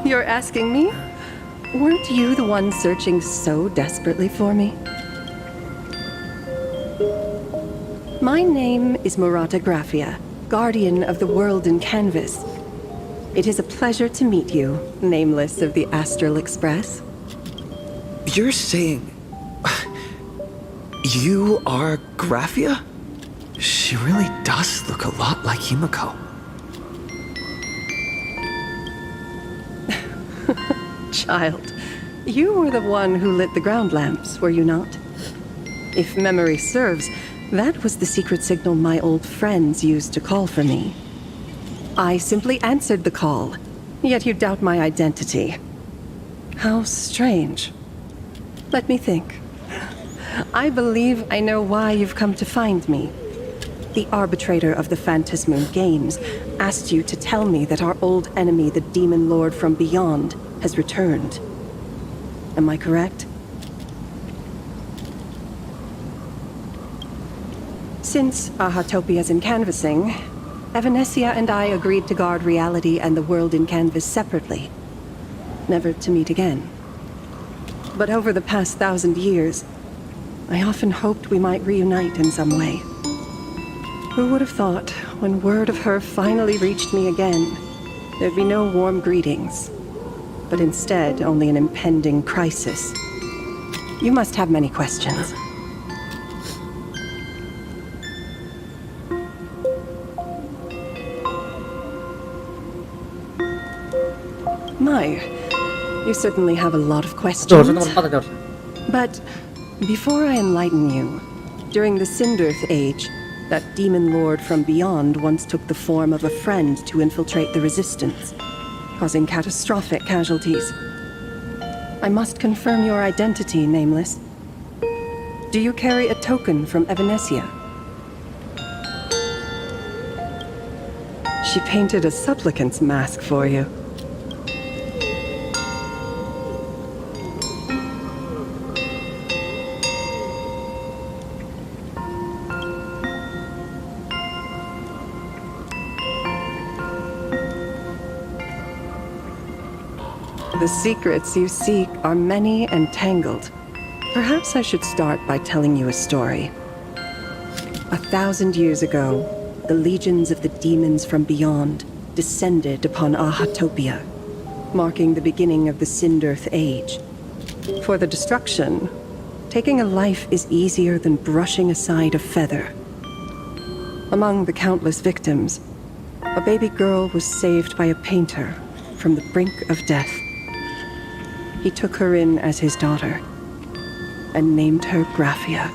You're asking me? Weren't you the one searching so desperately for me? My name is Murata Graphia, guardian of the world in canvas. It is a pleasure to meet you, nameless of the Astral Express. You're saying... you are Graphia? She really does look a lot like Himiko. Child, you were the one who lit the ground lamps, were you not? If memory serves, that was the secret signal my old friends used to call for me. I simply answered the call, yet you doubt my identity. How strange. Let me think. I believe I know why you've come to find me. The arbitrator of the Phantasmoon Games asked you to tell me that our old enemy, the Demon Lord from Beyond, has returned. Am I correct? Since Ahatopia's in canvassing, Evanescia and I agreed to guard reality and the world in canvas separately, never to meet again. But over the past 1,000 years, I often hoped we might reunite in some way. Who would have thought, when word of her finally reached me again, there'd be no warm greetings, but instead only an impending crisis. You must have many questions. My, you certainly have a lot of Tuh, questions. harusnya nomor 4 aja harusnya. But before I enlighten you, during the Cinderth Age, that demon lord from beyond once took the form of a friend to infiltrate the resistance, causing catastrophic casualties. I must confirm your identity, Nameless. Do you carry a token from Evanescia? She painted a supplicant's mask for you. The secrets you seek are many and tangled. Perhaps I should start by telling you a story. 1,000 years ago, the legions of the demons from beyond descended upon Ahatopia, marking the beginning of the Cinderth Age. For the destruction, taking a life is easier than brushing aside a feather. Among the countless victims, a baby girl was saved by a painter from the brink of death. He took her in as his daughter and named her Graphia.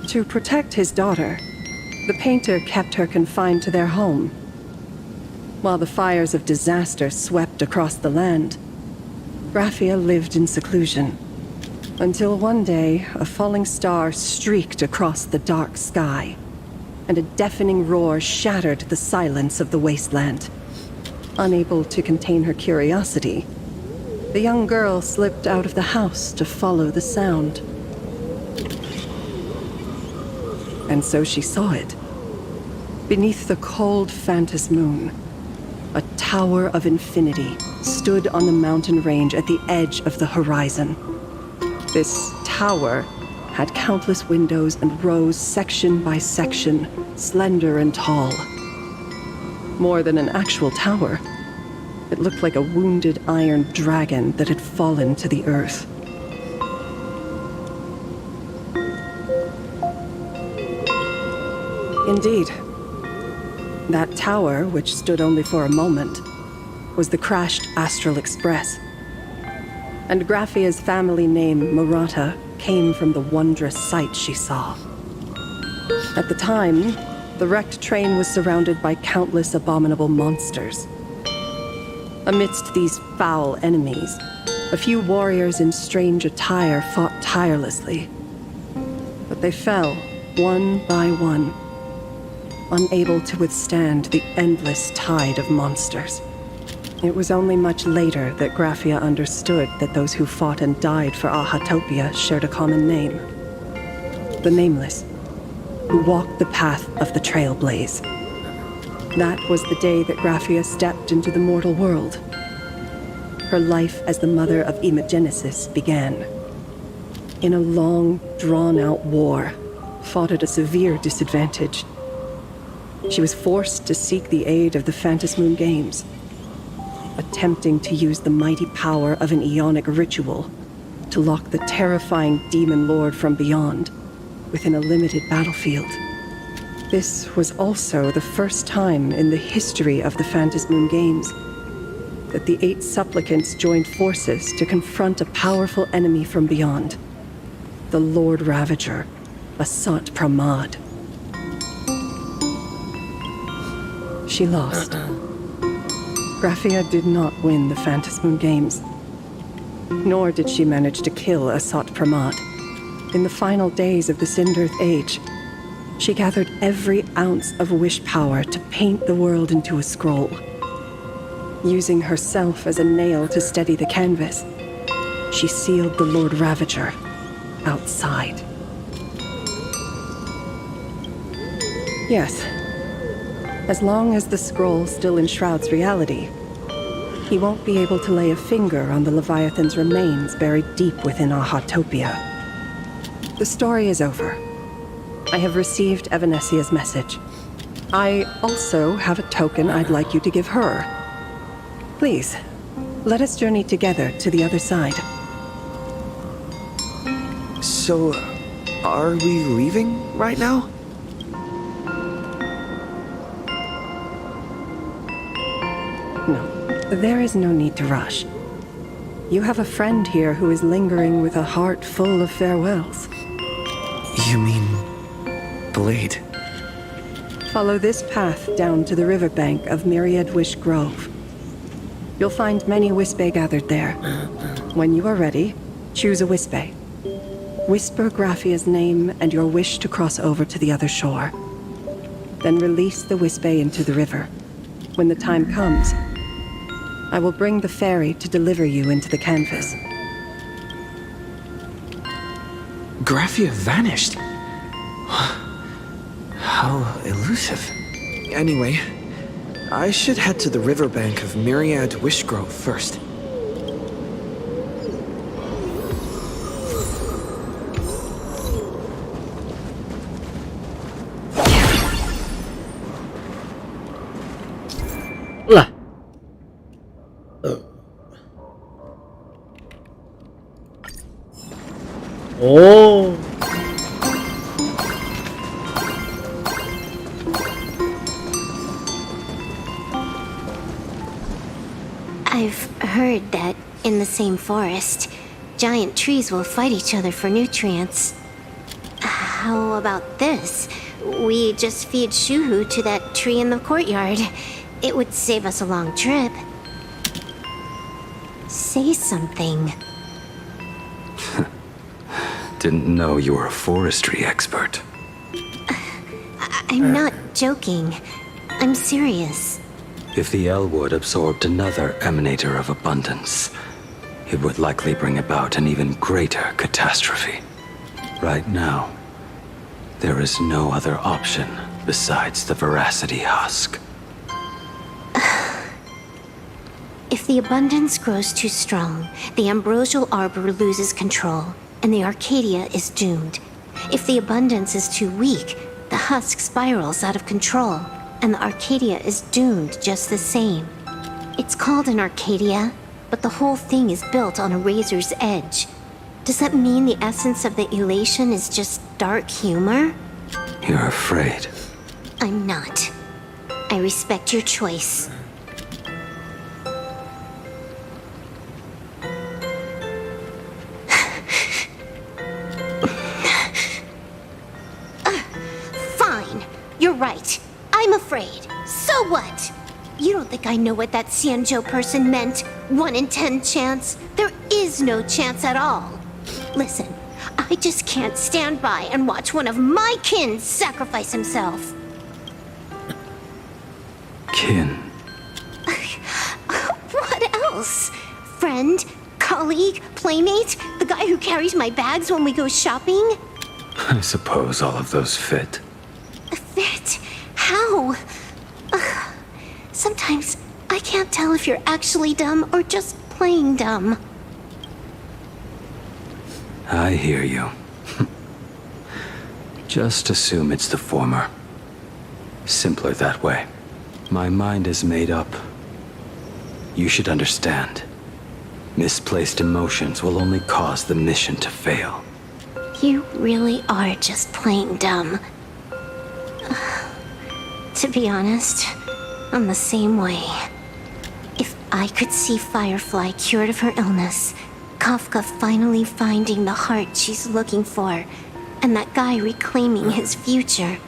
To protect his daughter, the painter kept her confined to their home. While the fires of disaster swept across the land, Graphia lived in seclusion, until one day a falling star streaked across the dark sky, and a deafening roar shattered the silence of the wasteland. Unable to contain her curiosity, the young girl slipped out of the house to follow the sound. And so she saw it. Beneath the cold Phantas moon, a tower of infinity stood on the mountain range at the edge of the horizon. This tower had countless windows and rose section by section, slender and tall. More than an actual tower, it looked like a wounded iron dragon that had fallen to the earth. Indeed, that tower, which stood only for a moment, was the crashed Astral Express. And Graphia's family name, Murata, came from the wondrous sight she saw. At the time, the wrecked train was surrounded by countless abominable monsters. Amidst these foul enemies, a few warriors in strange attire fought tirelessly. But they fell, one by one, unable to withstand the endless tide of monsters. It was only much later that Graphia understood that those who fought and died for Ahatopia shared a common name. The Nameless, who walked the path of the Trailblaze. That was the day that Graphia stepped into the mortal world. Her life as the mother of Imogenesis began. In a long, drawn-out war, fought at a severe disadvantage. She was forced to seek the aid of the Phantas Moon Games, attempting to use the mighty power of an Ionic ritual to lock the terrifying demon lord from beyond within a limited battlefield. This was also the first time in the history of the Phantas Moon Games that the 8 supplicants joined forces to confront a powerful enemy from beyond, the Lord Ravager, Asat Pramad. She lost. Graphia did not win the Phantas Moon Games, nor did she manage to kill Asat Pramad. In the final days of the Cinderth Age, she gathered every ounce of wish power to paint the world into a scroll. Using herself as a nail to steady the canvas, she sealed the Lord Ravager outside. Yes, as long as the scroll still enshrouds reality, he won't be able to lay a finger on the Leviathan's remains buried deep within Ahatopia. The story is over. I have received Evanessia's message. I also have a token I'd like you to give her. Please, let us journey together to the other side. So, are we leaving right now? No, There is no need to rush. You have a friend here who is lingering with a heart full of farewells. You mean... Blade? Follow this path down to the riverbank of Myriad Wish Grove. You'll find many Wispe gathered there. When you are ready, choose a Wispe. Whisper Graphia's name and your wish to cross over to the other shore. Then release the Wispe into the river. When the time comes, I will bring the ferry to deliver you into the canvas. Graphia vanished. How elusive. Anyway, I should head to the riverbank of Myriad Wishgrove first. Lah. Oh. I've heard that in the same forest, giant trees will fight each other for nutrients. How about this? We just feed Shuhu to that tree in the courtyard. It would save us a long trip. Say something. Didn't know you were a forestry expert. I'm not joking. I'm serious. If the Elwood absorbed another emanator of abundance, it would likely bring about an even greater catastrophe. Right now, there is no other option besides the Veracity Husk. If the abundance grows too strong, the ambrosial arbor loses control, and the Arcadia is doomed. If the abundance is too weak, the husk spirals out of control, and the Arcadia is doomed just the same. It's called an Arcadia, but the whole thing is built on a razor's edge. Does that mean the essence of the elation is just dark humor? You're afraid. I'm not. I respect your choice. Fine. You're right. I'm afraid. So what? You don't think I know what that Xianzhou person meant? 1 in 10 chance? There is no chance at all. Listen, I just can't stand by and watch one of my kin sacrifice himself. Kin. What else? Friend? Colleague? Playmate? The guy who carries my bags when we go shopping? I suppose all of those fit. Fit? How? Sometimes I can't tell if you're actually dumb or just plain dumb. I hear you. Just assume it's the former. Simpler that way. My mind is made up. You should understand. Misplaced emotions will only cause the mission to fail. You really are just plain dumb. To be honest, I'm the same way. If I could see Firefly cured of her illness, Kafka finally finding the heart she's looking for, and that guy reclaiming his future,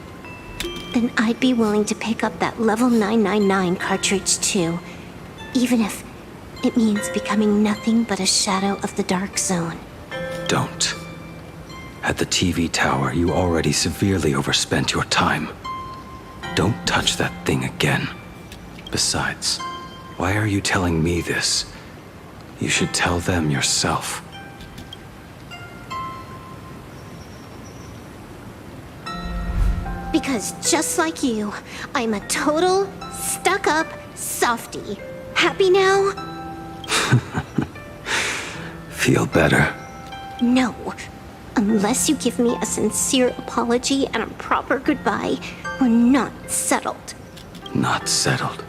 then I'd be willing to pick up that level 999 cartridge too, even if it means becoming nothing but a shadow of the Dark Zone. Don't. At the TV tower, you already severely overspent your time. Don't touch that thing again. Besides, why are you telling me this? You should tell them yourself. Because just like you, I'm a total, stuck-up softie. Happy now? Feel better? No. Unless you give me a sincere apology and a proper goodbye, we're not settled. Not settled.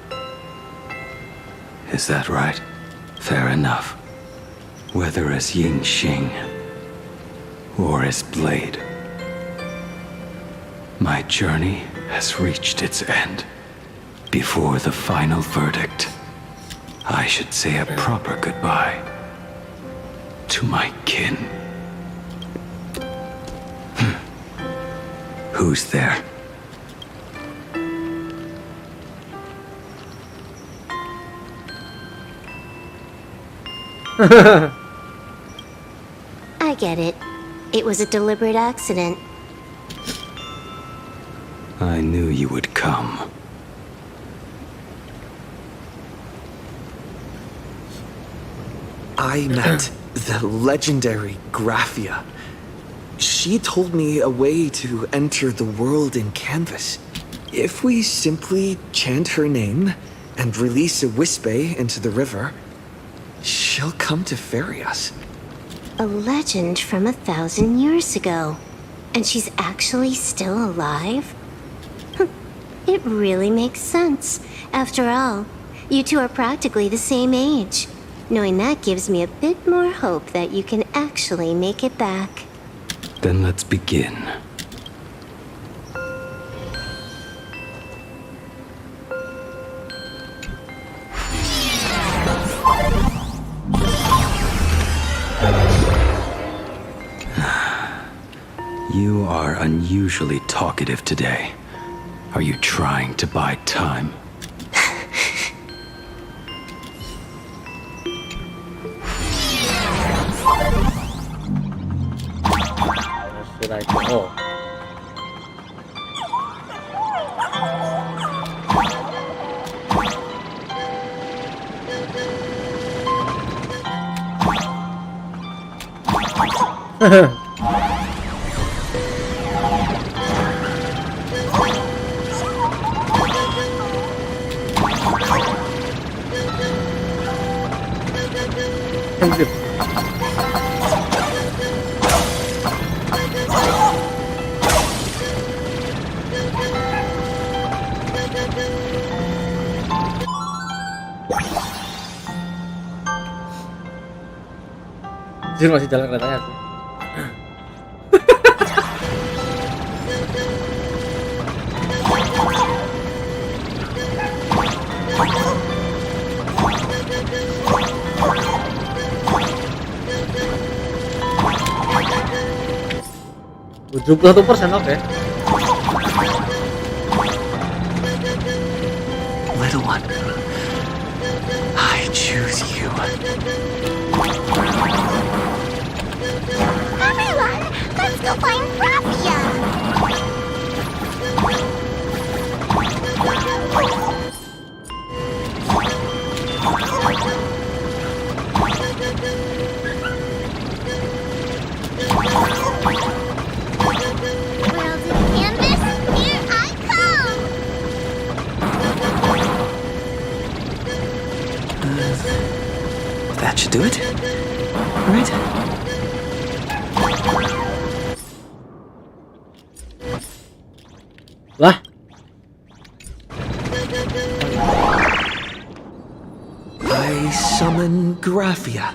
Is that right? Fair enough. Whether as Ying Xing or as Blade, my journey has reached its end. Before the final verdict, I I should say a proper goodbye to my kin. Who's there? I get it. It was a deliberate accident. I knew you would come. I met the legendary Graphia. She told me a way to enter the world in canvas. If we simply chant her name and release a Wispe into the river, she'll come to ferry us. A legend from 1,000 years ago. And she's actually still alive? It really makes sense. After all, you two are practically the same age. Knowing that gives me a bit more hope that you can actually make it back. Then let's begin. You are unusually talkative today. Are you trying to buy time? Should I go? Jujur masih jalan keretanya sih. %71 oke. Little one, I choose you. Everyone, let's go find Raffia! That should do it, right? Lah. I summon Graphia,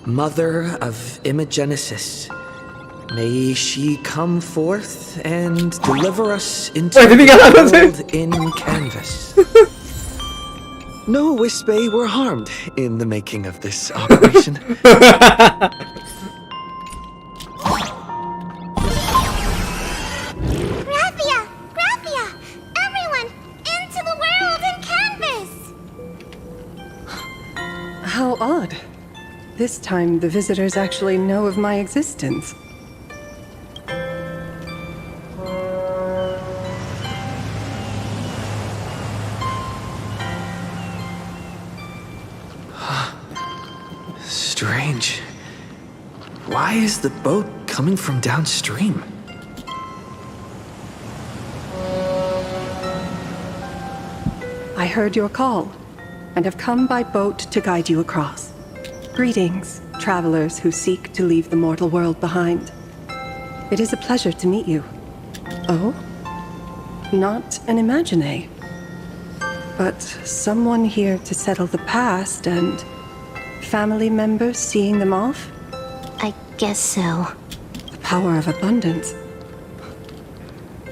mother of Imogenesis. May she come forth and deliver us into the world in canvas. No Wispe were harmed in the making of this operation. Raffia! Raffia! Everyone, into the world in canvas! How odd. This time, the visitors actually know of my existence. Strange. Why is the boat coming from downstream? I heard your call, and have come by boat to guide you across. Greetings, travelers who seek to leave the mortal world behind. It is a pleasure to meet you. Oh? Not an imagine, but someone here to settle the past and family members seeing them off? I guess so. The power of abundance.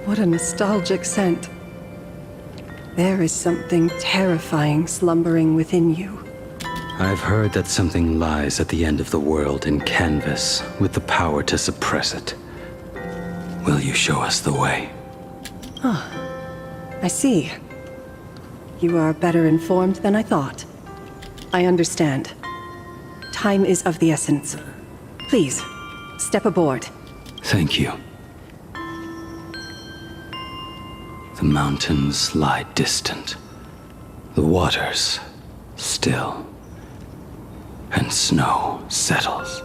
What a nostalgic scent. There is something terrifying slumbering within you. I've heard that something lies at the end of the world in canvas with the power to suppress it. Will you show us the way? I see. You are better informed than I thought. I understand. Time is of the essence. Please, step aboard. Thank you. The mountains lie distant. The waters still. And snow settles.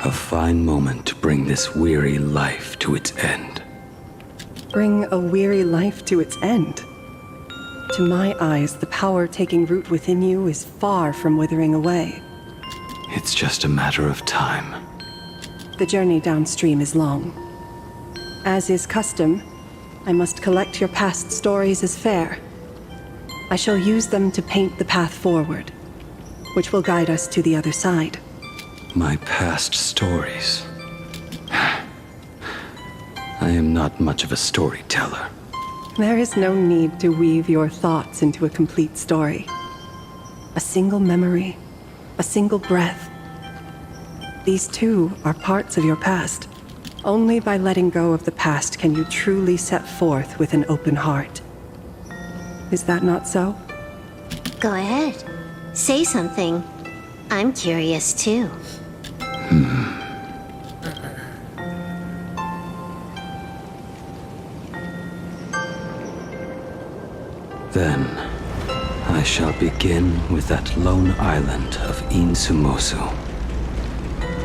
A fine moment to bring this weary life to its end. Bring a weary life to its end? To my eyes, the power taking root within you is far from withering away. It's just a matter of time. The journey downstream is long. As is custom, I must collect your past stories as fare. I shall use them to paint the path forward, which will guide us to the other side. My past stories. I am not much of a storyteller. There is no need to weave your thoughts into a complete story. A single memory, a single breath. These too are parts of your past. Only by letting go of the past can you truly set forth with an open heart. Is that not so? Go ahead. Say something. I'm curious too. Then, I shall begin with that lone island of Insumosu.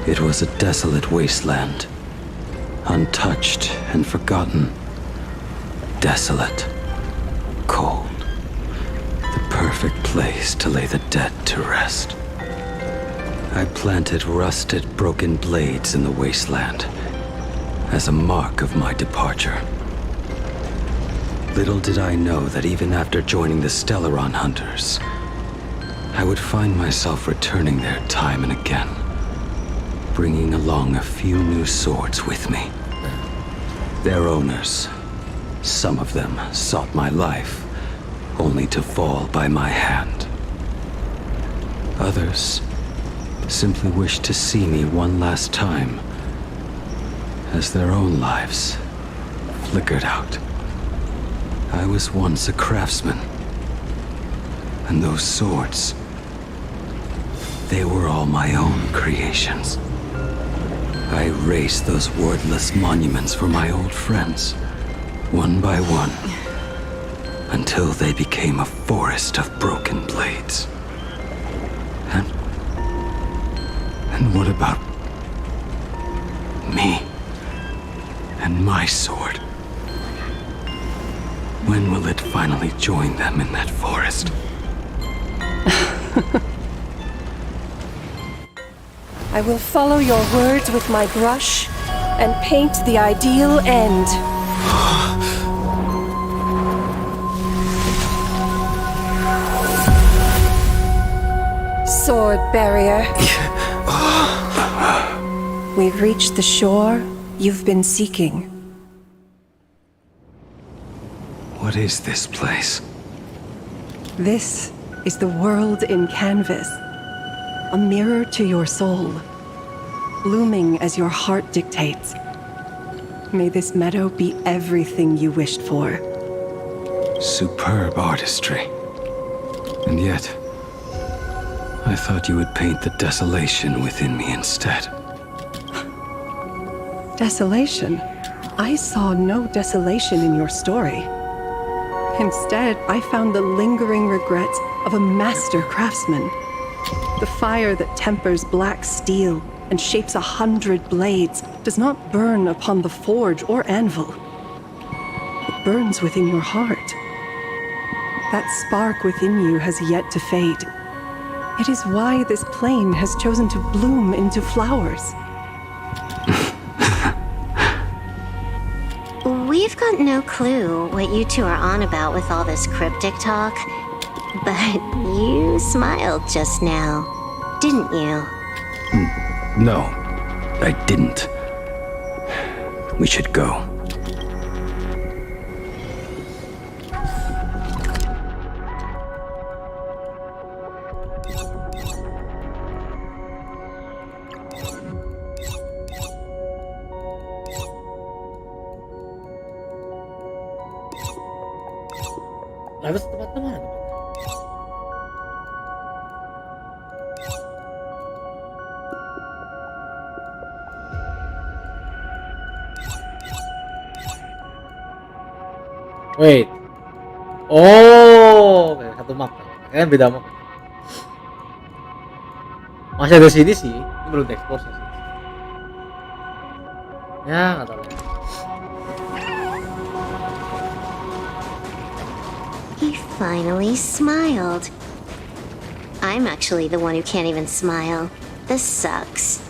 It was a desolate wasteland, untouched and forgotten. Desolate, cold, the perfect place to lay the dead to rest. I planted rusted, broken blades in the wasteland as a mark of my departure. Little did I know that even after joining the Stellaron Hunters, I would find myself returning there time and again, bringing along a few new swords with me. Their owners, some of them sought my life, only to fall by my hand. Others simply wished to see me one last time, as their own lives flickered out. I was once a craftsman, and those swords, they were all my own creations. I raised those wordless monuments for my old friends, one by one, until they became a forest of broken blades. And what about me and my sword? When will it finally join them in that forest? I will follow your words with my brush and paint the ideal end. Sword barrier. We've reached the shore you've been seeking. What is this place? This is the world in canvas. A mirror to your soul, blooming as your heart dictates. May this meadow be everything you wished for. Superb artistry. And yet, I thought you would paint the desolation within me instead. Desolation? I saw no desolation in your story. Instead, I found the lingering regrets of a master craftsman. The fire that tempers black steel and shapes 100 blades does not burn upon the forge or anvil. It burns within your heart. That spark within you has yet to fade. It is why this plane has chosen to bloom into flowers. We've got no clue what you two are on about with all this cryptic talk, but you smiled just now, didn't you? No, I didn't. We should go. Wait. Oh, oke, satu map. Kayaknya beda map. Masih ada sini sih, ini belum diekspor sih. Ya, nggak tahu. He finally smiled. I'm actually the one who can't even smile. This sucks.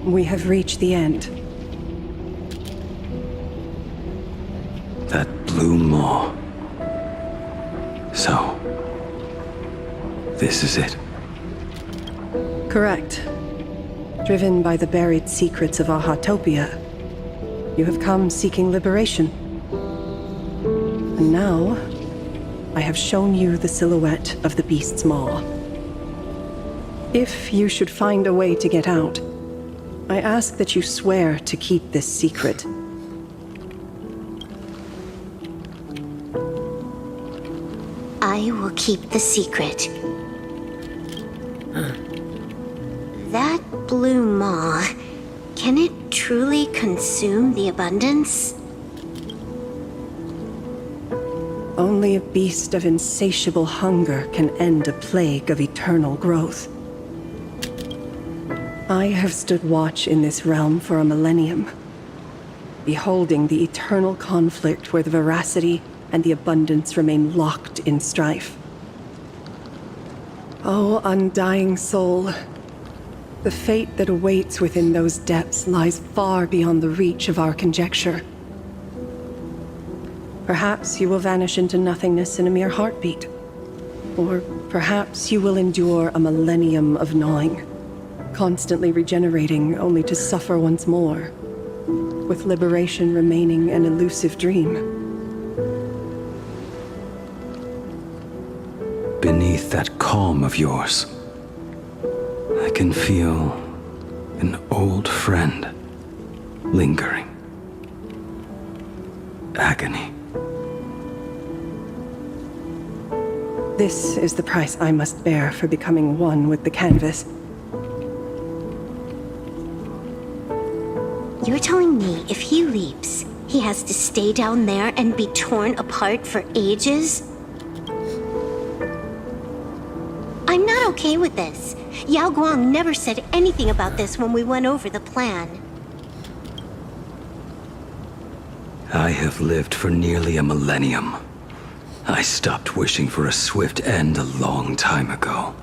We have reached the end. That blue maw. So, this is it. Correct. Driven by the buried secrets of Ahatopia, you have come seeking liberation. And now, I have shown you the silhouette of the beast's maw. If you should find a way to get out, I ask that you swear to keep this secret. I will keep the secret. That blue maw, can it truly consume the abundance? Only a beast of insatiable hunger can end a plague of eternal growth. I have stood watch in this realm for a millennium, beholding the eternal conflict where the veracity and the abundance remain locked in strife. Oh, undying soul, the fate that awaits within those depths lies far beyond the reach of our conjecture. Perhaps you will vanish into nothingness in a mere heartbeat. Or perhaps you will endure a millennium of gnawing, constantly regenerating only to suffer once more, with liberation remaining an elusive dream. Beneath that calm of yours, I can feel an old friend lingering. Agony. This is the price I must bear for becoming one with the canvas. You're telling me if he leaps, he has to stay down there and be torn apart for ages? I'm not okay with this. Yao Guang never said anything about this when we went over the plan. I have lived for nearly a millennium. I stopped wishing for a swift end a long time ago.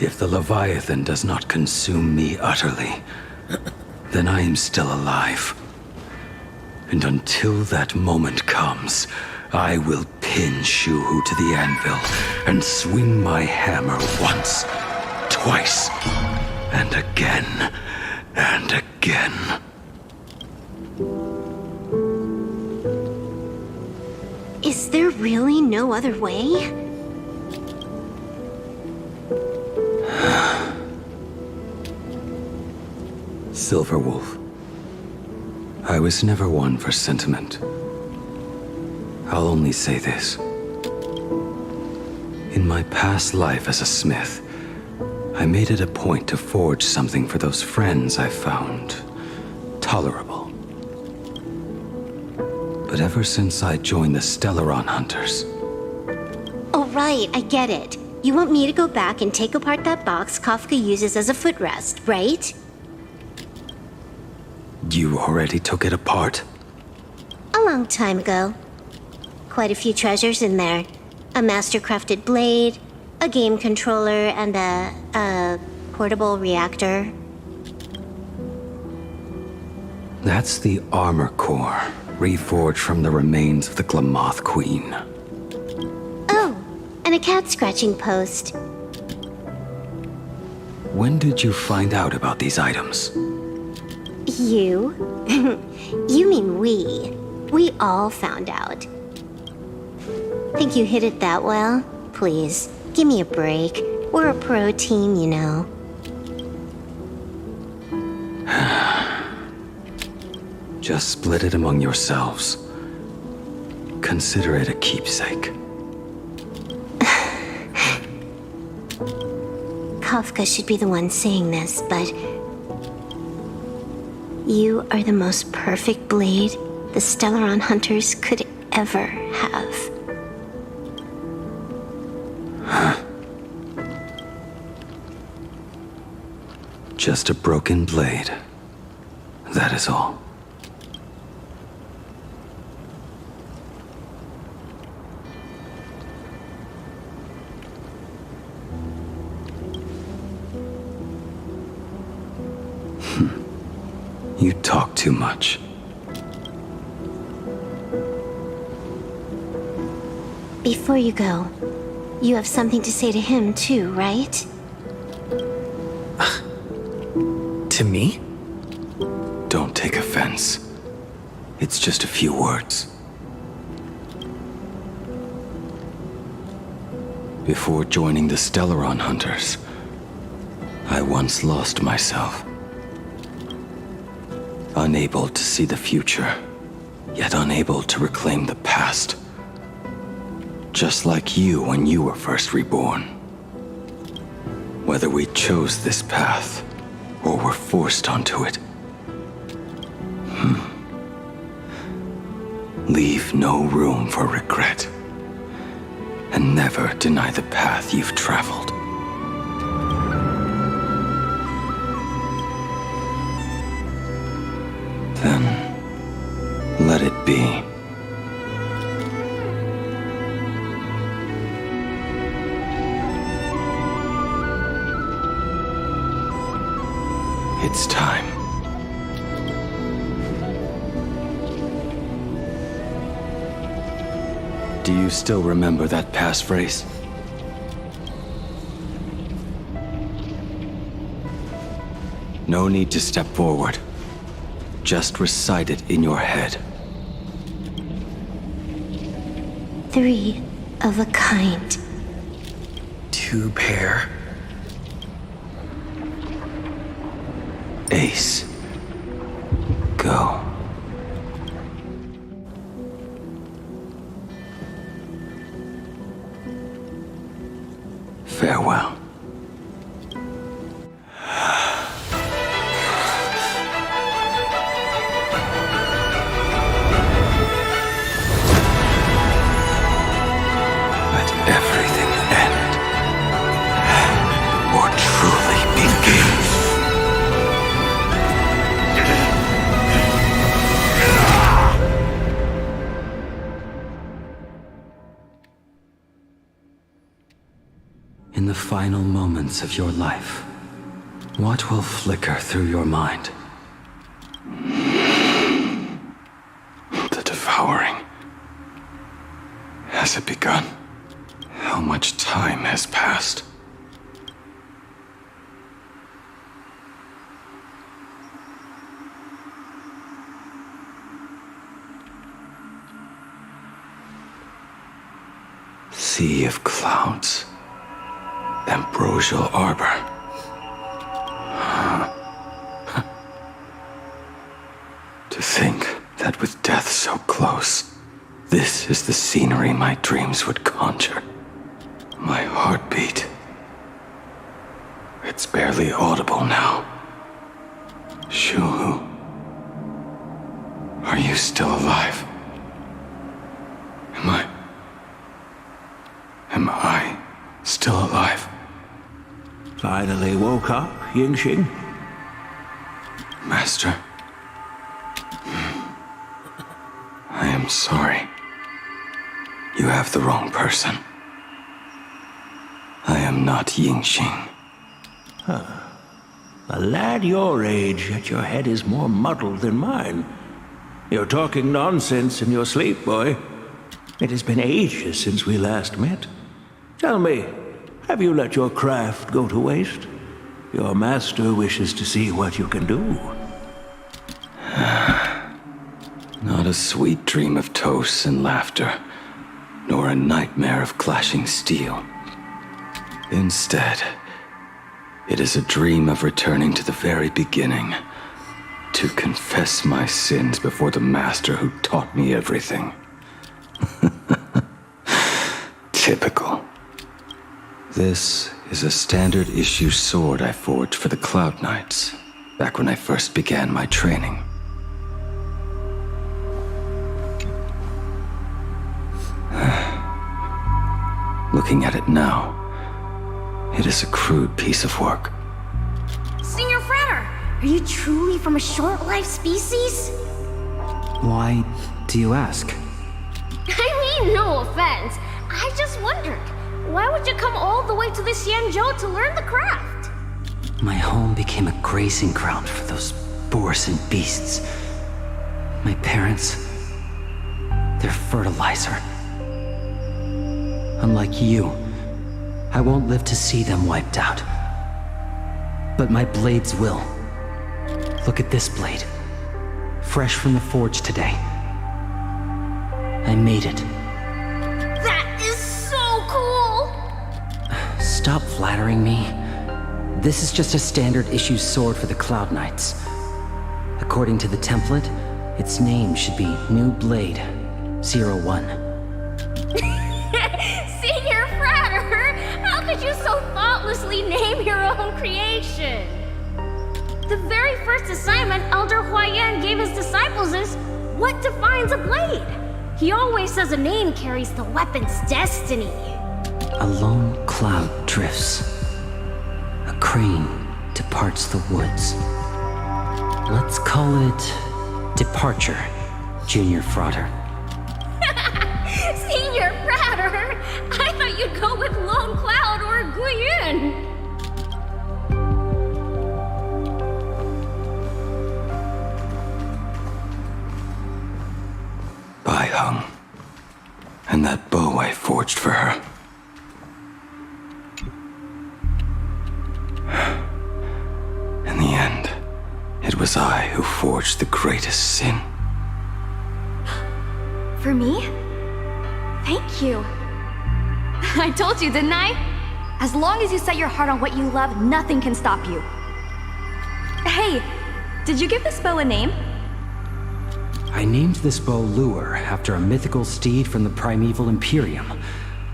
If the Leviathan does not consume me utterly, then I am still alive. And until that moment comes, I will pin Shuhu to the anvil and swing my hammer once, twice, and again, and again. Is there really no other way? Silver Wolf, I was never one for sentiment. I'll only say this. In my past life as a smith, I made it a point to forge something for those friends I found tolerable. But ever since I joined the Stellaron Hunters... Oh, right, I get it. You want me to go back and take apart that box Kafka uses as a footrest, right? You already took it apart? A long time ago. Quite a few treasures in there. A master-crafted blade, a game controller, and a portable reactor. That's the armor core, reforged from the remains of the Glamoth Queen. Oh, and a cat-scratching post. When did you find out about these items? You? You mean we. We all found out. Think you hid it that well? Please, give me a break. We're a pro team, you know. Just split it among yourselves. Consider it a keepsake. Kafka should be the one saying this, but you are the most perfect blade the Stellaron hunters could ever have. Just a broken blade. That is all. You talk too much. Before you go, you have something to say to him too, right? To me? Don't take offense. It's just a few words. Before joining the Stellaron Hunters, I once lost myself. Unable to see the future, yet unable to reclaim the past. Just like you when you were first reborn. Whether we chose this path, or were forced onto it. Leave no room for regret. And never deny the path you've traveled. Then, let it be. It's time. Do you still remember that passphrase? No need to step forward. Just recite it in your head. 3 of a kind. 2 pair. Ace. Go. Farewell. Let everything end, or truly begin. In the final moments of your life, what will flicker through your mind? The devouring. Has it begun? How much time has passed? Sea of clouds. Ambrosial arbor. To think that with death so close, this is the scenery my dreams would conjure. My heartbeat. It's barely audible now. Shuhu. Are you still alive? Am I still alive? Finally woke up, Yingxing? Master. I am sorry. You have the wrong person. I am not Yingxing. A lad your age, yet your head is more muddled than mine. You're talking nonsense in your sleep, boy. It has been ages since we last met. Tell me, have you let your craft go to waste? Your master wishes to see what you can do. Not a sweet dream of toasts and laughter, nor a nightmare of clashing steel. Instead, it is a dream of returning to the very beginning, To confess my sins before the master who taught me everything. Typical. This is a standard issue sword I forged for the Cloud Knights, back when I first began my training. Looking at it now, it is a crude piece of work. Senior Frater, are you truly from a short-lived species? Why do you ask? I mean, no offense. I just wondered, why would you come all the way to the Xianzhou to learn the craft? My home became a grazing ground for those boars and beasts. My parents, they're fertilizer. Unlike you, I won't live to see them wiped out. But my blades will. Look at this blade. Fresh from the forge today. I made it. That is so cool! Stop flattering me. This is just a standard issue sword for the Cloud Knights. According to the template, its name should be New Blade 01. Senior Frater, how could you so thoughtlessly name your own creation? The very first assignment Elder Huayan gave his disciples is, what defines a blade? He always says a name carries the weapon's destiny. A lone cloud drifts. A crane departs the woods. Let's call it Departure, Junior Frater. Senior Frater, I thought you'd go with Lone Cloud or Guiyun. Bai Hung. And that bow I forged for her. In the end, it was I who forged the greatest sin. For me? Thank you. I told you, didn't I? As long as you set your heart on what you love, nothing can stop you. Hey, did you give this bow a name? I named this bow Luar after a mythical steed from the primeval Imperium.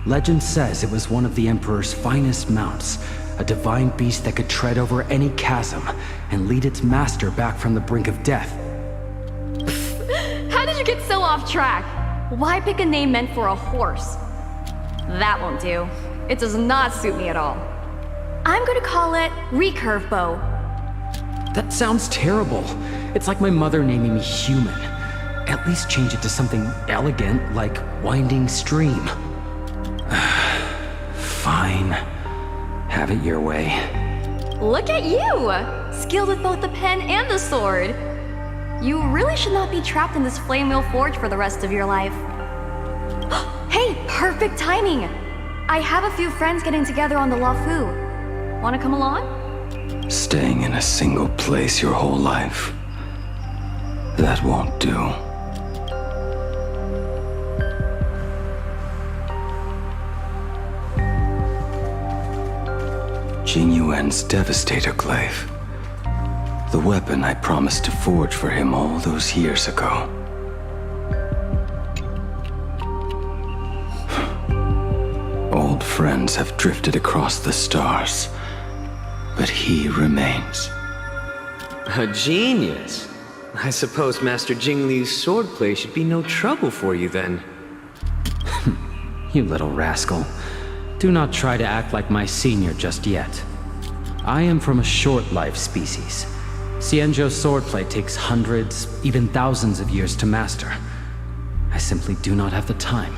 Legend says it was one of the Emperor's finest mounts, a divine beast that could tread over any chasm and lead its master back from the brink of death. How did you get so off track? Why pick a name meant for a horse? That won't do. It does not suit me at all. I'm gonna call it Recurve Bow. That sounds terrible. It's like my mother naming me Human. At least change it to something elegant like Winding Stream. Fine. Have it your way. Look at you! Skilled with both the pen and the sword. You really should not be trapped in this flame wheel forge for the rest of your life. Hey, perfect timing! I have a few friends getting together on the Luofu. Wanna come along? Staying in a single place your whole life. That won't do. Jing Yuan's Devastator Glaive. The weapon I promised to forge for him all those years ago. Old friends have drifted across the stars, but he remains. A genius. I suppose Master Jing Liu's swordplay should be no trouble for you then. You little rascal. Do not try to act like my senior just yet. I am from a short-lived species. Xianzhou swordplay takes hundreds, even thousands of years to master. I simply do not have the time.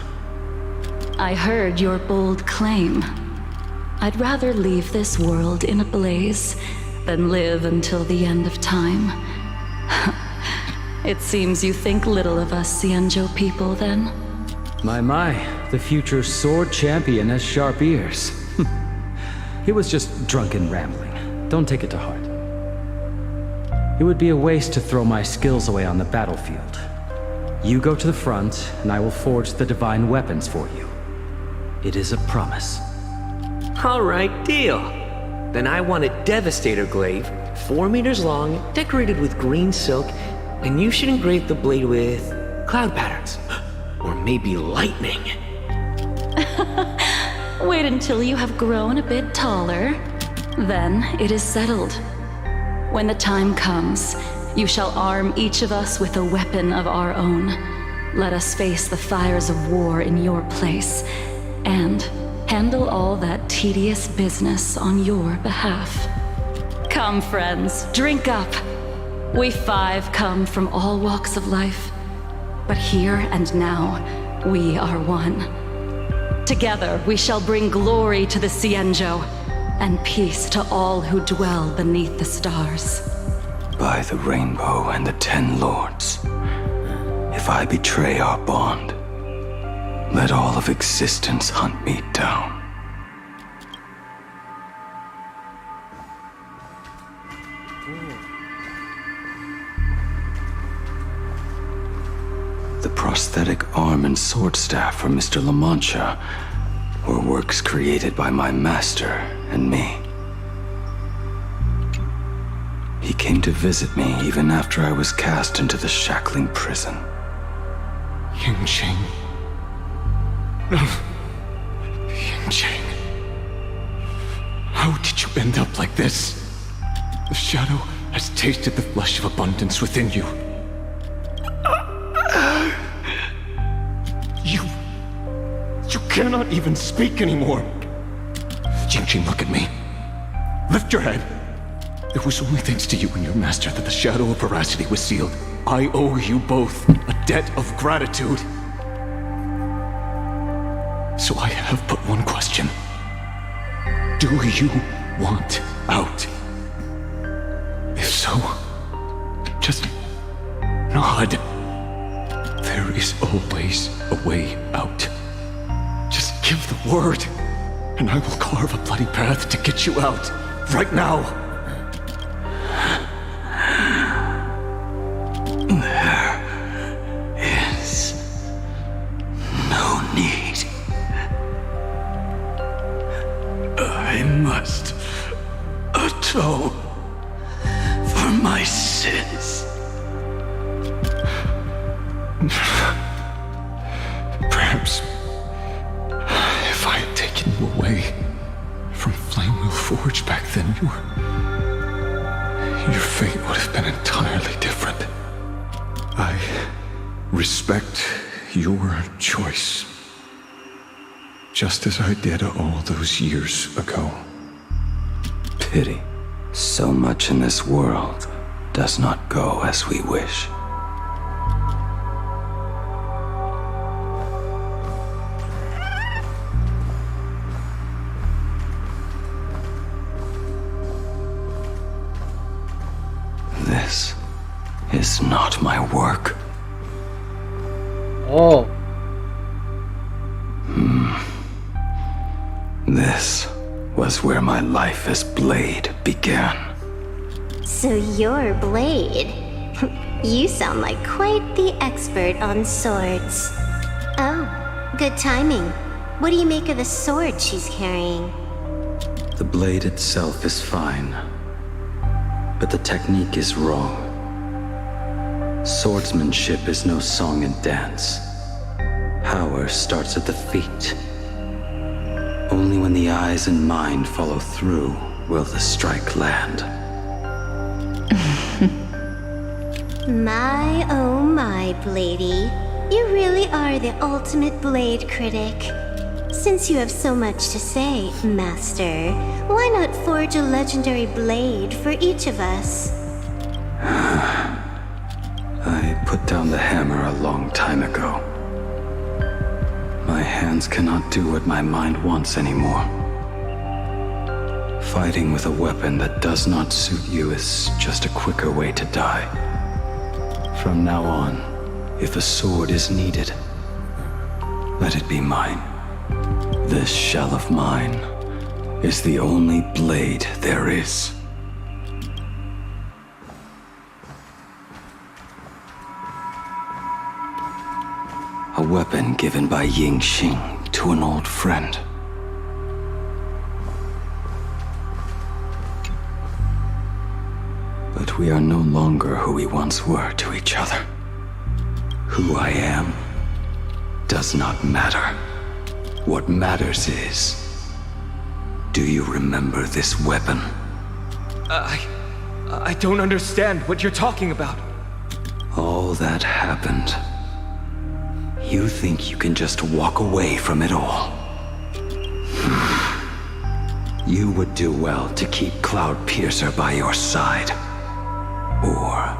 I heard your bold claim. I'd rather leave this world in a blaze than live until the end of time. It seems you think little of us Xianzhou people, then? My, the future sword champion has sharp ears. It was just drunken rambling. Don't take it to heart. It would be a waste to throw my skills away on the battlefield. You go to the front, and I will forge the divine weapons for you. It is a promise. All right, deal. Then I want a Devastator Glaive 4 meters long, decorated with green silk, and you should engrave the blade with cloud patterns. Or maybe lightning. Wait until you have grown a bit taller. Then it is settled. When the time comes, you shall arm each of us with a weapon of our own. Let us face the fires of war in your place, and handle all that tedious business on your behalf. Come, friends, drink up. We 5 come from all walks of life, but here and now, we are one. Together, we shall bring glory to the Cienjo, and peace to all who dwell beneath the stars. By the rainbow and the 10 lords, if I betray our bond, let all of existence hunt me down. The prosthetic arm and sword staff for Mr. La Mancha were works created by my master and me. He came to visit me even after I was cast into the shackling prison. Yingqing. No. Yingqing. How did you end up like this? The shadow has tasted the flesh of abundance within you. You cannot even speak anymore. Yingqing, look at me. Lift your head. It was only thanks to you and your master that the shadow of veracity was sealed. I owe you both a debt of gratitude. So I have but one question. Do you want out? If so, just nod. There is always a way out. Just give the word, and I will carve a bloody path to get you out. Right now. There is no need. I must atone for my sins. Perhaps if I had taken you away from Flamewheel Forge back then, your fate would have been entirely different. I respect your choice, just as I did all those years ago. Pity. So much in this world does not go as we wish. This is not my work. Oh. This was where my life as Blade began. So you're Blade. You sound like quite the expert on swords. Oh, good timing. What do you make of the sword she's carrying? The blade itself is fine, but the technique is wrong. Swordsmanship is no song and dance. Power starts at the feet. Only when the eyes and mind follow through will the strike land. My, oh my, Bladey. You really are the ultimate blade critic. Since you have so much to say, Master, why not forge a legendary blade for each of us? I put down the hammer a long time ago. My hands cannot do what my mind wants anymore. Fighting with a weapon that does not suit you is just a quicker way to die. From now on, if a sword is needed, let it be mine. This shell of mine is the only blade there is. A weapon given by Yingqing to an old friend. But we are no longer who we once were to each other. Who I am does not matter. What matters is, do you remember this weapon? I don't understand what you're talking about. All that happened. You think you can just walk away from it all? You would do well to keep Cloudpiercer by your side. Or,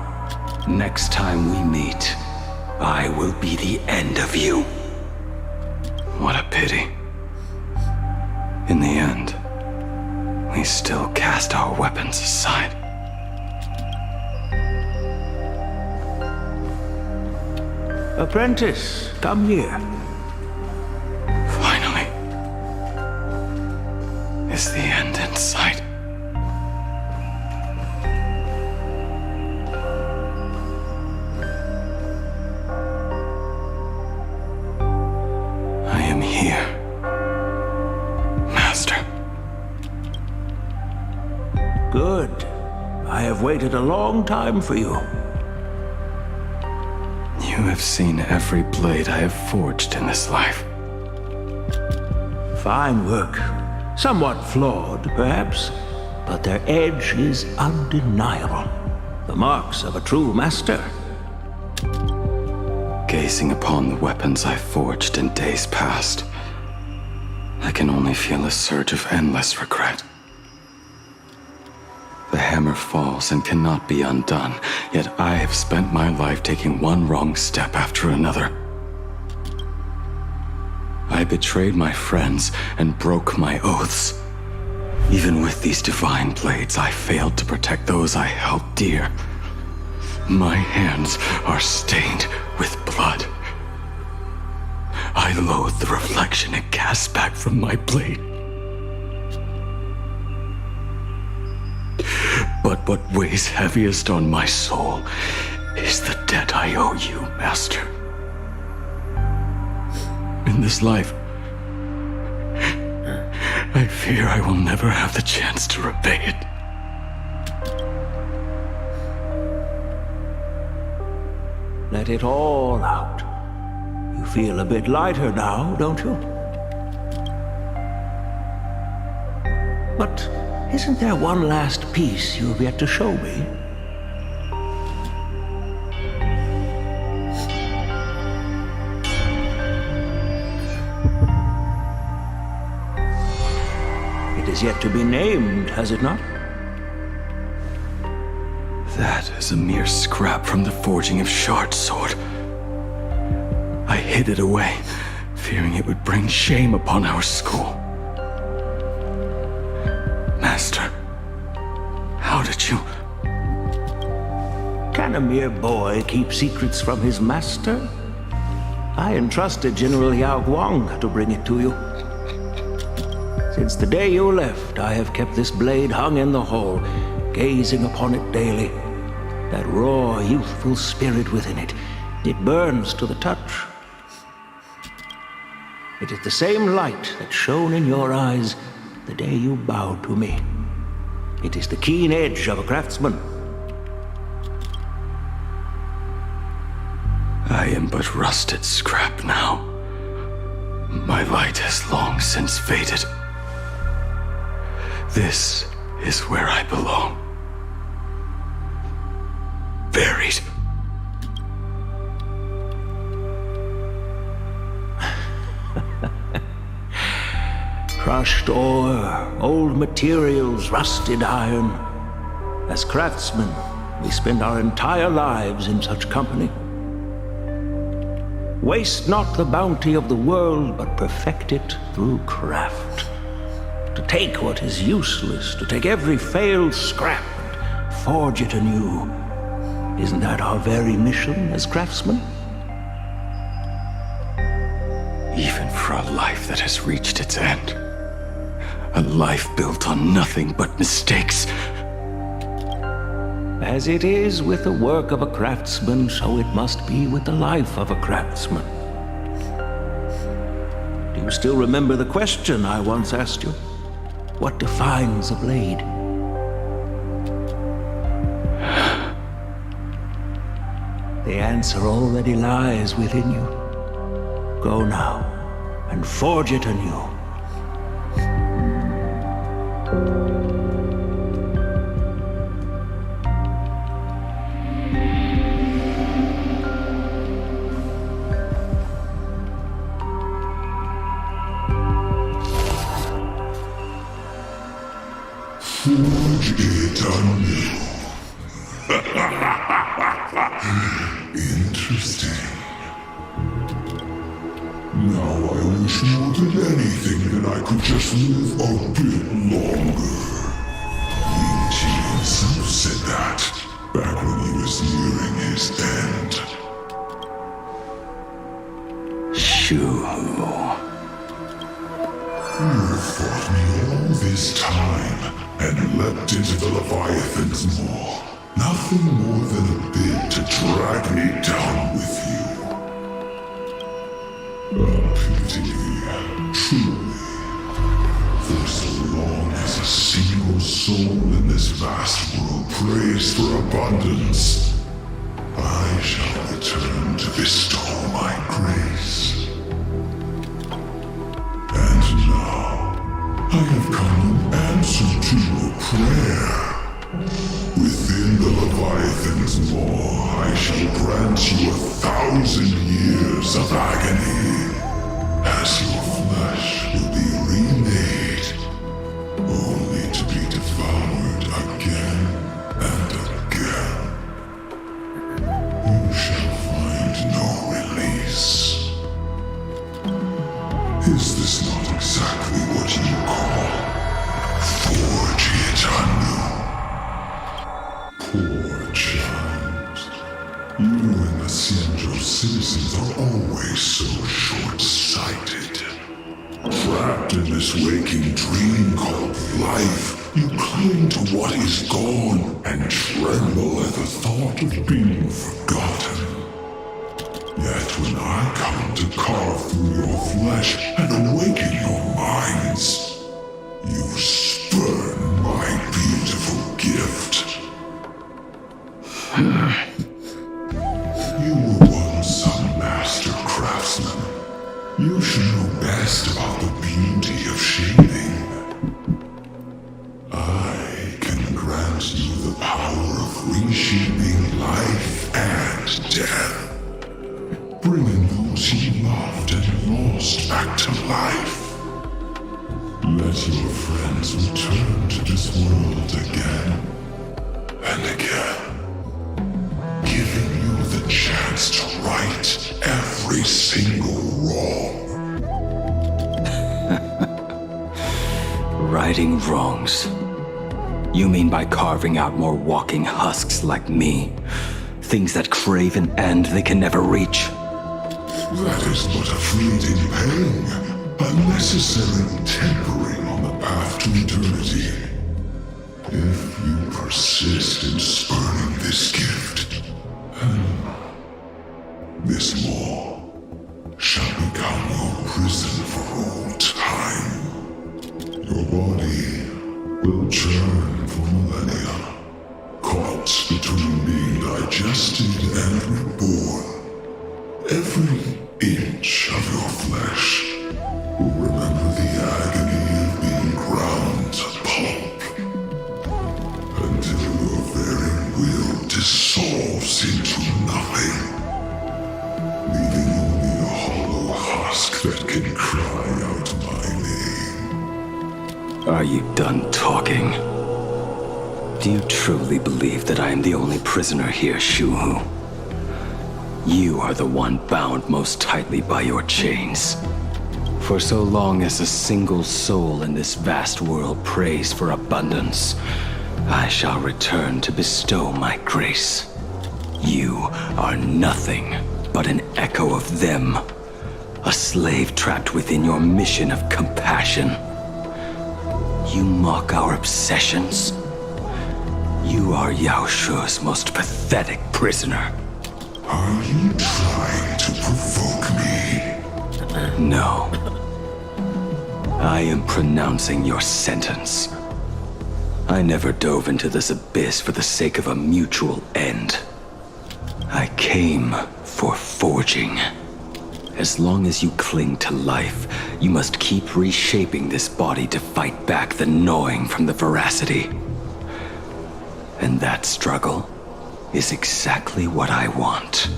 next time we meet, I will be the end of you. What a pity. In the end, we still cast our weapons aside. Apprentice, come here. Finally. Is the end in sight? I am here, Master. Good. I have waited a long time for you. You have seen every blade I have forged in this life. Fine work. Somewhat flawed, perhaps, but their edge is undeniable. The marks of a true master. Gazing upon the weapons I forged in days past, I can only feel a surge of endless regret. The hammer falls and cannot be undone, yet I have spent my life taking one wrong step after another. I betrayed my friends and broke my oaths. Even with these divine blades, I failed to protect those I held dear. My hands are stained with blood. I loathe the reflection it casts back from my blade. But what weighs heaviest on my soul is the debt I owe you, Master. In this life, I fear I will never have the chance to repay it. Let it all out. You feel a bit lighter now, don't you? But isn't there one last piece you've yet to show me? It is yet to be named, has it not? That is a mere scrap from the forging of Shard's sword. I hid it away, fearing it would bring shame upon our school. Master, how did you... Can a mere boy keep secrets from his master? I entrusted General Yao Guang to bring it to you. Since the day you left, I have kept this blade hung in the hall, gazing upon it daily. That raw, youthful spirit within it, it burns to the touch. It is the same light that shone in your eyes the day you bowed to me. It is the keen edge of a craftsman. I am but rusted scrap now. My light has long since faded. This is where I belong. Buried. Crushed ore, old materials, rusted iron. As craftsmen, we spend our entire lives in such company. Waste not the bounty of the world, but perfect it through craft. To take what is useless, to take every failed scrap and forge it anew. Isn't that our very mission as craftsmen? Even for a life that has reached its end. A life built on nothing but mistakes. As it is with the work of a craftsman, so it must be with the life of a craftsman. Do you still remember the question I once asked you? What defines a blade? The answer already lies within you. Go now, and forge it anew. Forge it anew. Interesting. Now I wish more than anything that I could just live a bit longer. Ying-Chi himself said that back when he was nearing his end. Shu-Hu. You fought me all this time and leapt into the Leviathan's maw. Nothing more than a bit to drag me down with you. A pity, truly. For so long as a single soul in this vast world prays for abundance, I shall return to bestow my grace. And now, I have come in answer to your prayer. Within the Leviathan's maw, I shall grant you 1,000 years of agony, as your flesh will be remade, only to be devoured again and again. You shall find no release. Is this not exactly what you call forge it anew? Poor child. You and the Xianzhou citizens are always so short-sighted. Trapped in this waking dream called life, you cling to what is gone and tremble at the thought of being forgotten. Yet when I come to carve through your flesh and awaken your minds, you spurn my beautiful gift. You were once a master craftsman. You should know best about the beauty of shading. I can grant you the power of reshaping life and death, bringing those you loved and lost back to life. Let your friends return to this world again and again, giving you the chance to right every single wrong. Righting wrongs. You mean by carving out more walking husks like me? Things that crave an end they can never reach? That is but a fleeting pang, a necessary tempering on the path to eternity. If you persist in spurning this gift, this maw shall become your prison for all time. Your body will churn for millennia, caught between being digested and reborn. Every inch of your flesh will remember the agony of being ground to pulp, until your very will dissolves into nothing, leaving only a hollow husk that can cry out my name. Are you done talking? Do you truly believe that I am the only prisoner here, Shu-Hu? You are the one bound most tightly by your chains. For so long as a single soul in this vast world prays for abundance, I shall return to bestow my grace. You are nothing but an echo of them, a slave trapped within your mission of compassion. You mock our obsessions? You are Yao Shu's most pathetic prisoner. Are you trying to provoke me? No. I am pronouncing your sentence. I never dove into this abyss for the sake of a mutual end. I came for forging. As long as you cling to life, you must keep reshaping this body to fight back the gnawing from the veracity. And that struggle is exactly what I want.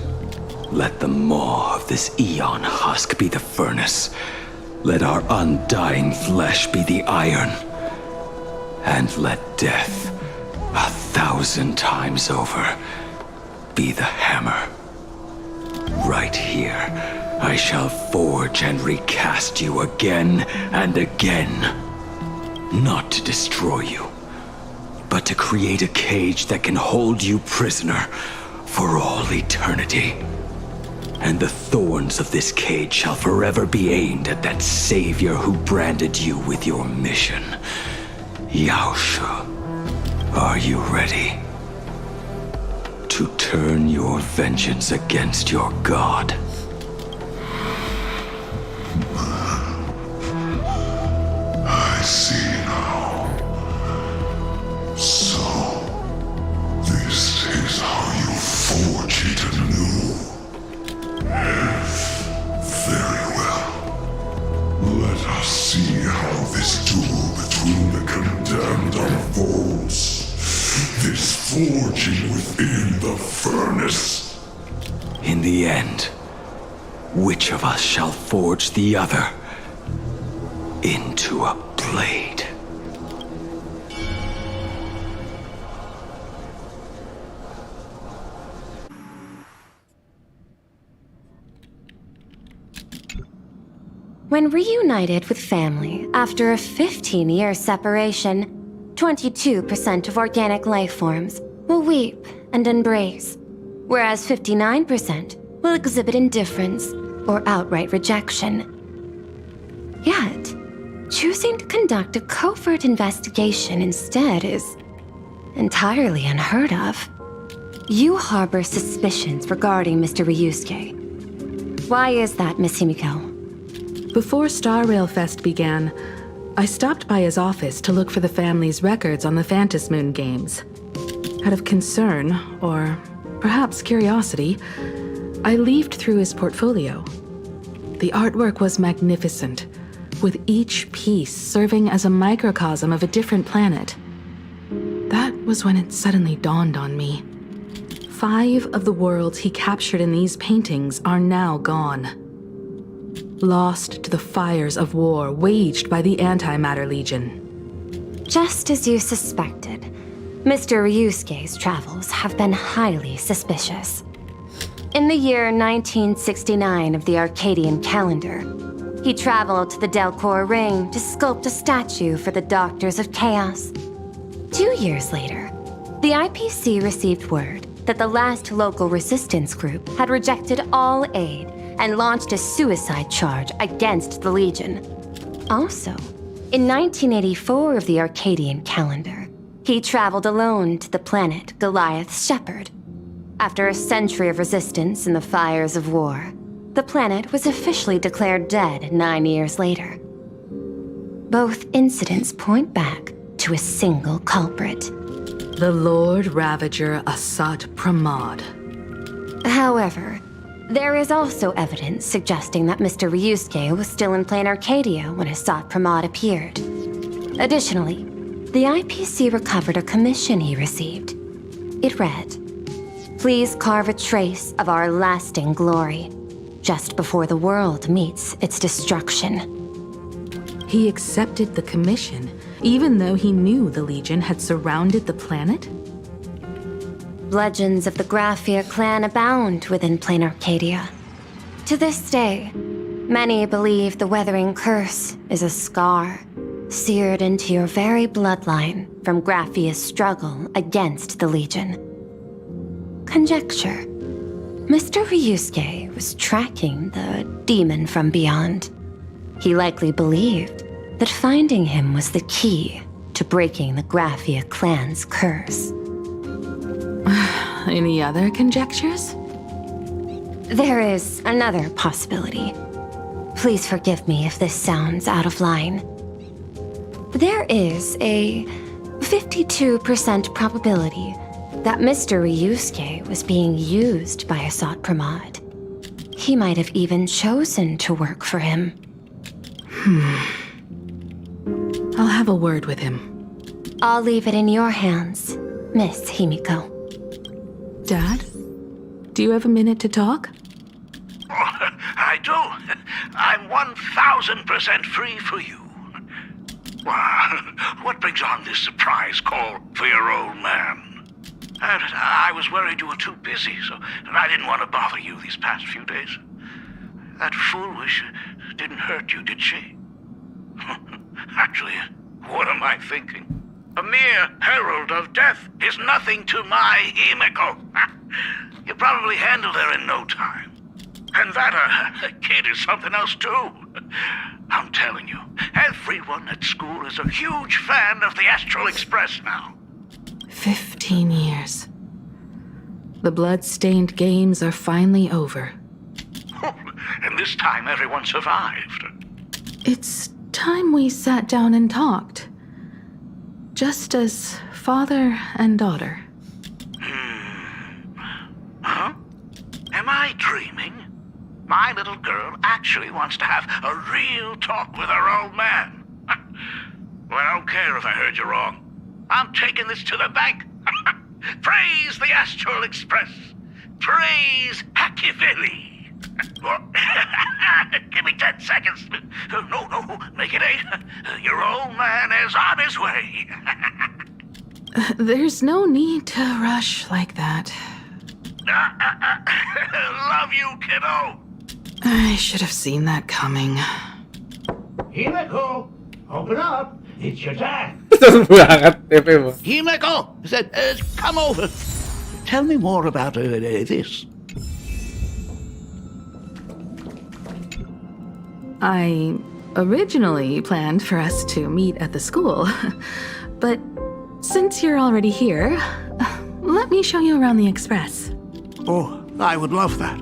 Let the maw of this eon husk be the furnace. Let our undying flesh be the iron. And let death, 1,000 times over, be the hammer. Right here, I shall forge and recast you again and again. Not to destroy you, but to create a cage that can hold you prisoner for all eternity. And the thorns of this cage shall forever be aimed at that savior who branded you with your mission. Yaosha, are you ready to turn your vengeance against your god? I see now. So, this is how you forge it anew. Very well. Let us see how this duel between the condemned unfolds. This forging within the furnace. In the end, which of us shall forge the other into a blade? When reunited with family after a 15-year separation, 22% of organic life forms will weep and embrace, whereas 59% will exhibit indifference or outright rejection. Yet, choosing to conduct a covert investigation instead is entirely unheard of. You harbor suspicions regarding Mr. Ryusuke. Why is that, Miss Himiko? Before Star Rail Fest began, I stopped by his office to look for the family's records on the Phantom Moon games. Out of concern, or perhaps curiosity, I leafed through his portfolio. The artwork was magnificent, with each piece serving as a microcosm of a different planet. That was when it suddenly dawned on me. 5 of the worlds he captured in these paintings are now gone. Lost to the fires of war waged by the Antimatter Legion. Just as you suspected, Mr. Ryusuke's travels have been highly suspicious. In the year 1969 of the Arcadian calendar, he traveled to the Delcor Ring to sculpt a statue for the Doctors of Chaos. 2 years later, the IPC received word that the last local resistance group had rejected all aid and launched a suicide charge against the Legion. Also, in 1984 of the Arcadian calendar, he traveled alone to the planet Goliath's Shepherd. After a century of resistance in the fires of war, the planet was officially declared dead 9 years later. Both incidents point back to a single culprit. The Lord Ravager Asat Pramod. However, there is also evidence suggesting that Mr. Ryusuke was still in Planarcadia when Asat Pramod appeared. Additionally, the IPC recovered a commission he received. It read, "Please carve a trace of our lasting glory, just before the world meets its destruction." He accepted the commission, even though he knew the Legion had surrounded the planet? Legends of the Graphia clan abound within Planarcadia. To this day, many believe the Weathering Curse is a scar seared into your very bloodline from Graphia's struggle against the Legion. Conjecture. Mr. Ryusuke was tracking the demon from beyond. He likely believed that finding him was the key to breaking the Graphia clan's curse. Any other conjectures? There is another possibility. Please forgive me if this sounds out of line. There is a 52% probability that Mr. Ryusuke was being used by Asat Pramod. He might have even chosen to work for him. I'll have a word with him. I'll leave it in your hands, Miss Himiko. Dad? Do you have a minute to talk? I do. I'm 1000% free for you. What brings on this surprise call for your old man? I was worried you were too busy, so I didn't want to bother you these past few days. That foolish didn't hurt you, did she? Actually, what am I thinking? A mere herald of death is nothing to my Himiko. You probably handled her in no time. And that kid is something else too. I'm telling you, everyone at school is a huge fan of the Astral Express now. 15 years. The blood-stained games are finally over. And this time everyone survived. It's time we sat down and talked. Just as father and daughter. Huh? Am I dreaming? My little girl actually wants to have a real talk with her old man. Well, I don't care if I heard you wrong. I'm taking this to the bank. Praise the Astral Express. Praise Hackiveli. Give me 10 seconds. No, make it 8. Your old man is on his way. There's no need to rush like that. Love you, kiddo. I should have seen that coming. Himiko, open up. It's your dad. Himiko, come over. Tell me more about this. I originally planned for us to meet at the school, but since you're already here, let me show you around the Express. Oh, I would love that.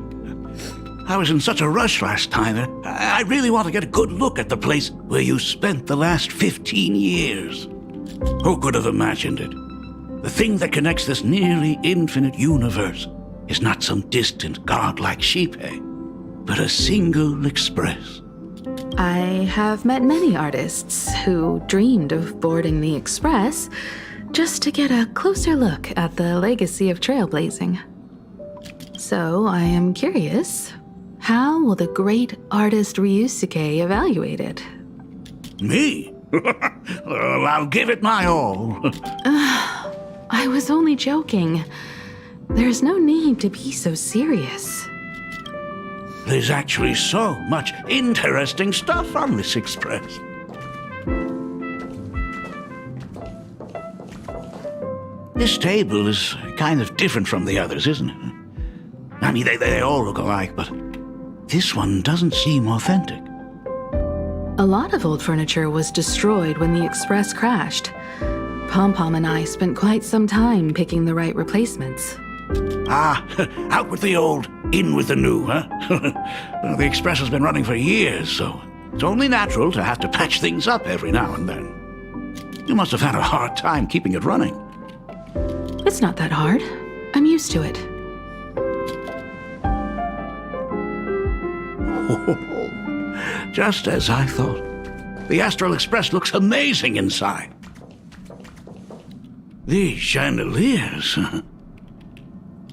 I was in such a rush last time. I really want to get a good look at the place where you spent the last 15 years. Who could have imagined it? The thing that connects this nearly infinite universe is not some distant godlike sheephead, but a single express. I have met many artists who dreamed of boarding the Express just to get a closer look at the legacy of trailblazing. So I am curious, how will the great artist Ryusuke evaluate it? Me? Well, I'll give it my all. I was only joking. There's no need to be so serious. There's actually so much interesting stuff on this express. This table is kind of different from the others, isn't it? I mean, they all look alike, but this one doesn't seem authentic. A lot of old furniture was destroyed when the Express crashed. Pom-Pom and I spent quite some time picking the right replacements. Ah, out with the old, in with the new, huh? Well, the Express has been running for years, so it's only natural to have to patch things up every now and then. You must have had a hard time keeping it running. It's not that hard. I'm used to it. Just as I thought. The Astral Express looks amazing inside. These chandeliers.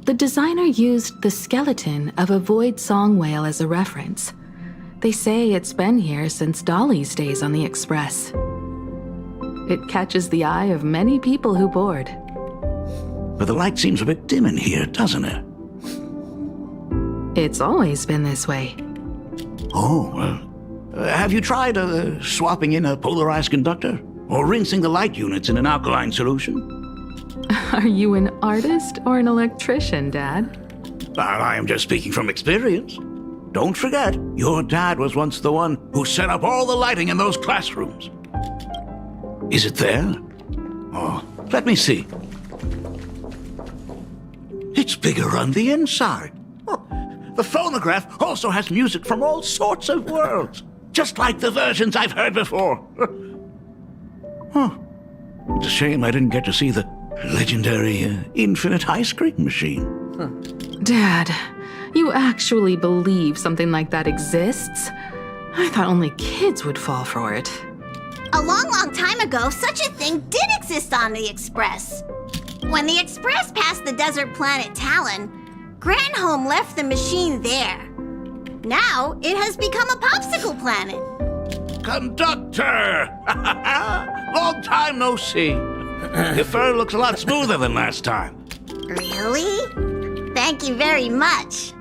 The designer used the skeleton of a void song whale as a reference. They say it's been here since Dolly's days on the Express. It catches the eye of many people who board. But the light seems a bit dim in here, doesn't it? It's always been this way. Oh, well. Have you tried swapping in a polarized conductor? Or rinsing the light units in an alkaline solution? Are you an artist or an electrician, Dad? I am just speaking from experience. Don't forget, your dad was once the one who set up all the lighting in those classrooms. Is it there? Oh, let me see. It's bigger on the inside. Oh, the phonograph also has music from all sorts of worlds, just like the versions I've heard before. Huh. It's a shame I didn't get to see the legendary infinite ice cream machine. Dad, you actually believe something like that exists? I thought only kids would fall for it. A long, long time ago, such a thing did exist on the Express. When the Express passed the desert planet Talon, Granholm left the machine there. Now, it has become a popsicle planet. Conductor! Long time no see. Your fur looks a lot smoother than last time. Really? Thank you very much.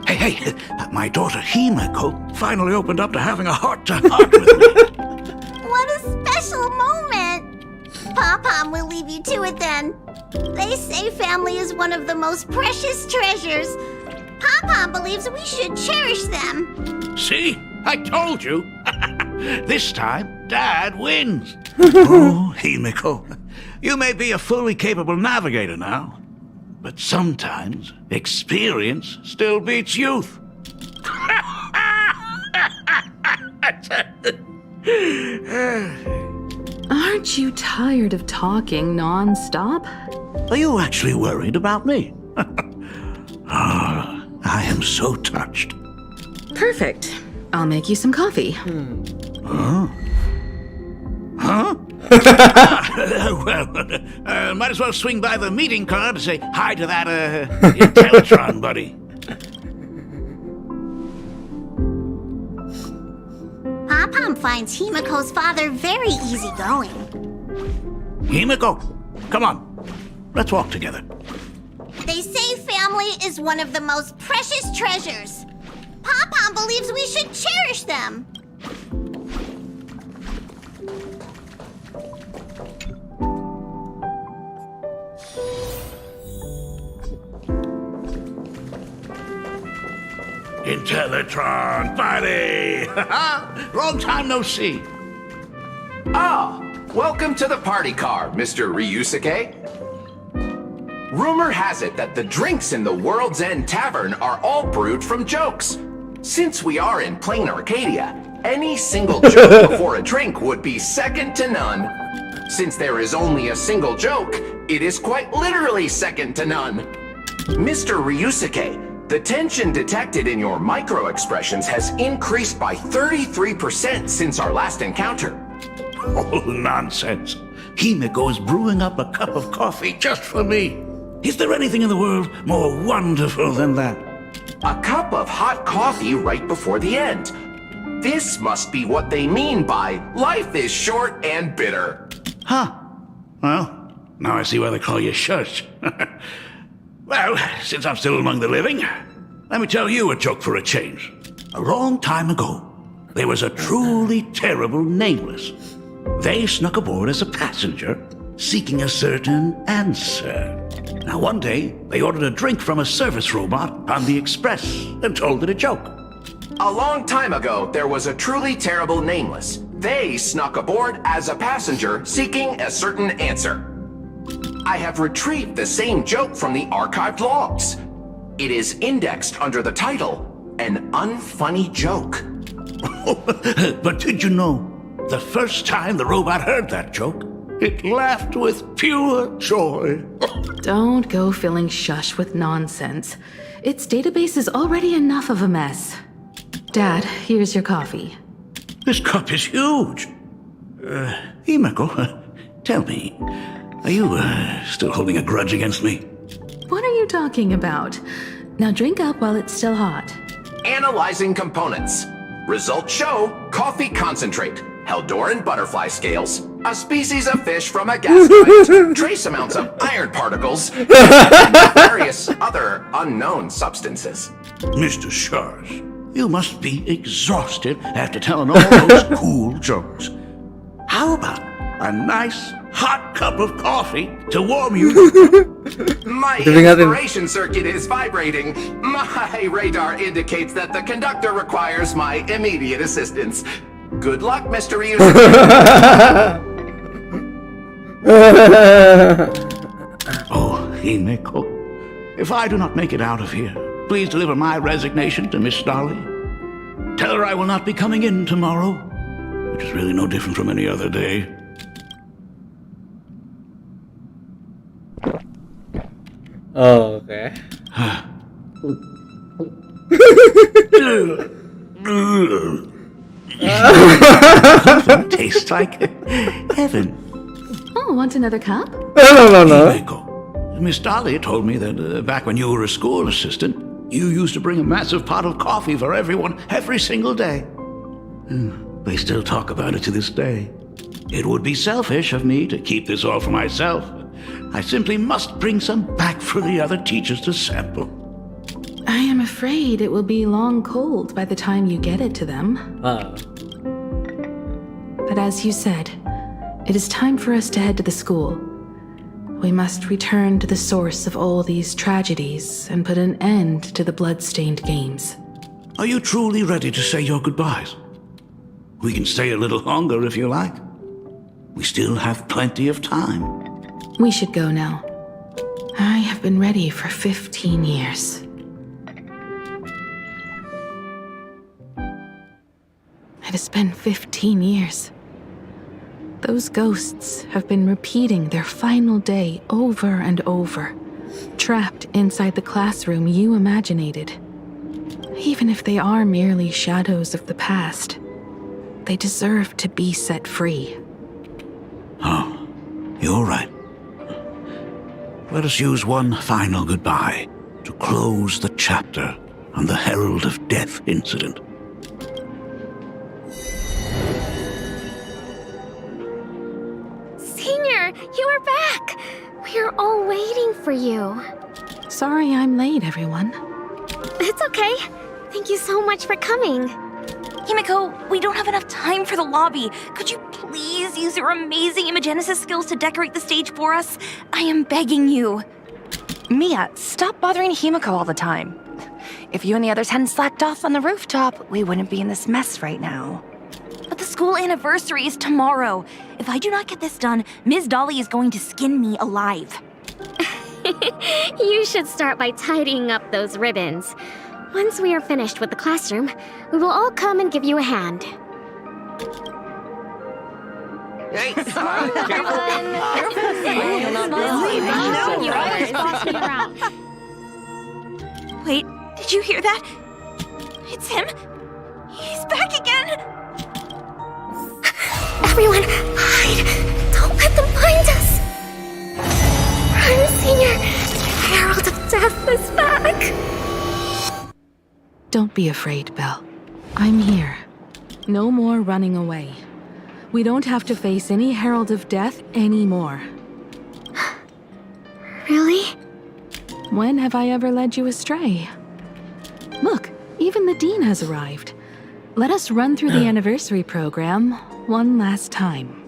Hey, my daughter Himeko finally opened up to having a heart-to-heart with me. What a special moment! Pop-Pom will leave you to it then. They say family is one of the most precious treasures. Pop-Pom believes we should cherish them. See? I told you. This time, Dad wins. Oh, Himeko, you may be a fully capable navigator now, but sometimes experience still beats youth. Aren't you tired of talking non-stop? Are you actually worried about me? I am so touched. Perfect. I'll make you some coffee. Huh? Well, might as well swing by the meeting car to say hi to that, Teletron buddy. Pop-Pom finds Himeko's father very easygoing. Himeko, come on. Let's walk together. They say family is one of the most precious treasures. Pop-Pom believes we should cherish them. Teletron buddy! Long time no see. Ah, welcome to the party car, Mr. Ryusuke. Rumor has it that the drinks in the World's End Tavern are all brewed from jokes. Since we are in Planarcadia, any single joke before a drink would be second to none. Since there is only a single joke, it is quite literally second to none. Mr. Ryusuke, the tension detected in your micro-expressions has increased by 33% since our last encounter. Oh, nonsense. Himeko is brewing up a cup of coffee just for me. Is there anything in the world more wonderful than that? A cup of hot coffee right before the end. This must be what they mean by life is short and bitter. Huh. Well, now I see why they call you Shush. Well, since I'm still among the living, let me tell you a joke for a change. A long time ago, there was a truly terrible nameless. They snuck aboard as a passenger, seeking a certain answer. Now one day, they ordered a drink from a service robot on the Express and told it a joke. A long time ago, there was a truly terrible nameless. They snuck aboard as a passenger, seeking a certain answer. I have retrieved the same joke from the archived logs. It is indexed under the title, An Unfunny Joke. But did you know, the first time the robot heard that joke, it laughed with pure joy. Don't go filling Shush with nonsense. Its database is already enough of a mess. Dad, here's your coffee. This cup is huge. Himeko, tell me, are you still holding a grudge against me? What are you talking about? Now drink up while it's still hot. Analyzing components. Results show coffee concentrate, Heldoran butterfly scales, a species of fish from a gas giant, trace amounts of iron particles, and various other unknown substances. Mr. Shush, you must be exhausted after telling all those cool jokes. How about a nice hot cup of coffee to warm you? My inspiration circuit is vibrating. My radar indicates that the conductor requires my immediate assistance. Good luck, Mr. Ryusuke. Oh, Himeko, if I do not make it out of here, please deliver my resignation to Miss Dolly. Tell her I will not be coming in tomorrow, which is really no different from any other day. Oh, oke. Tastes like heaven. Oh, want another cup? No. Miss Dolly told me that back when you were a school assistant, you used to bring a massive pot of coffee for everyone every single day. They still talk about it to this day. It would be selfish of me to keep this all for myself. I simply must bring some back for the other teachers to sample. I am afraid it will be long cold by the time you get it to them. But as you said, it is time for us to head to the school. We must return to the source of all these tragedies and put an end to the blood-stained games. Are you truly ready to say your goodbyes? We can stay a little longer if you like. We still have plenty of time. We should go now. I have been ready for 15 years. It has been 15 years. Those ghosts have been repeating their final day over and over, trapped inside the classroom you imaginated. Even if they are merely shadows of the past, they deserve to be set free. Oh, you're right. Let us use one final goodbye to close the chapter on the Herald of Death incident. Senior, you are back! We are all waiting for you. Sorry I'm late, everyone. It's okay. Thank you so much for coming. Himiko, we don't have enough time for the lobby. Could you please use your amazing imagenesis skills to decorate the stage for us? I am begging you. Mia, stop bothering Himiko all the time. If you and the others hadn't slacked off on the rooftop, we wouldn't be in this mess right now. But the school anniversary is tomorrow. If I do not get this done, Ms. Dolly is going to skin me alive. You should start by tidying up those ribbons. Once we are finished with the classroom, we will all come and give you a hand. Hey, Wait, did you hear that? It's him. He's back again. Everyone, hide! Don't let them find us! Run, Senior! The Herald of Death is back! Don't be afraid, Belle. I'm here. No more running away. We don't have to face any Herald of Death anymore. Really? When have I ever led you astray? Look, even the Dean has arrived. Let us run through the anniversary program one last time.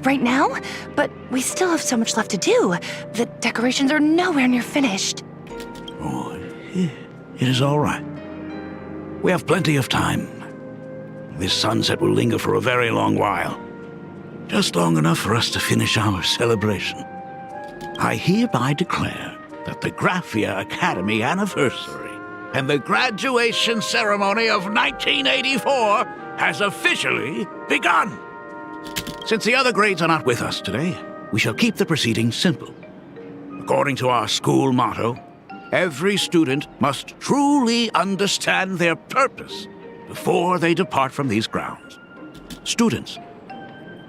Right now? But we still have so much left to do. The decorations are nowhere near finished. Oh, it is all right. We have plenty of time. This sunset will linger for a very long while. Just long enough for us to finish our celebration. I hereby declare that the Graphia Academy anniversary and the graduation ceremony of 1984 has officially begun. Since the other grades are not with us today, we shall keep the proceedings simple. According to our school motto, every student must truly understand their purpose before they depart from these grounds. Students,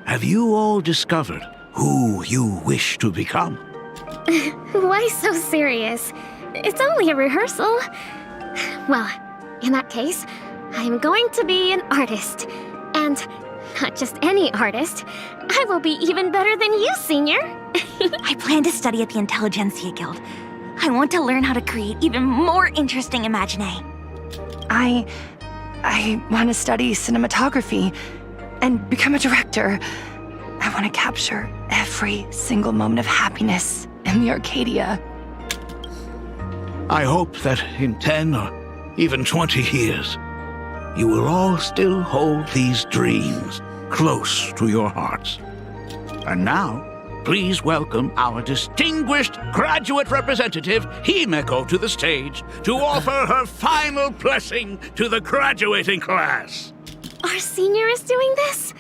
have you all discovered who you wish to become? Why so serious? It's only a rehearsal. Well, in that case, I'm going to be an artist. And not just any artist. I will be even better than you, Senior. I plan to study at the Intelligentsia Guild. I want to learn how to create even more interesting imaginae. I want to study cinematography and become a director. I want to capture every single moment of happiness in the Arcadia. I hope that in 10 or even 20 years, you will all still hold these dreams close to your hearts. And now, please welcome our distinguished graduate representative, Himiko, to the stage to offer her final blessing to the graduating class. Our senior is doing this?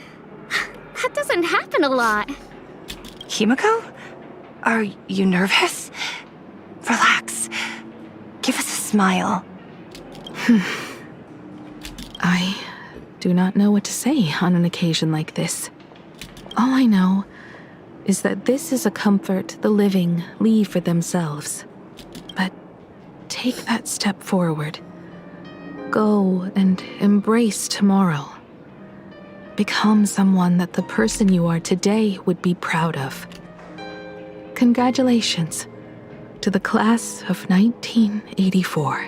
That doesn't happen a lot. Himiko? Are you nervous? Relax. Give us a smile. I do not know what to say on an occasion like this. All I know is that this is a comfort the living leave for themselves. But take that step forward. Go and embrace tomorrow. Become someone that the person you are today would be proud of. Congratulations to the class of 1984.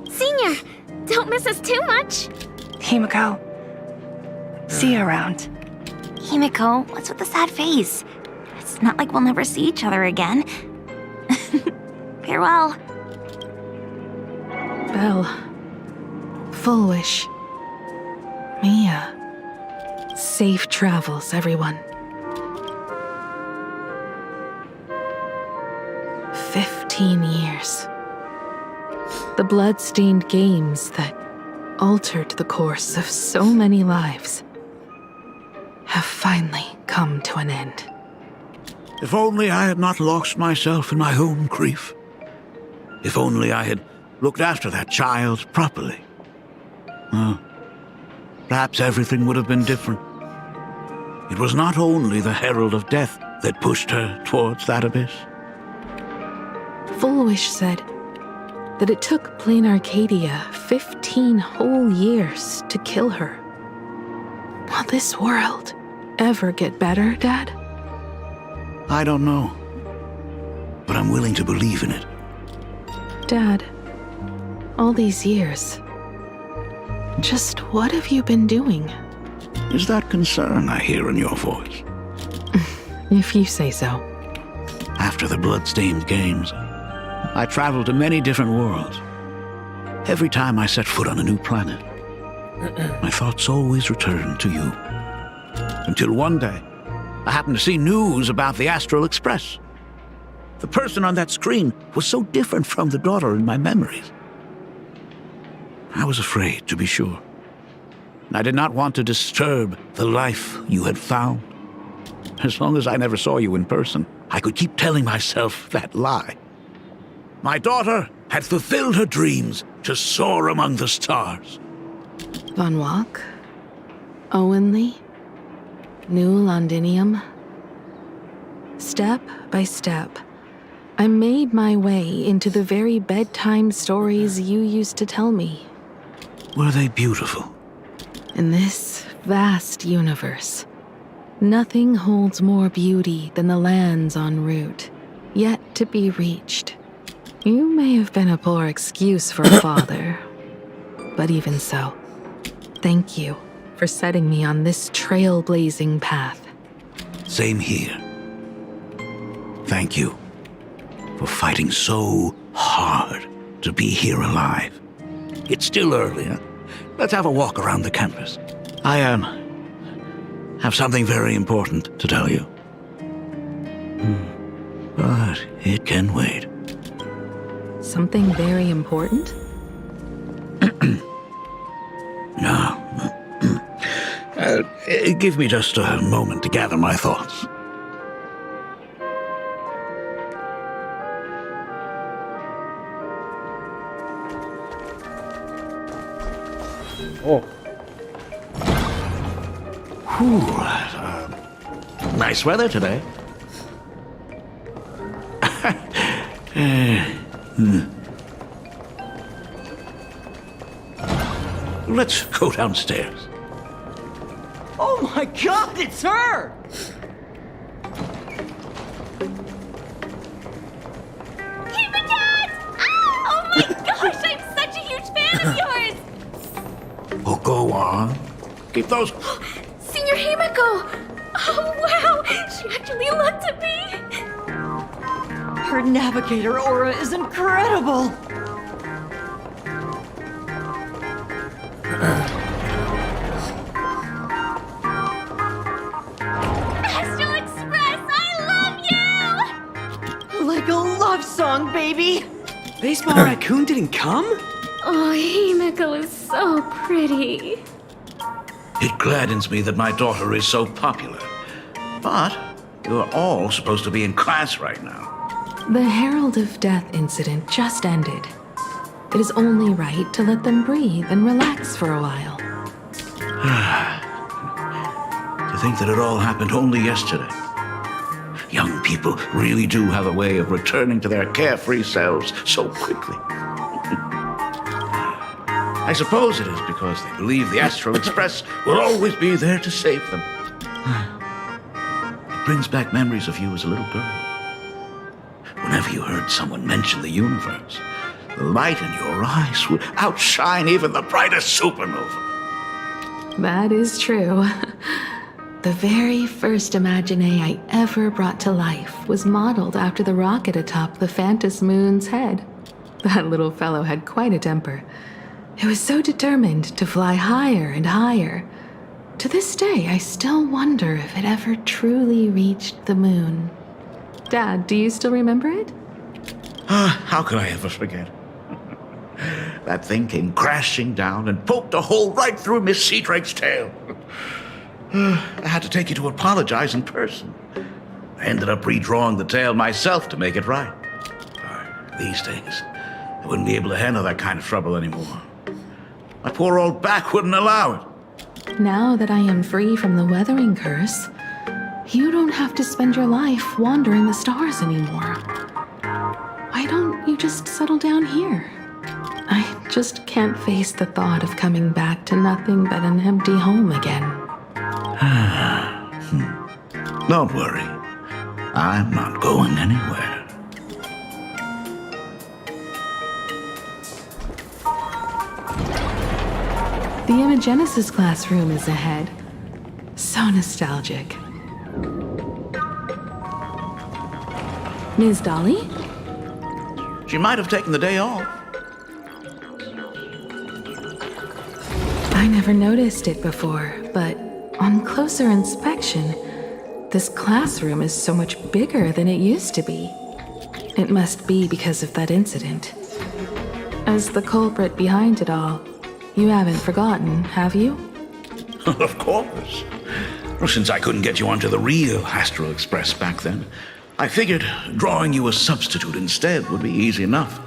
Senior, don't miss us too much. Himiko, see you around. Himiko, what's with the sad face? It's not like we'll never see each other again. Farewell. Belle. Full wish. Mia. Safe travels, everyone. 15 years. The blood-stained games that altered the course of so many lives have finally come to an end. If only I had not lost myself in my own grief. If only I had looked after that child properly. Perhaps everything would have been different. It was not only the herald of death that pushed her towards that abyss. Full Wish said that it took Planarcadia 15 whole years to kill her. Will this world ever get better, Dad? I don't know, but I'm willing to believe in it. Dad, all these years, just what have you been doing? Is that concern I hear in your voice? If you say so. After the blood-stained games, I traveled to many different worlds. Every time I set foot on a new planet, my thoughts always returned to you. Until one day, I happened to see news about the Astral Express. The person on that screen was so different from the daughter in my memories. I was afraid, to be sure. I did not want to disturb the life you had found. As long as I never saw you in person, I could keep telling myself that lie. My daughter had fulfilled her dreams to soar among the stars. Von Walk? Owenly? New Londinium? Step by step, I made my way into the very bedtime stories you used to tell me. Were they beautiful? In this vast universe, nothing holds more beauty than the lands en route, yet to be reached. You may have been a poor excuse for a father, but even so, thank you for setting me on this trailblazing path. Same here. Thank you for fighting so hard to be here alive. It's still early, huh? Let's have a walk around the campus. I have something very important to tell you. But it can wait. Something very important? No. Give me just a moment to gather my thoughts. Oh. Whew, nice weather today. Let's go downstairs. Oh my god, it's her! Oh my gosh, I'm such a huge fan of yours! Oh, go on. Keep those... Senior Himiko! Oh wow, she actually looked at me! Her navigator aura is incredible! Astral Express, I love you! Like a love song, baby! Baseball Raccoon didn't come? Oh, Himiko is so pretty. It gladdens me that my daughter is so popular. But you're all supposed to be in class right now. The Herald of Death incident just ended. It is only right to let them breathe and relax for a while. To think that it all happened only yesterday. Young people really do have a way of returning to their carefree selves so quickly. I suppose it is because they believe the Astral Express will always be there to save them. It brings back memories of you as a little girl. Whenever you heard someone mention the universe, the light in your eyes would outshine even the brightest supernova. That is true. The very first Imagine I ever brought to life was modeled after the rocket atop the Phantom Moon's head. That little fellow had quite a temper. It was so determined to fly higher and higher. To this day, I still wonder if it ever truly reached the moon. Dad, do you still remember it? How could I ever forget? That thing came crashing down and poked a hole right through Miss Seadrake's tail. I had to take you to apologize in person. I ended up redrawing the tail myself to make it right. These days, I wouldn't be able to handle that kind of trouble anymore. My poor old back wouldn't allow it. Now that I am free from the weathering curse, you don't have to spend your life wandering the stars anymore. Why don't you just settle down here? I just can't face the thought of coming back to nothing but an empty home again. Don't worry. I'm not going anywhere. The Imagenesis classroom is ahead. So nostalgic. Ms. Dolly? She might have taken the day off. I never noticed it before, but on closer inspection, this classroom is so much bigger than it used to be. It must be because of that incident. As the culprit behind it all, you haven't forgotten, have you? Of course. Well, since I couldn't get you onto the real Astral Express back then, I figured drawing you a substitute instead would be easy enough.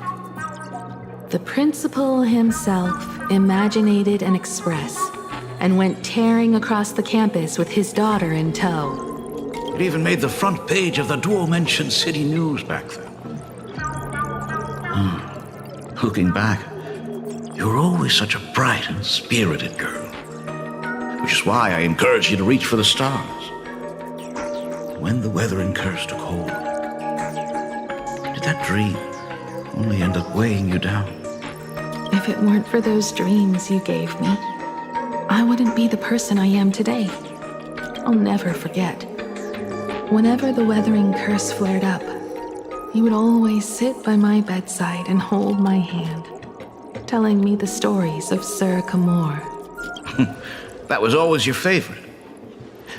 The principal himself imaginated an express and went tearing across the campus with his daughter in tow. It even made the front page of the dual-mentioned city news back then. Looking back, you were always such a bright and spirited girl. Which is why I encourage you to reach for the stars. When the weathering curse took hold, did that dream only end up weighing you down? If it weren't for those dreams you gave me, I wouldn't be the person I am today. I'll never forget. Whenever the weathering curse flared up, you would always sit by my bedside and hold my hand, telling me the stories of Sir Camor. That was always your favorite.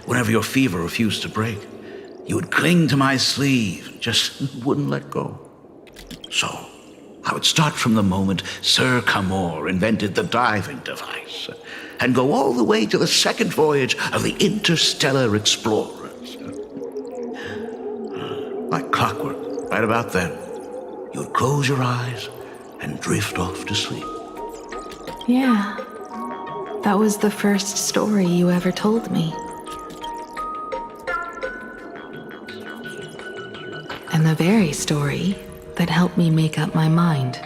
Whenever your fever refused to break, you would cling to my sleeve and just wouldn't let go. So, I would start from the moment Sir Camor invented the diving device and go all the way to the second voyage of the interstellar explorers. Like clockwork, right about then, you would close your eyes and drift off to sleep. Yeah, that was the first story you ever told me. And the very story that helped me make up my mind.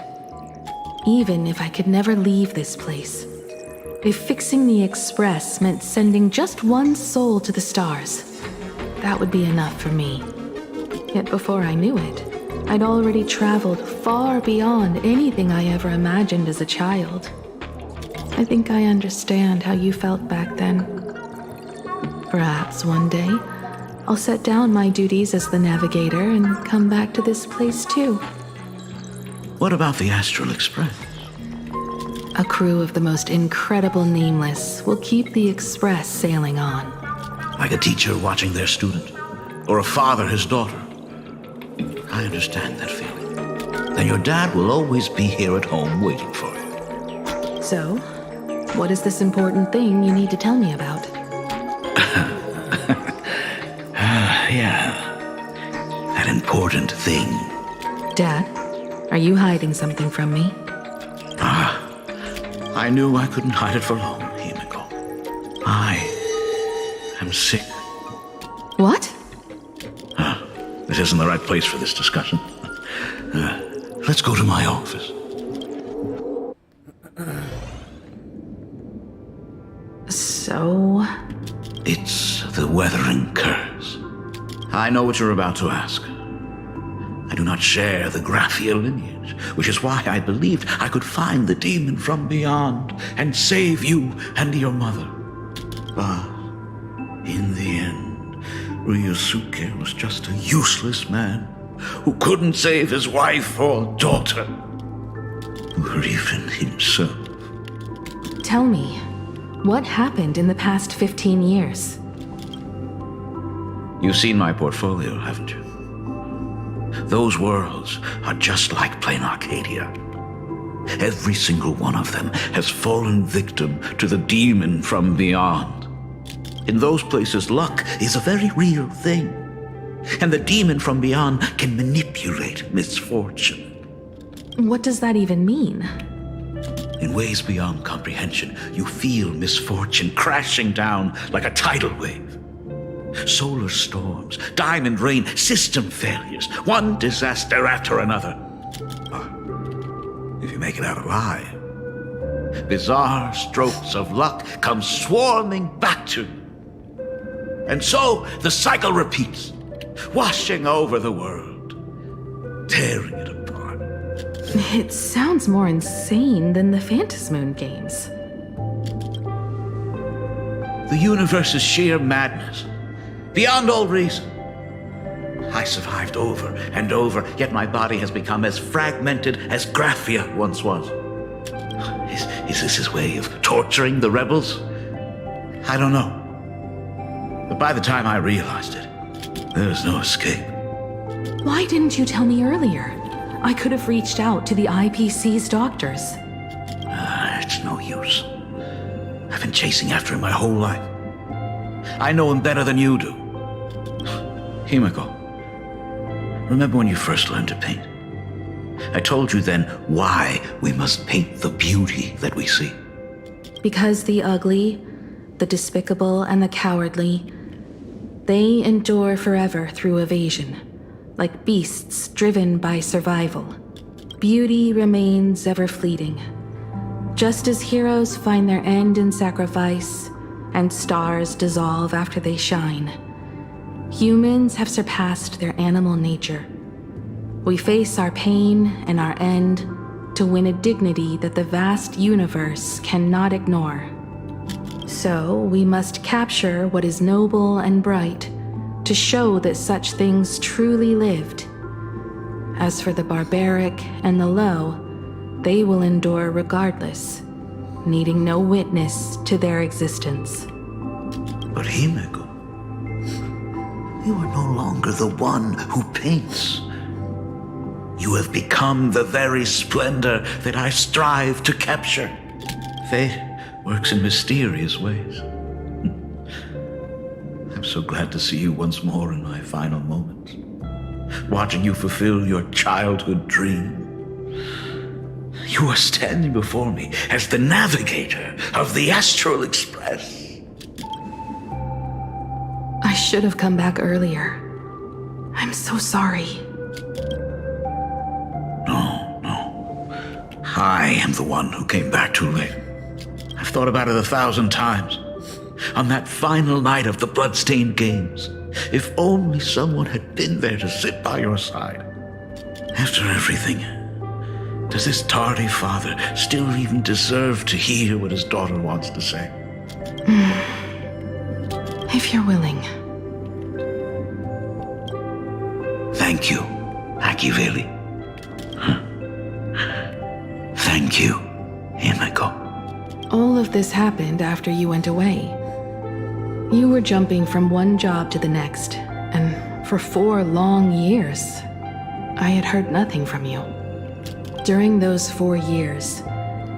Even if I could never leave this place, if fixing the express meant sending just one soul to the stars, that would be enough for me. Yet before I knew it, I'd already traveled far beyond anything I ever imagined as a child. I think I understand how you felt back then. Perhaps one day, I'll set down my duties as the navigator and come back to this place too. What about the Astral Express? A crew of the most incredible nameless will keep the express sailing on. Like a teacher watching their student, or a father his daughter. I understand that feeling. Then your dad will always be here at home waiting for you. So, what is this important thing you need to tell me about? Yeah. That important thing Dad, are you hiding something from me? I knew I couldn't hide it for long, Himiko. I am sick. What? This isn't the right place for this discussion. Let's go to my office. So? It's the Weathering Curse. I know what you're about to ask. I do not share the Graphia lineage, which is why I believed I could find the demon from beyond and save you and your mother. But in the end, Ryusuke was just a useless man who couldn't save his wife or daughter, or even himself. Tell me, what happened in the past 15 years? You've seen my portfolio, haven't you? Those worlds are just like planarcadia. Every single one of them has fallen victim to the demon from beyond. In those places, luck is a very real thing. And the demon from beyond can manipulate misfortune. What does that even mean? In ways beyond comprehension, you feel misfortune crashing down like a tidal wave. Solar storms, diamond rain, system failures, one disaster after another. If you make it out alive, bizarre strokes of luck come swarming back to you. And so the cycle repeats, washing over the world, tearing it apart. It sounds more insane than the Phantasmoon games. The universe is sheer madness, beyond all reason. I survived over and over, yet my body has become as fragmented as Graphia once was. Is this his way of torturing the rebels? I don't know. But by the time I realized it, there was no escape. Why didn't you tell me earlier? I could have reached out to the IPC's doctors. It's no use. I've been chasing after him my whole life. I know him better than you do. Himiko, remember when you first learned to paint? I told you then why we must paint the beauty that we see. Because the ugly, the despicable, and the cowardly, they endure forever through evasion, like beasts driven by survival. Beauty remains ever fleeting. Just as heroes find their end in sacrifice, and stars dissolve after they shine, humans have surpassed their animal nature. We face our pain and our end to win a dignity that the vast universe cannot ignore. So we must capture what is noble and bright to show that such things truly lived. As for the barbaric and the low, they will endure regardless, needing no witness to their existence. But Himiko, you are no longer the one who paints. You have become the very splendor that I strive to capture. Fate works in mysterious ways. I'm so glad to see you once more in my final moments, watching you fulfill your childhood dream. You are standing before me as the navigator of the Astral Express. I should have come back earlier. I'm so sorry. I am the one who came back too late. I've thought about it 1,000 times. On that final night of the bloodstained games, if only someone had been there to sit by your side. After everything, does this tardy father still even deserve to hear what his daughter wants to say? If you're willing. Thank you, Akiveli. Thank you, Himiko. All of this happened after you went away. You were jumping from one job to the next, and for 4 long years, I had heard nothing from you. During those 4 years,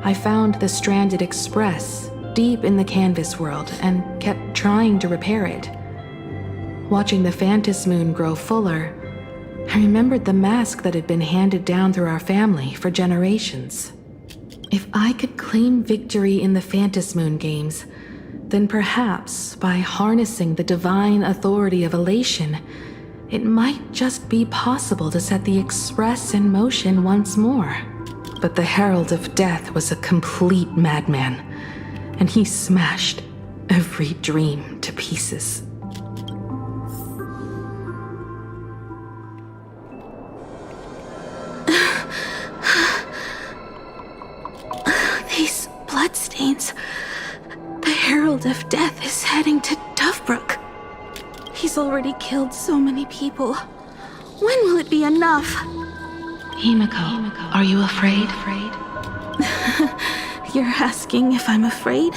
I found the stranded express deep in the canvas world and kept trying to repair it. Watching the Phantasmoon grow fuller, I remembered the mask that had been handed down through our family for generations. If I could claim victory in the Phantasmoon games, then perhaps by harnessing the divine authority of elation, it might just be possible to set the Express in motion once more. But the Herald of Death was a complete madman, and he smashed every dream to pieces. These bloodstains. The Herald of Death is heading to Dovebrook. He's already killed so many people. When will it be enough? Himiko, are you afraid? You're asking if I'm afraid?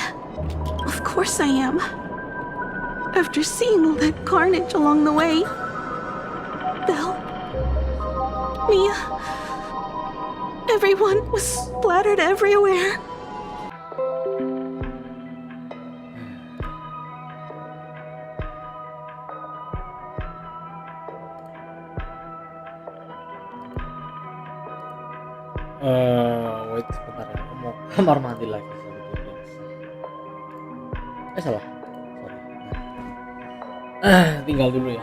Of course I am. After seeing all that carnage along the way. Belle, Mia, everyone was splattered everywhere. Wait sebentar ya, aku mau kamar mandi lagi sebetulnya. Salah. Sorry. Tinggal dulu ya.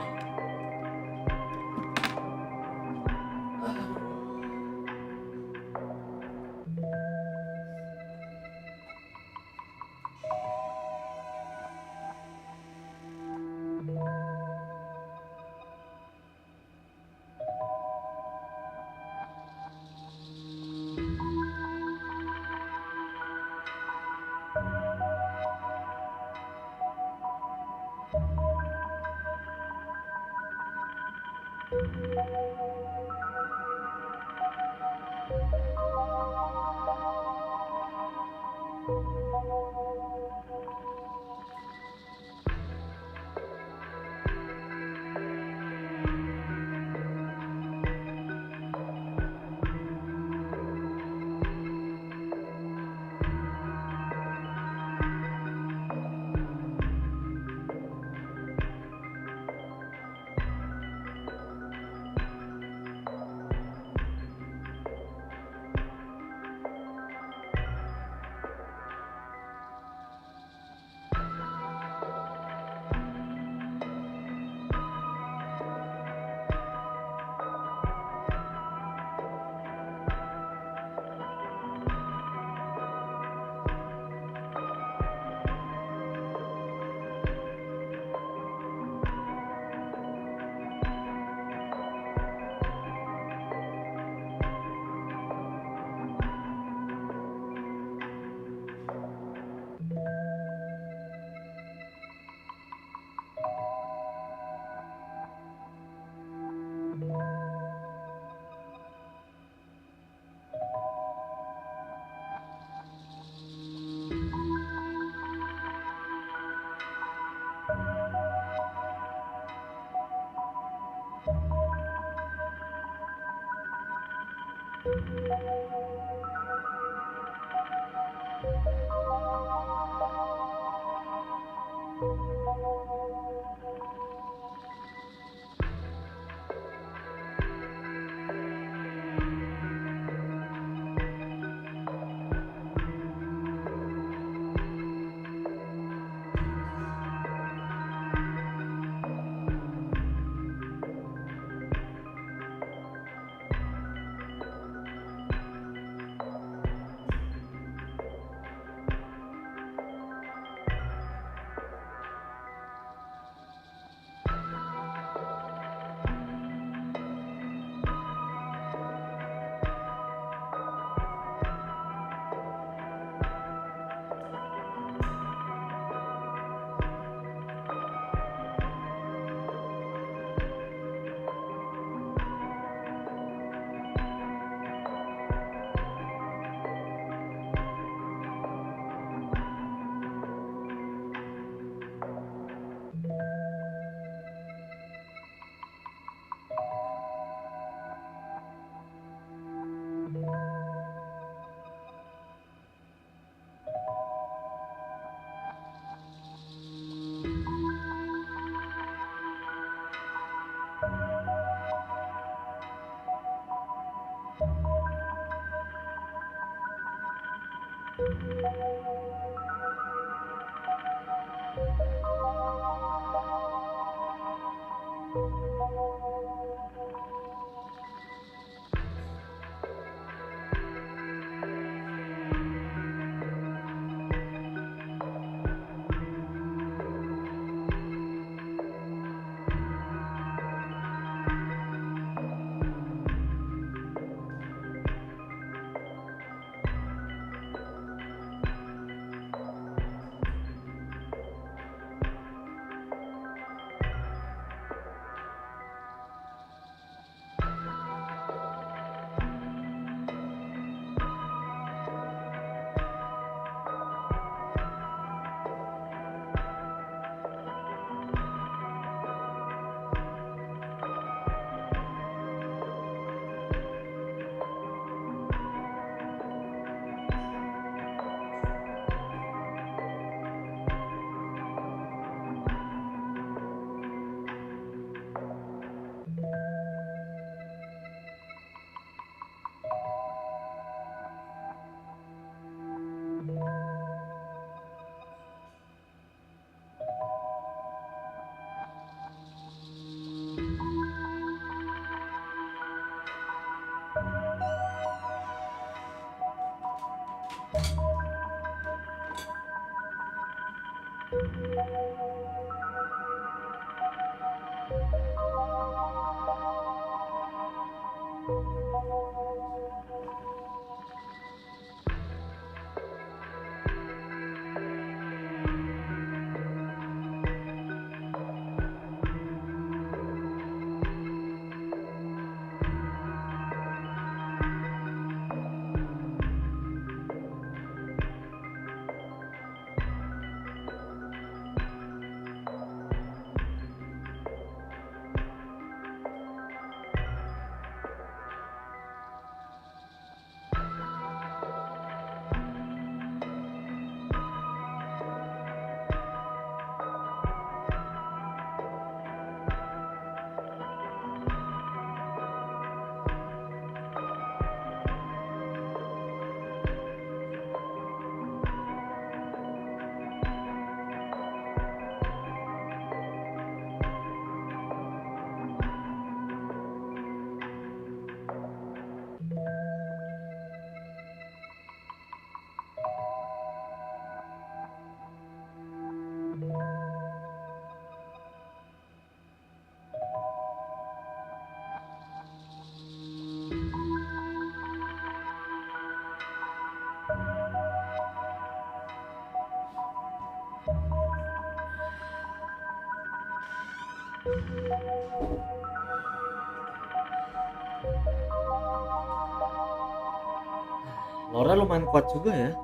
Laura lumayan kuat juga ya.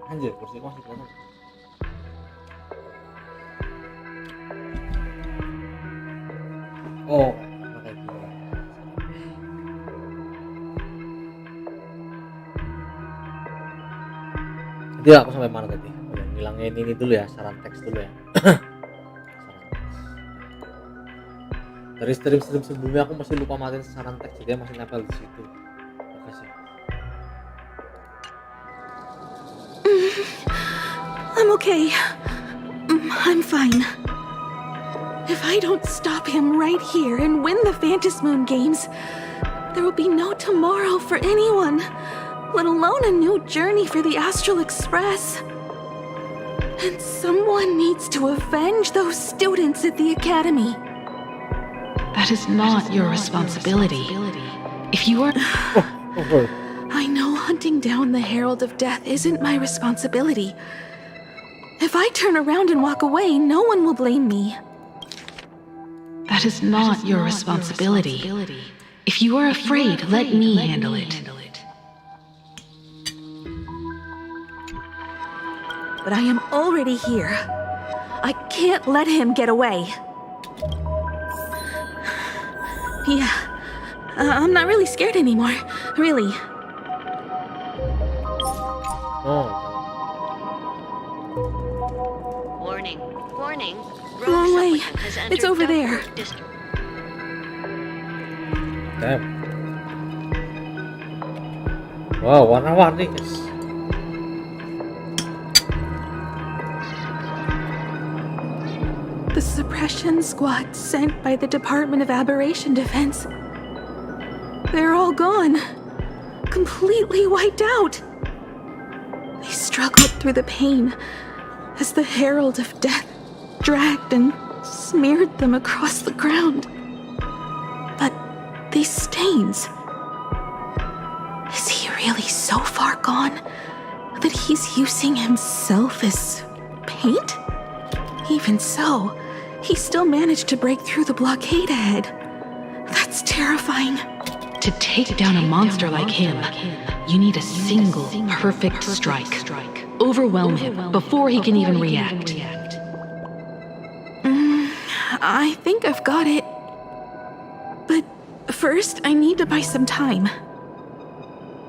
Anjir, kursi masih kuat. Oh, pakai gila. Jadi aku sampai mana tadi? Ngilangin ini dulu ya, saran teks dulu ya. Dari stream sebelumnya aku masih lupa matiin saran teks, jadi masih nempel di situ. Makasih. I'm okay. I'm fine. If I don't stop him right here and win the Phantasmoon games, there will be no tomorrow for anyone, let alone a new journey for the Astral Express. And someone needs to avenge those students at the academy. That is not your responsibility. If you are... I know hunting down the Herald of Death isn't my responsibility. If I turn around and walk away, no one will blame me. That is not your responsibility. If you are afraid, let me handle it. But I am already here. I can't let him get away. Yeah, I'm not really scared anymore, really. Warning, warning. Wrong way. It's over there. Damn. Wow, warna-warni guys. The suppression squad sent by the Department of Aberration Defense. They're all gone. Completely wiped out. They struggled through the pain as the Herald of Death dragged and smeared them across the ground. But these stains... Is he really so far gone that he's using himself as paint? Even so, he still managed to break through the blockade ahead. That's terrifying. To take down a monster like him, you need a single perfect strike. Overwhelm him before he can even react. I think I've got it. But first, I need to buy some time.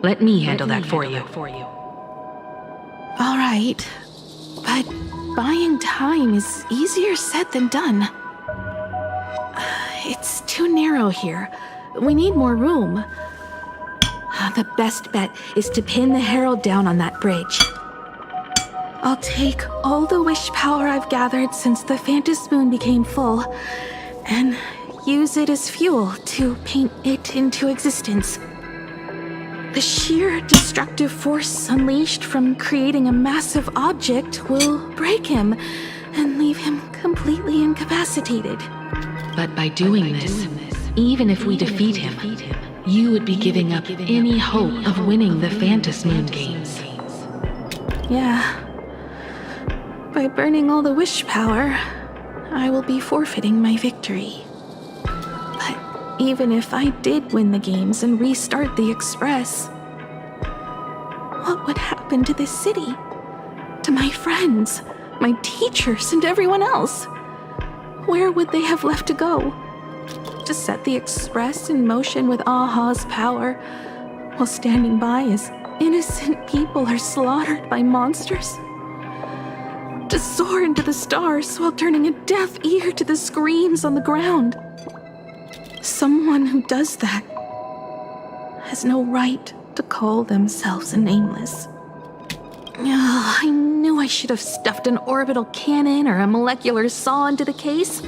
Let me handle that for you. All right, but buying time is easier said than done. It's too narrow here. We need more room. The best bet is to pin the Herald down on that bridge. I'll take all the wish power I've gathered since the Phantasmoon became full and use it as fuel to paint it into existence. The sheer destructive force unleashed from creating a massive object will break him and leave him completely incapacitated. But by doing this, even if we defeat him, you would be giving up any hope of winning the Phantom Moon games. Yeah. By burning all the wish power, I will be forfeiting my victory. But even if I did win the games and restart the Express, what would happen to this city? To my friends, my teachers, and everyone else? Where would they have left to go? To set the Express in motion with Aha's power, while standing by as innocent people are slaughtered by monsters? To soar into the stars while turning a deaf ear to the screams on the ground? Someone who does that has no right to call themselves a nameless. I knew I should have stuffed an orbital cannon or a molecular saw into the case,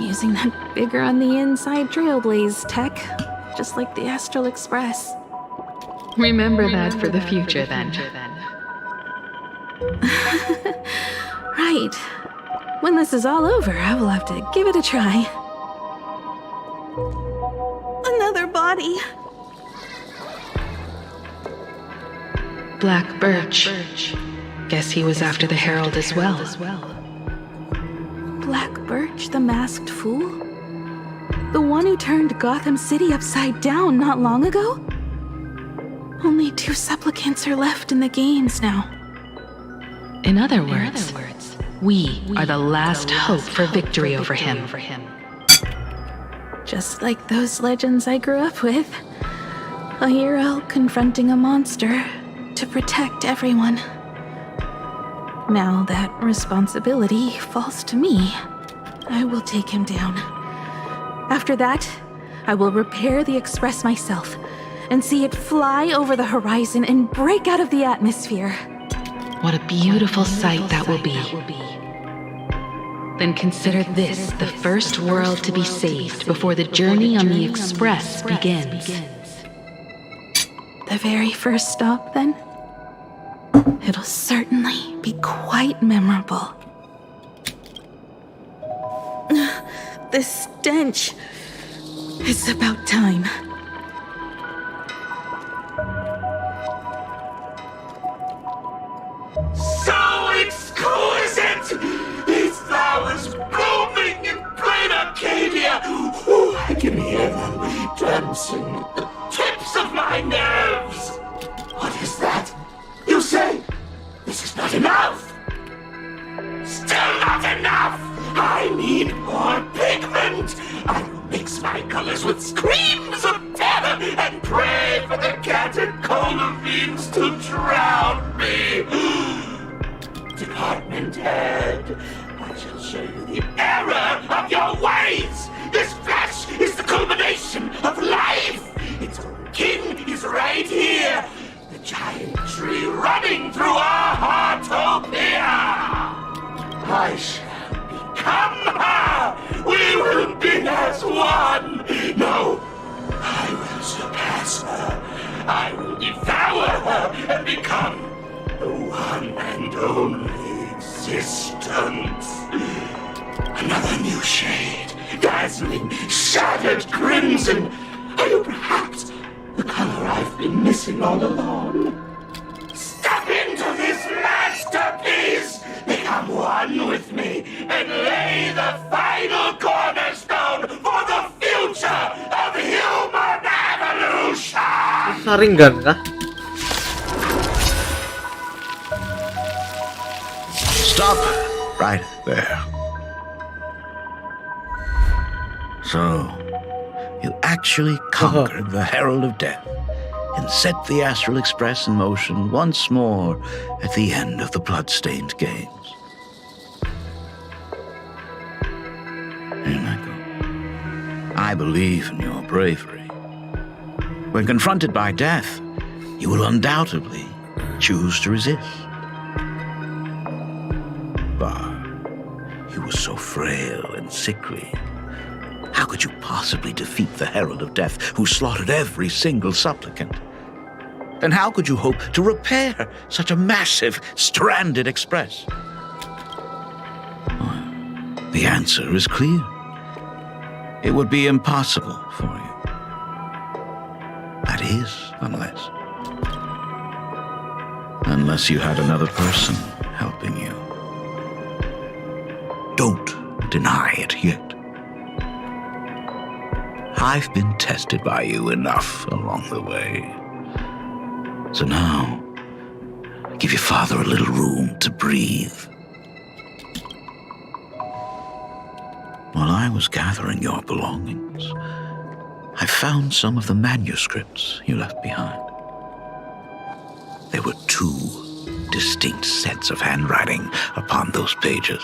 using that bigger on the inside Trailblaze tech, just like the Astral Express. Remember that for the future, then. Right. When this is all over, I will have to give it a try. Another body. Black Birch. Guess he was after the Herald as well. Black Birch, the masked fool? The one who turned Gotham City upside down not long ago? Only 2 supplicants are left in the games now. In other words, we are the last hope for victory over him. Just like those legends I grew up with. A hero confronting a monster to protect everyone. Now that responsibility falls to me, I will take him down. After that, I will repair the Express myself and see it fly over the horizon and break out of the atmosphere. What a beautiful sight that will be. Then consider this the first world to be saved before the journey on the Express begins. The very first stop, then? It'll certainly be quite memorable. The stench. It's about time. So exquisite! These flowers blooming in planarcadia! Ooh, I can hear them dancing at the tips of my nerves! What is that? You say this is not enough! Still not enough! I need more pigment! I will mix my colors with screams of terror and pray for the catecholamines to drown me! Department head, I shall show you the error of your ways! This flesh is the culmination of life! Its own kin is right here! The giant tree running through our heartopia! I shall become her! We will be as one! No, I will surpass her! I will devour her and become the one and only existence. Another new shade, dazzling, shattered crimson. Are you perhaps the color I've been missing all along? Step into this masterpiece! Become one with me and lay the final cornerstone for the future of human evolution! Saringan kah? Stop right there. So, you actually conquered the Herald of Death and set the Astral Express in motion once more at the end of the blood-stained games. I believe in your bravery. When confronted by death, you will undoubtedly choose to resist. But you were so frail and sickly. How could you possibly defeat the Herald of Death, who slaughtered every single supplicant? And how could you hope to repair such a massive, stranded express? Well, the answer is clear. It would be impossible for you. That is, unless you had another person helping you. Don't deny it yet. I've been tested by you enough along the way. So now, give your father a little room to breathe. While I was gathering your belongings, I found some of the manuscripts you left behind. There were 2 distinct sets of handwriting upon those pages.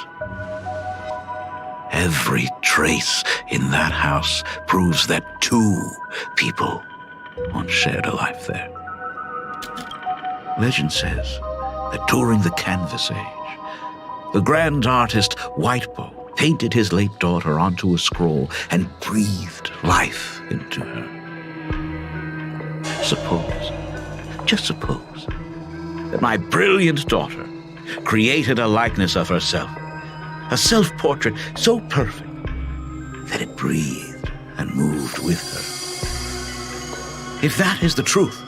Every trace in that house proves that 2 people once shared a life there. Legend says that during the Canvas Age, the grand artist Whitebow painted his late daughter onto a scroll and breathed life into her. Just suppose, that my brilliant daughter created a likeness of herself, a self-portrait so perfect that it breathed and moved with her. If that is the truth,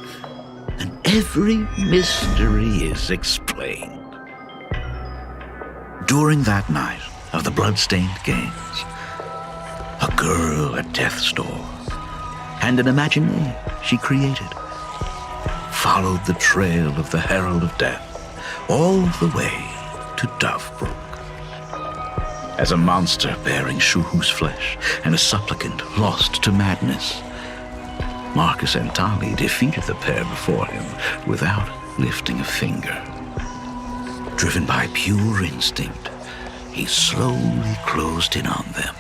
then every mystery is explained. During that night of the blood-stained games, a girl at death's door and an imaginary she created followed the trail of the Herald of Death all the way to Dovebrook. As a monster bearing Shuhu's flesh and a supplicant lost to madness, Marcus Antali defeated the pair before him without lifting a finger. Driven by pure instinct, he slowly closed in on them.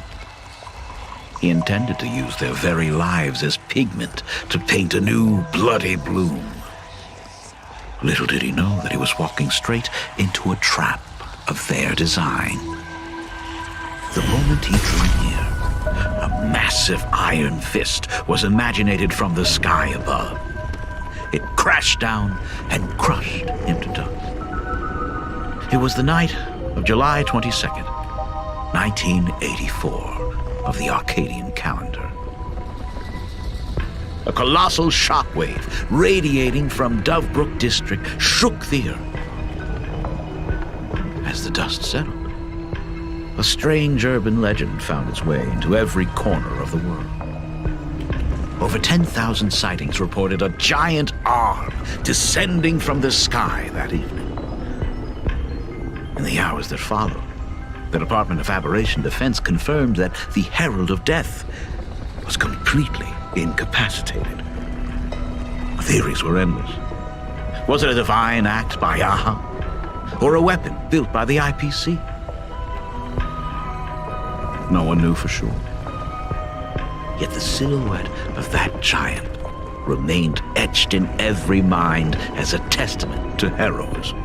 He intended to use their very lives as pigment to paint a new bloody bloom. Little did he know that he was walking straight into a trap of their design. The moment he drew near, a massive iron fist was imaginated from the sky above. It crashed down and crushed him to dust. It was the night of July 22nd, 1984, of the Arcadian calendar. A colossal shockwave radiating from Dovebrook district shook the earth. As the dust settled, a strange urban legend found its way into every corner of the world. Over 10,000 sightings reported a giant arm descending from the sky that evening. In the hours that followed, the Department of Aberration Defense confirmed that the Herald of Death was completely incapacitated. Theories were endless. Was it a divine act by Aha? Or a weapon built by the IPC? No one knew for sure. Yet the silhouette of that giant remained etched in every mind as a testament to heroism.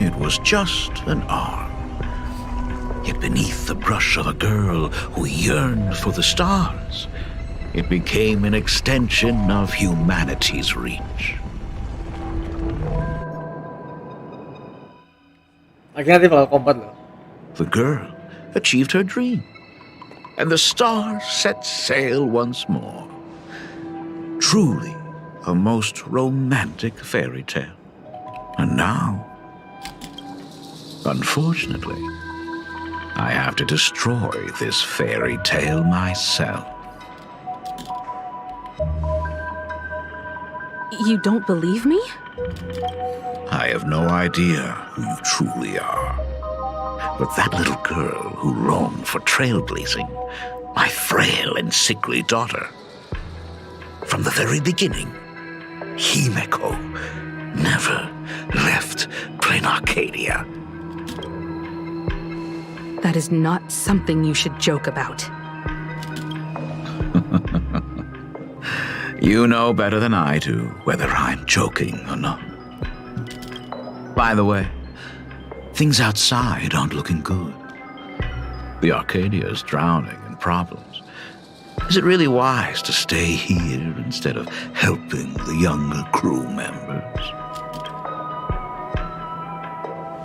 It was just an arm. Yet beneath the brush of a girl who yearned for the stars, it became an extension of humanity's reach. The girl achieved her dream, and the stars set sail once more. Truly a most romantic fairy tale. And now, unfortunately, I have to destroy this fairy tale myself. You don't believe me? I have no idea who you truly are. But that little girl who longed for trailblazing, my frail and sickly daughter. From the very beginning, Himeko never left Planarcadia. That is not something you should joke about. You know better than I do whether I'm joking or not. By the way, things outside aren't looking good. The Arcadia is drowning in problems. Is it really wise to stay here instead of helping the younger crew members?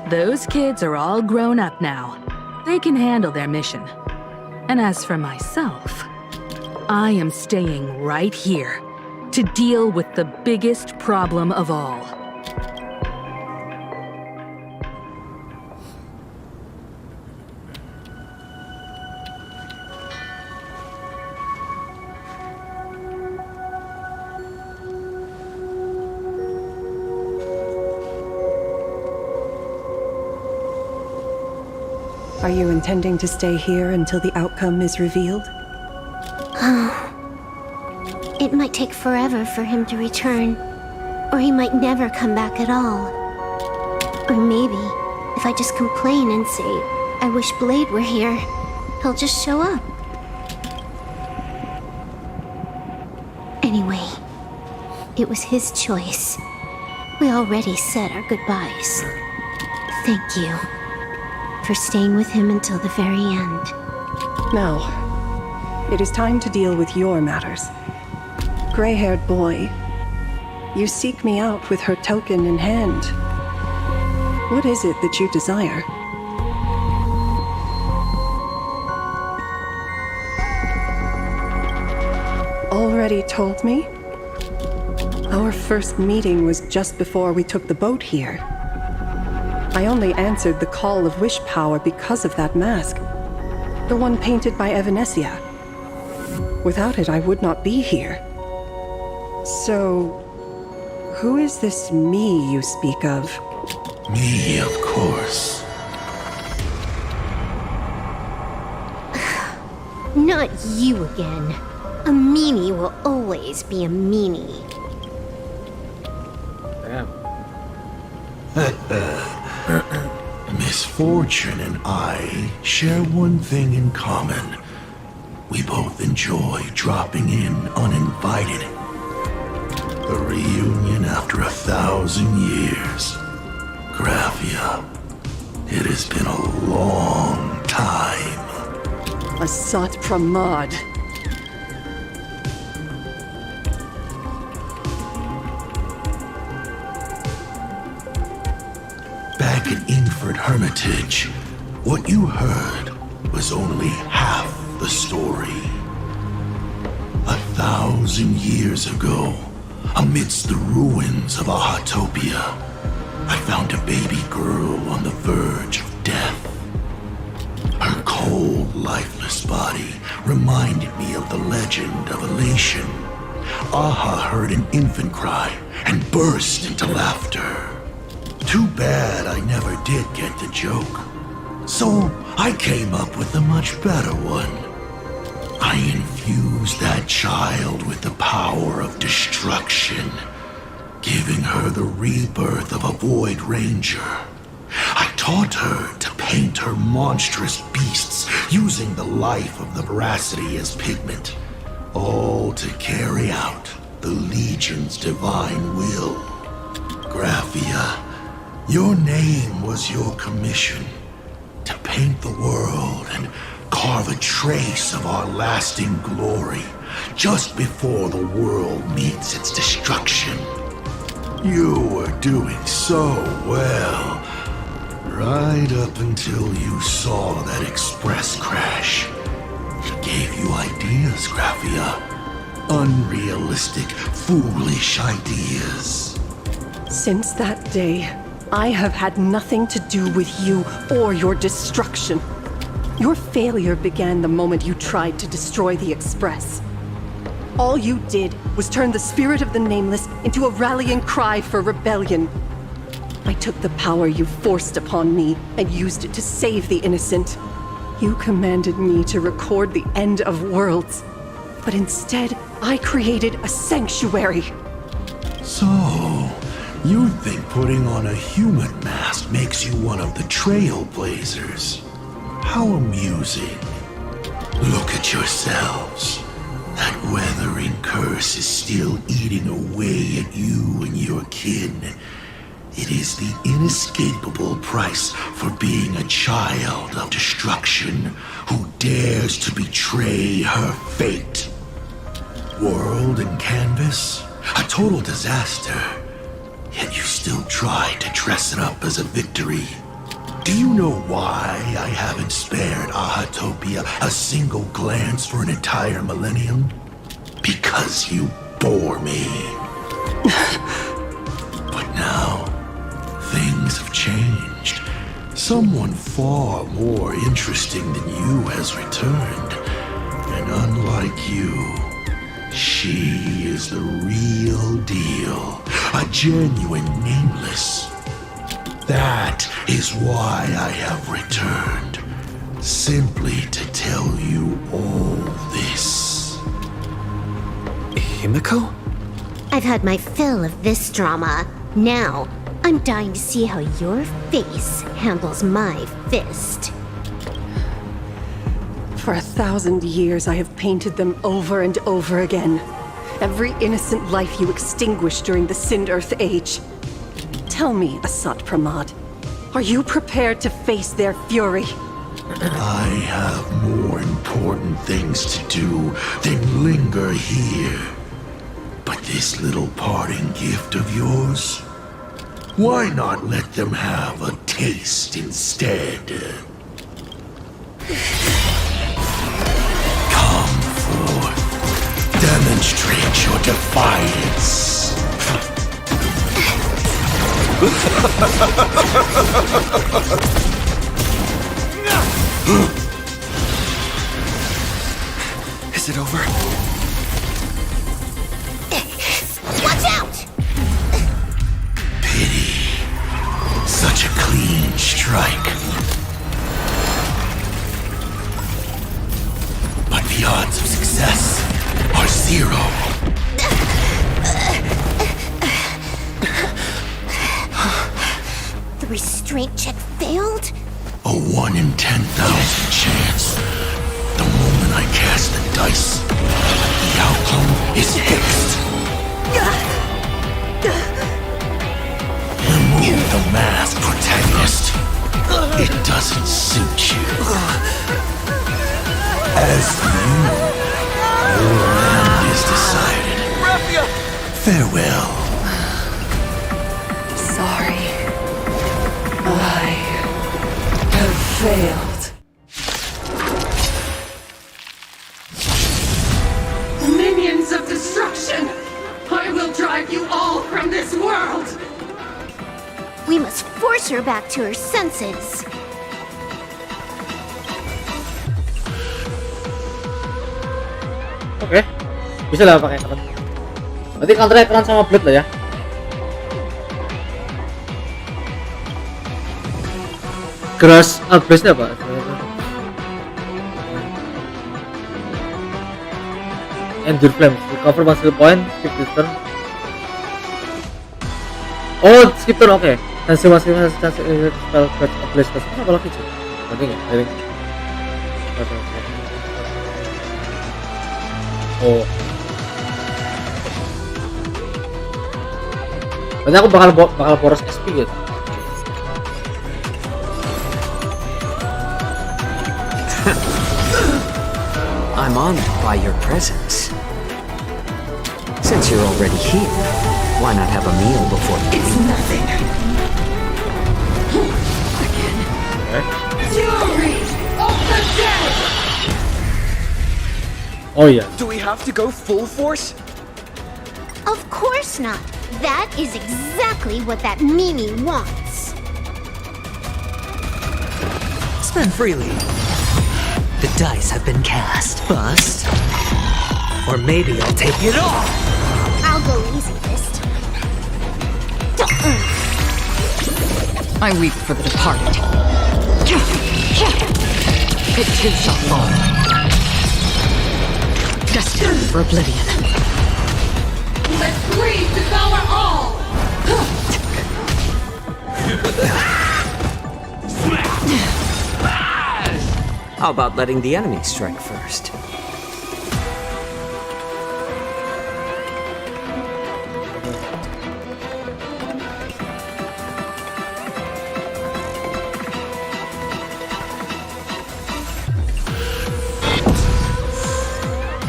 Those kids are all grown up now. They can handle their mission. And as for myself, I am staying right here to deal with the biggest problem of all. Are you intending to stay here until the outcome is revealed? It might take forever for him to return, or he might never come back at all. Or maybe, if I just complain and say, I wish Blade were here, he'll just show up. Anyway, it was his choice. We already said our goodbyes. Thank you for staying with him until the very end. Now, it is time to deal with your matters. Gray-haired boy, you seek me out with her token in hand. What is it that you desire? Already told me? Our first meeting was just before we took the boat here. I only answered the call of wish power because of that mask. The one painted by Evanescia. Without it, I would not be here. So, who is this me you speak of? Me, of course. Not you again. A meanie will always be a meanie. Misfortune and I share one thing in common. We both enjoy dropping in uninvited. A reunion after 1,000 years. Graphia, it has been a long time. Asat Pramad. Back in Inford Hermitage, what you heard was only half the story. 1,000 years ago, amidst the ruins of Ahatopia, I found a baby girl on the verge of death. Her cold, lifeless body reminded me of the legend of elation. Aha heard an infant cry and burst into laughter. Too bad I never did get the joke. So I came up with a much better one. I infused that child with the power of destruction, giving her the rebirth of a Void Ranger. I taught her to paint her monstrous beasts using the life of the veracity as pigment, all to carry out the Legion's divine will. Graphia, your name was your commission, to paint the world and carve a trace of our lasting glory just before the world meets its destruction. You were doing so well, right up until you saw that express crash. It gave you ideas, Graphia. Unrealistic, foolish ideas. Since that day, I have had nothing to do with you or your destruction. Your failure began the moment you tried to destroy the Express. All you did was turn the spirit of the Nameless into a rallying cry for rebellion. I took the power you forced upon me and used it to save the innocent. You commanded me to record the end of worlds, but instead, I created a sanctuary. So, you think putting on a human mask makes you one of the trailblazers? How amusing. Look at yourselves. That weathering curse is still eating away at you and your kin. It is the inescapable price for being a child of destruction who dares to betray her fate. World and canvas, a total disaster. Yet you still try to dress it up as a victory. Do you know why I haven't spared Ahatopia a single glance for an entire millennium? Because you bore me. But now, things have changed. Someone far more interesting than you has returned. And unlike you, she is the real deal. A genuine nameless. That is why I have returned. Simply to tell you all this. Himiko? I've had my fill of this drama. Now, I'm dying to see how your face handles my fist. For 1,000 years, I have painted them over and over again. Every innocent life you extinguished during the Sind Earth Age. Tell me, Asat Pramad, are you prepared to face their fury? I have more important things to do than linger here. But this little parting gift of yours, why not let them have a taste instead? Come forth, demonstrate your defiance. Is it over? Watch out! Pity. Such a clean strike. But the odds of success are 0. The restraint check failed? A 1 in 10,000 chance. The moment I cast the dice, the outcome is fixed. Remove the masked protagonist. It doesn't suit you. As for you, your end is decided. Farewell. Sorry. I have failed. Minions of destruction! I will drive you all from this world! We must force her back to her senses. Oke, bisa lah pakai keren. Berarti counternya keren sama blade lah ya. Grass blade apa? Endure Flame, recover 1 skill point, skip this turn. Oh, skip turn, oke. Chance masih chance spell blaze plus apa lagi sih? Penting ya, ini. Oh. Berarti aku bakal boros SP gitu. I'm honored by your presence. Since you're already here, why not have a meal before? It's nothing. Fury of the dead! Oh yeah. Do we have to go full force? Of course not. That is exactly what that Mimi wants. Spend freely. The dice have been cast. Bust. Or maybe I'll take it all. I'll go easy this time. I weep for the departed. It too shall fall. Destined for oblivion. Let greed devour all! How about letting the enemy strike first?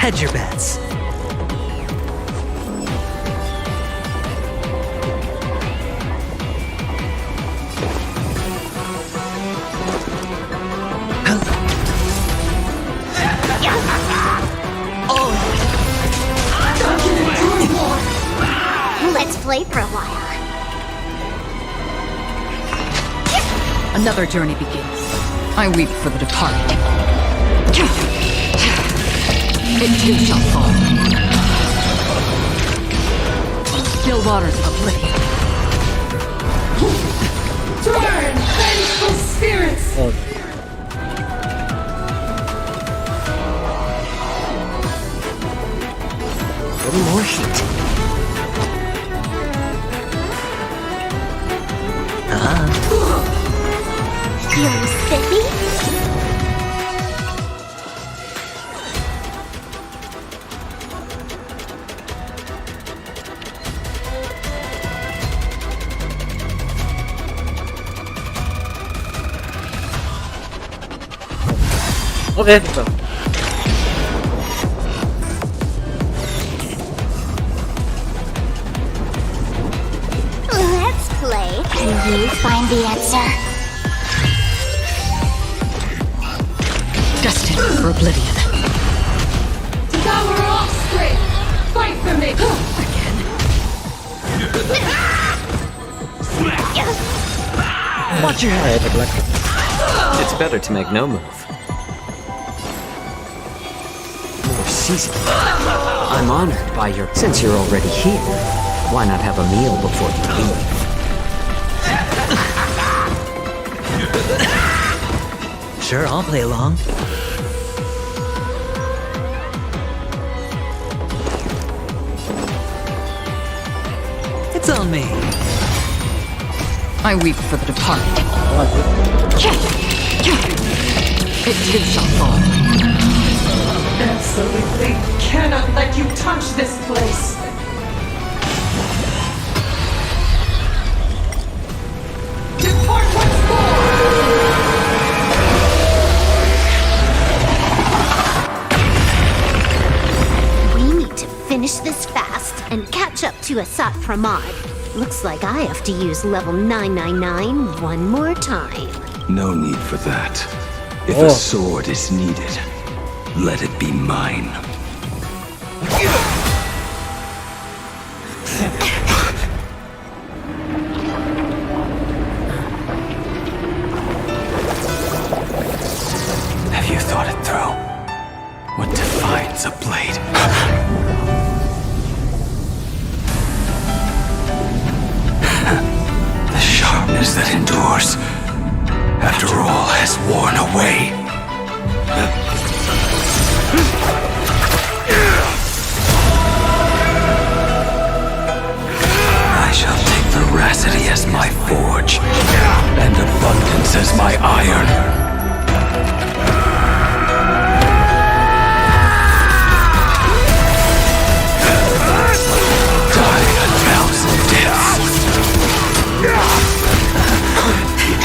Hedge your bets. play for a while. Another journey begins. I weep for the departed. It too shall fall. Still waters of oblivion. Turn, vengeful spirits! Little more heat. Feeling spiffy? Oke, betul. Let's play. Can you find the answer? Destined for oblivion. Devour offspring! Fight for me! Watch your head. It's better to make no move. More season. I'm honored by your... Since you're already here, why not have a meal before you leave? Sure, I'll play along. It's on me. I weep for the departed. It too shall fall. Absolutely cannot let you touch this place! Depart once more! We need to finish this fast and catch up to Asat Pramod. Looks like I have to use level 999 one more time. No need for that. If a sword is needed, let it be mine. Have you thought it through? What defines a blade? The sharpness that endures after all has worn away. I shall take veracity as my forge, and abundance as my iron. Die a thousand deaths.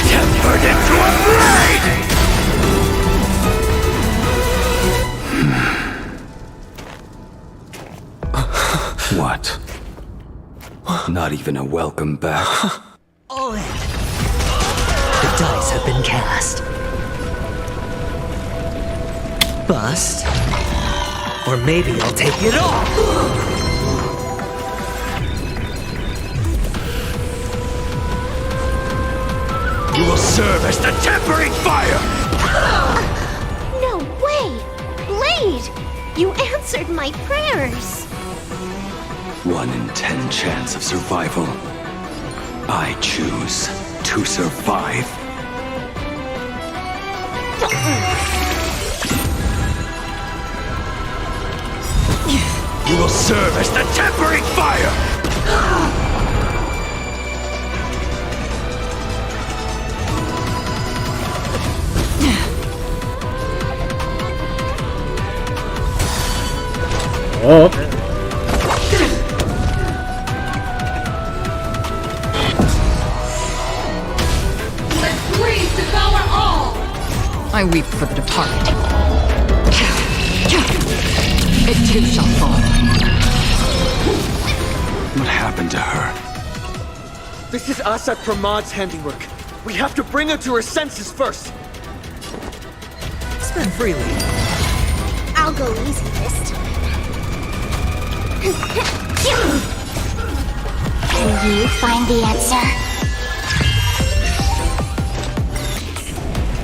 Tempered into a blade! What? Not even a welcome back? All in. The dice have been cast. Bust. Or maybe I'll take it all. You will serve as the tempering fire! No way! Blade! You answered my prayers! 1 in 10 chance of survival. I choose to survive. You will serve as the tempering fire! Okay. Please devour all! I weep for the departed. It too shall fall. What happened to her? This is Asat Pramod's handiwork. We have to bring her to her senses first. Spend freely. I'll go easy this time. Can you find the answer?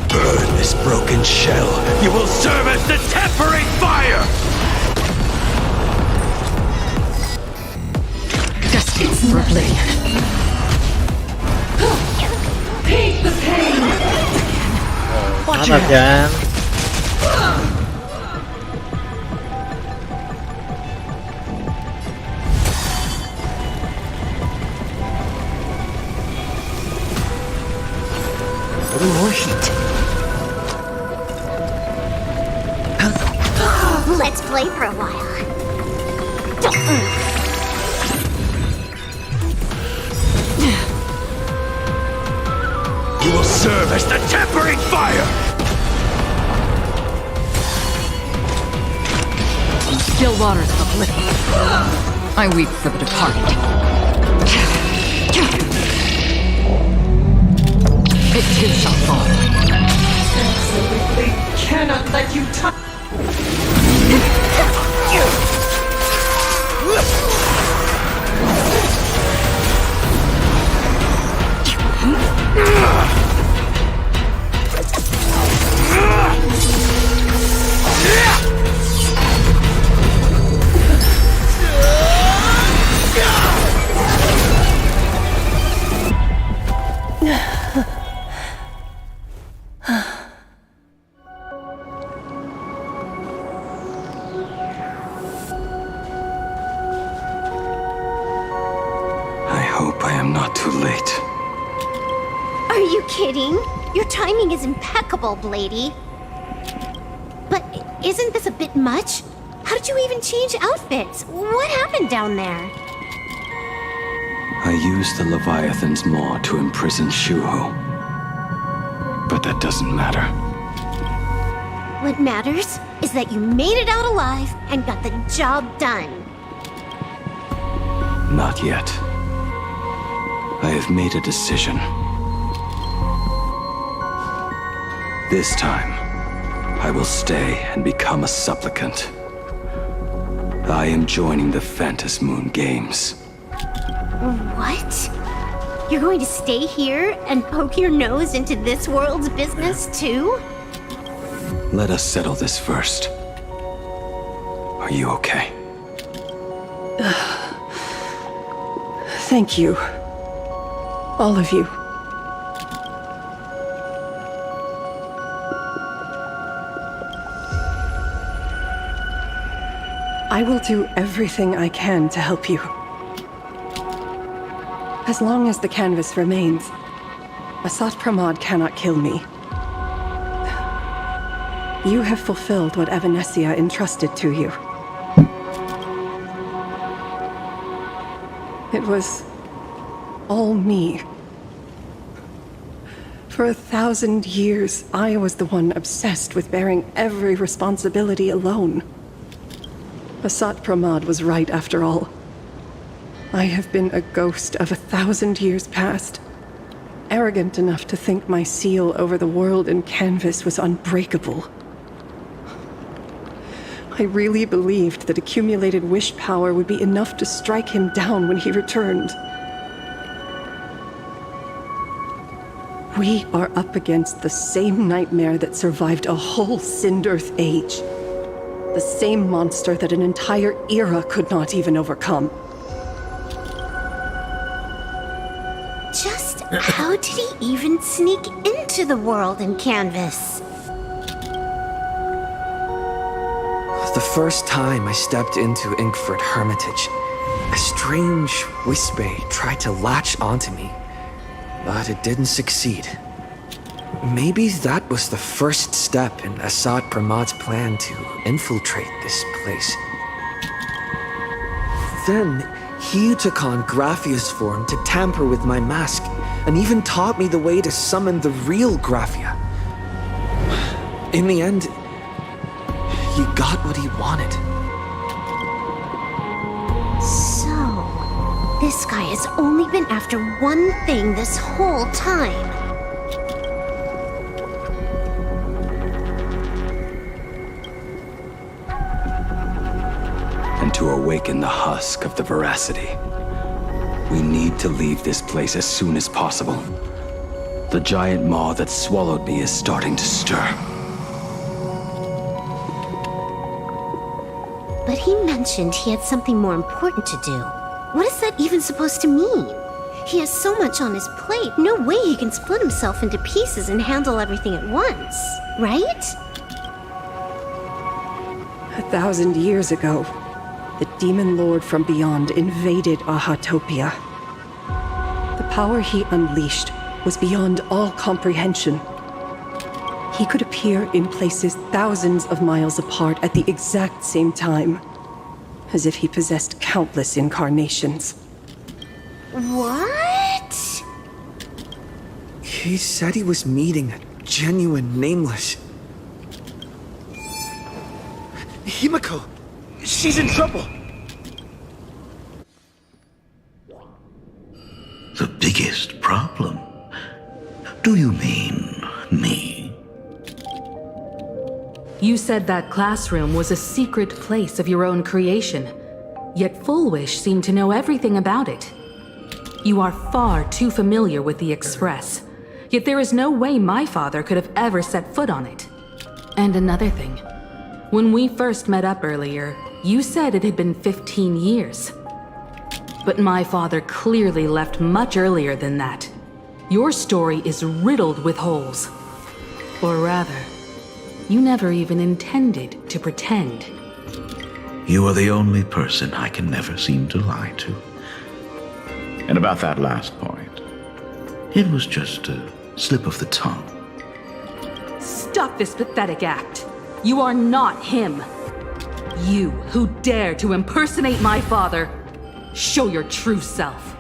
Burn this broken shell. You will serve as the tempering fire! Desperately. Hate the pain! Watch Mana Jan? More heat. Let's play for a while. You will serve as the tempering fire! Still waters of oblivion. I weep for the departed. It too shall fall. Absolutely cannot let you touch. I hope I am not too late. Are you kidding? Your timing is impeccable, Blady. But isn't this a bit much? How did you even change outfits? What happened down there? I used the Leviathan's maw to imprison Shuho. But that doesn't matter. What matters is that you made it out alive and got the job done. Not yet. I have made a decision. This time, I will stay and become a supplicant. I am joining the Phantas Moon Games. What? You're going to stay here and poke your nose into this world's business too? Let us settle this first. Are you okay? Thank you. All of you. I will do everything I can to help you. As long as the canvas remains, Asat Pramod cannot kill me. You have fulfilled what Evanescia entrusted to you. It was all me. For 1,000 years, I was the one obsessed with bearing every responsibility alone. Asat Pramod was right after all. I have been a ghost of 1,000 years past, arrogant enough to think my seal over the world in canvas was unbreakable. I really believed that accumulated wish power would be enough to strike him down when he returned. We are up against the same nightmare that survived a whole Sindearth age. The same monster that an entire era could not even overcome. Just how did he even sneak into the world in canvas? The first time I stepped into Inkford Hermitage, a strange whisper tried to latch onto me, but it didn't succeed. Maybe that was the first step in Asat Pramod's plan to infiltrate this place. Then, he took on Graphia's form to tamper with my mask, and even taught me the way to summon the real Graphia. In the end, he got what he wanted. So, this guy has only been after one thing this whole time. And to awaken the husk of the veracity. We need to leave this place as soon as possible. The giant maw that swallowed me is starting to stir. But he mentioned he had something more important to do. What is that even supposed to mean? He has so much on his plate, no way he can split himself into pieces and handle everything at once, right? 1,000 years ago, the demon lord from beyond invaded Ahatopia. The power he unleashed was beyond all comprehension. He could appear in places thousands of miles apart at the exact same time, as if he possessed countless incarnations. What? He said he was meeting a genuine nameless... Himiko! She's in trouble! The biggest problem? Do you mean me? You said that classroom was a secret place of your own creation, yet Fullwish seemed to know everything about it. You are far too familiar with the Express, yet there is no way my father could have ever set foot on it. And another thing, when we first met up earlier, you said it had been 15 years. But my father clearly left much earlier than that. Your story is riddled with holes. Or rather, you never even intended to pretend. You are the only person I can never seem to lie to. And about that last point, it was just a slip of the tongue. Stop this pathetic act. You are not him. You who dare to impersonate my father, show your true self.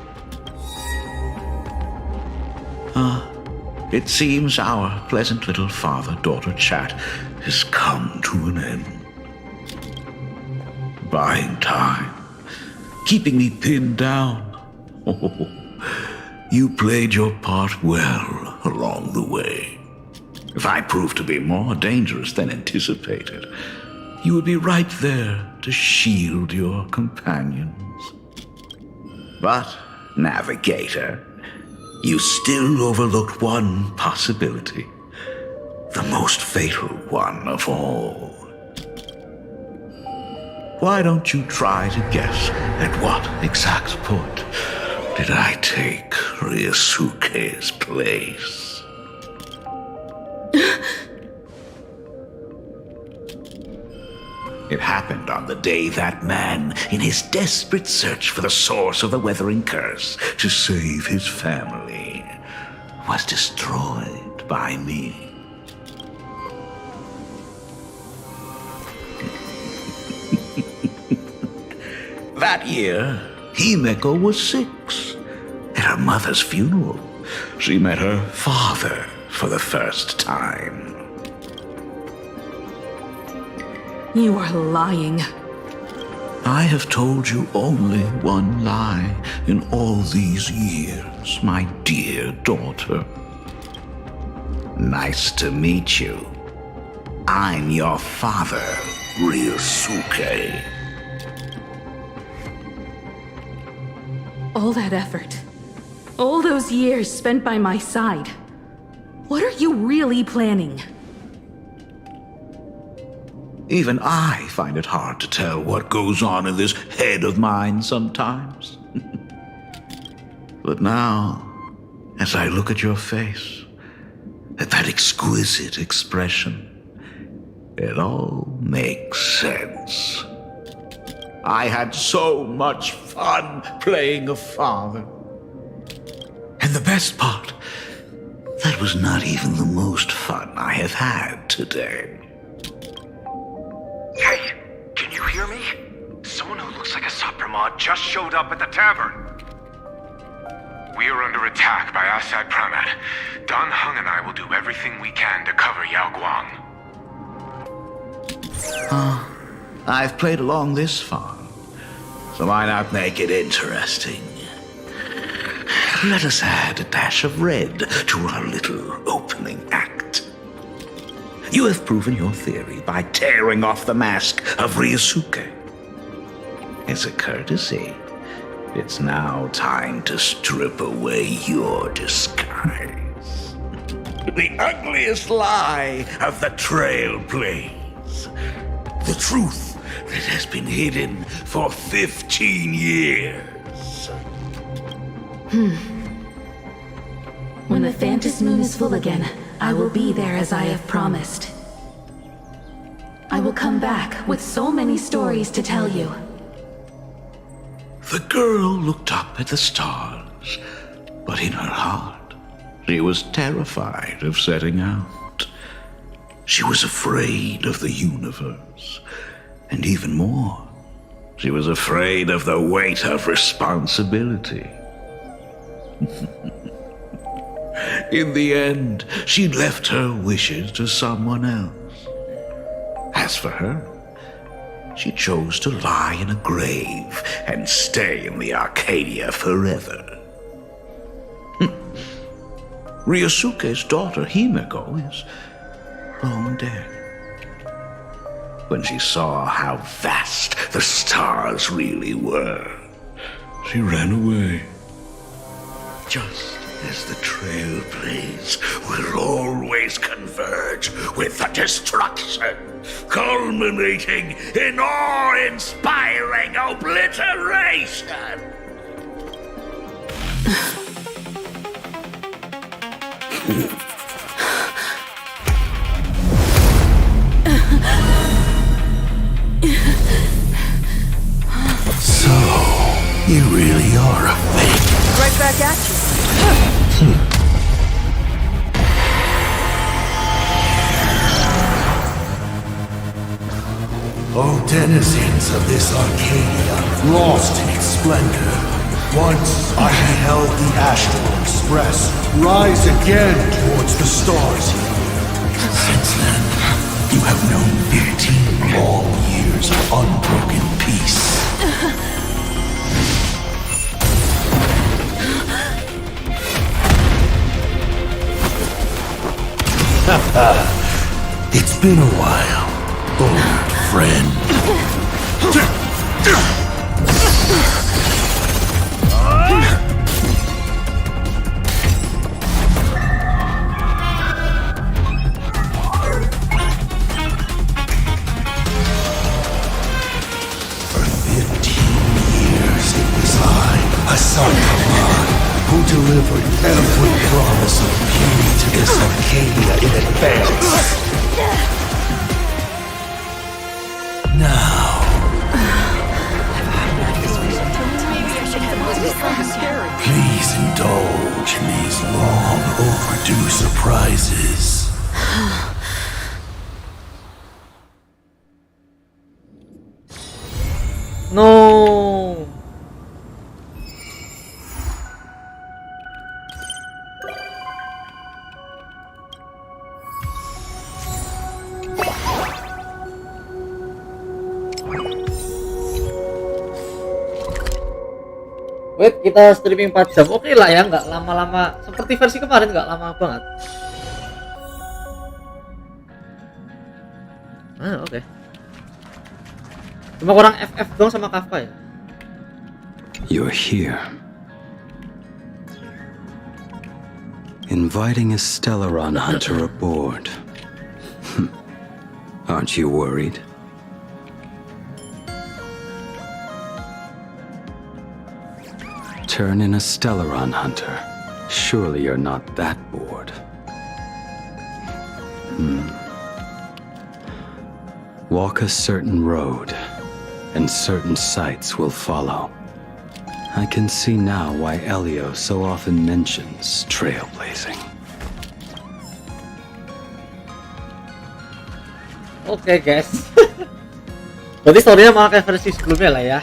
It seems our pleasant little father-daughter chat has come to an end. Buying time, keeping me pinned down. Oh, you played your part well along the way. If I proved to be more dangerous than anticipated, you would be right there to shield your companions. But, Navigator, you still overlooked one possibility. The most fatal one of all. Why don't you try to guess at what exact point did I take Ryusuke's place? It happened on the day that man, in his desperate search for the source of the weathering curse to save his family, was destroyed by me. That year, Himeko was 6. At her mother's funeral, she met her father for the first time. You are lying. I have told you only one lie in all these years, my dear daughter. Nice to meet you. I'm your father, Ryusuke. All that effort, all those years spent by my side. What are you really planning? Even I find it hard to tell what goes on in this head of mine sometimes. But now, as I look at your face, at that exquisite expression, it all makes sense. I had so much fun playing a father. And the best part, that was not even the most fun I have had today. Hey, can you hear me? Someone who looks like a Supremod just showed up at the tavern. We are under attack by Asad Pramad. Don Hung and I will do everything we can to cover Yao Guang. I've played along this far, so why not make it interesting? Let us add a dash of red to our little opening act. You have proven your theory by tearing off the mask of Ryusuke. As a courtesy, It's now time to strip away your disguise. The ugliest lie of the Trailblaze. The truth that has been hidden for 15 years. When the Phantom Moon is full again, I will be there as I have promised. I will come back with so many stories to tell you. The girl looked up at the stars, but in her heart, she was terrified of setting out. She was afraid of the universe, and even more, she was afraid of the weight of responsibility. In the end, she left her wishes to someone else. As for her, she chose to lie in a grave and stay in the Arcadia forever. Ryusuke's daughter Himeko is long dead. When she saw how vast the stars really were, she ran away. Just as the Trailblaze will always converge with the destruction, culminating in awe-inspiring obliteration. So, you really are a fake. Right back at you. Oh, denizens of this Arcadia, lost in its splendor. Once I beheld the Astral Express rise again towards the stars. Since then, you have known 15 long years of unbroken peace. It's been a while, old friend. For 15 years it was I, Asakaman, who delivered every promise of beauty to this Arcadia in advance. Now, please indulge in these long overdue surprises. No. Wait, kita streaming 4 jam. Oke lah ya, nggak lama-lama. Seperti versi kemarin nggak lama banget. Oke. Cuma kurang FF dong sama Kafka ya. You're here. Inviting a Stellaron hunter aboard. Aren't you worried? Turn in a Stellaron hunter. Surely you're not that bored. Walk a certain road, and certain sights will follow. I can see now why Elio so often mentions trailblazing. Oke guys. Berarti story-nya malah kayak versi sebelumnya lah ya.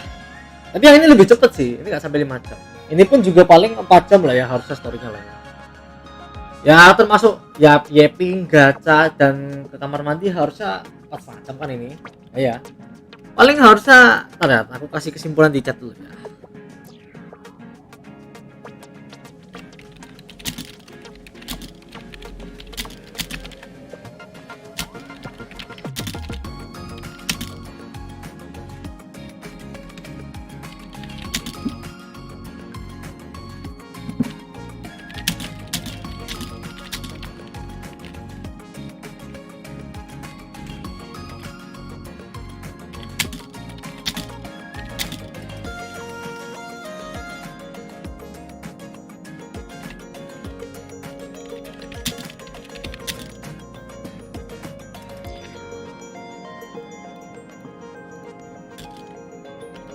Tapi yang ini lebih cepet sih, ini nggak sampai 5 jam. Ini pun juga paling 4 jam lah ya harusnya story-nya lah ya. Ya termasuk ya yapping, gacha, dan ke kamar mandi harusnya 4 jam kan ini. Ya. Paling harusnya, ntar ya, aku kasih kesimpulan di chat dulu ya.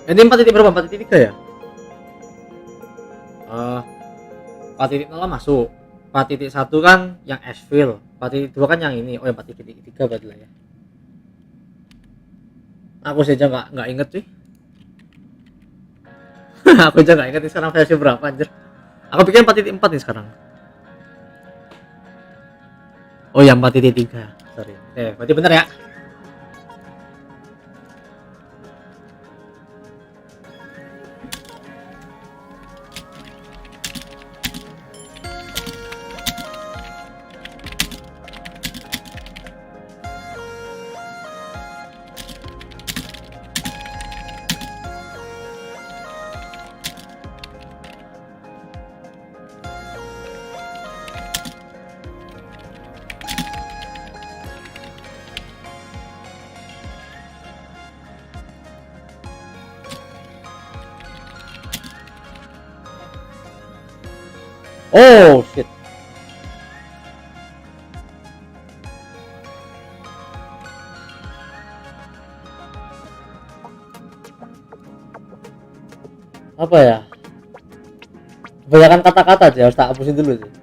Ini 4.0 berapa? 4.3 ya? 4.0 masuk. 4.1 kan yang Asheville. 4.2 kan yang ini. Oh ya 4.3 berarti lah ya. Aku saja nggak inget sih. Aku aja nggak inget nih sekarang versi berapa anjir. Aku pikir 4.4 nih sekarang. Oh ya 4.3. Sorry. Berarti bener ya. Oh shit. Apa ya? Kebanyakan kata-kata aja, harus tak hapusin dulu sih.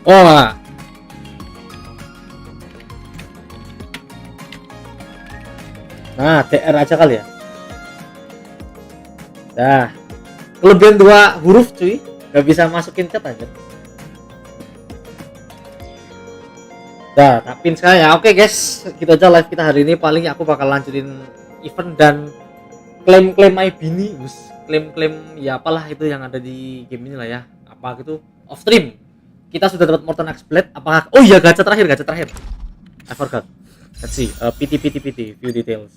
Oh, nah TR aja kali ya. Dah, kelebihan 2 huruf cuy, gak bisa masukin chat aja. Dah, tak pin sekarang ya. Oke guys, gitu aja live kita hari ini. Paling aku bakal lanjutin event dan klaim-klaim my bini, klaim-klaim ya apalah itu yang ada di game ini lah ya. Apa gitu, off stream. Kita sudah dapat Morton X Blade. Apakah? Oh iya, gacha terakhir. I forgot. Let's see. PT. View details.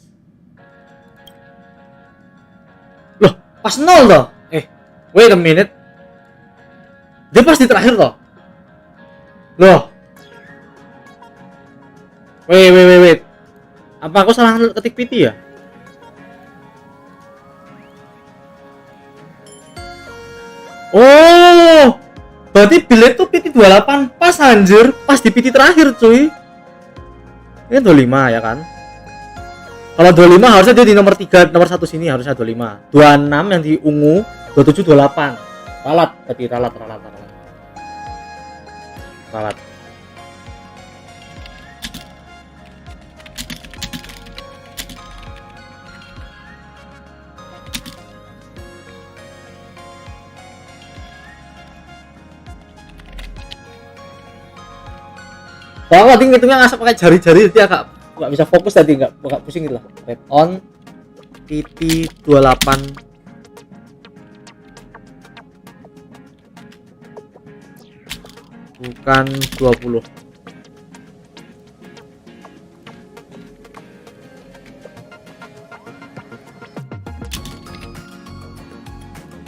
Loh, pas 0 loh. Wait a minute. Dia pas di terakhir loh. Loh. Wait. Apa aku salah ketik PT ya? Oh. Berarti bilet tuh PT 28 pas anjir, pas di PT terakhir cuy. Ini 25 ya kan? Kalau 25 harusnya dia di nomor 3, nomor 1 sini harusnya 25. 26 yang di ungu, 27 28. Ralat, berarti ralat. Kalau nanti ngitungnya ngasap pakai jari-jari nanti agak nggak bisa fokus tadi, nggak pusing gitu lah. Red on PT 28 bukan 20.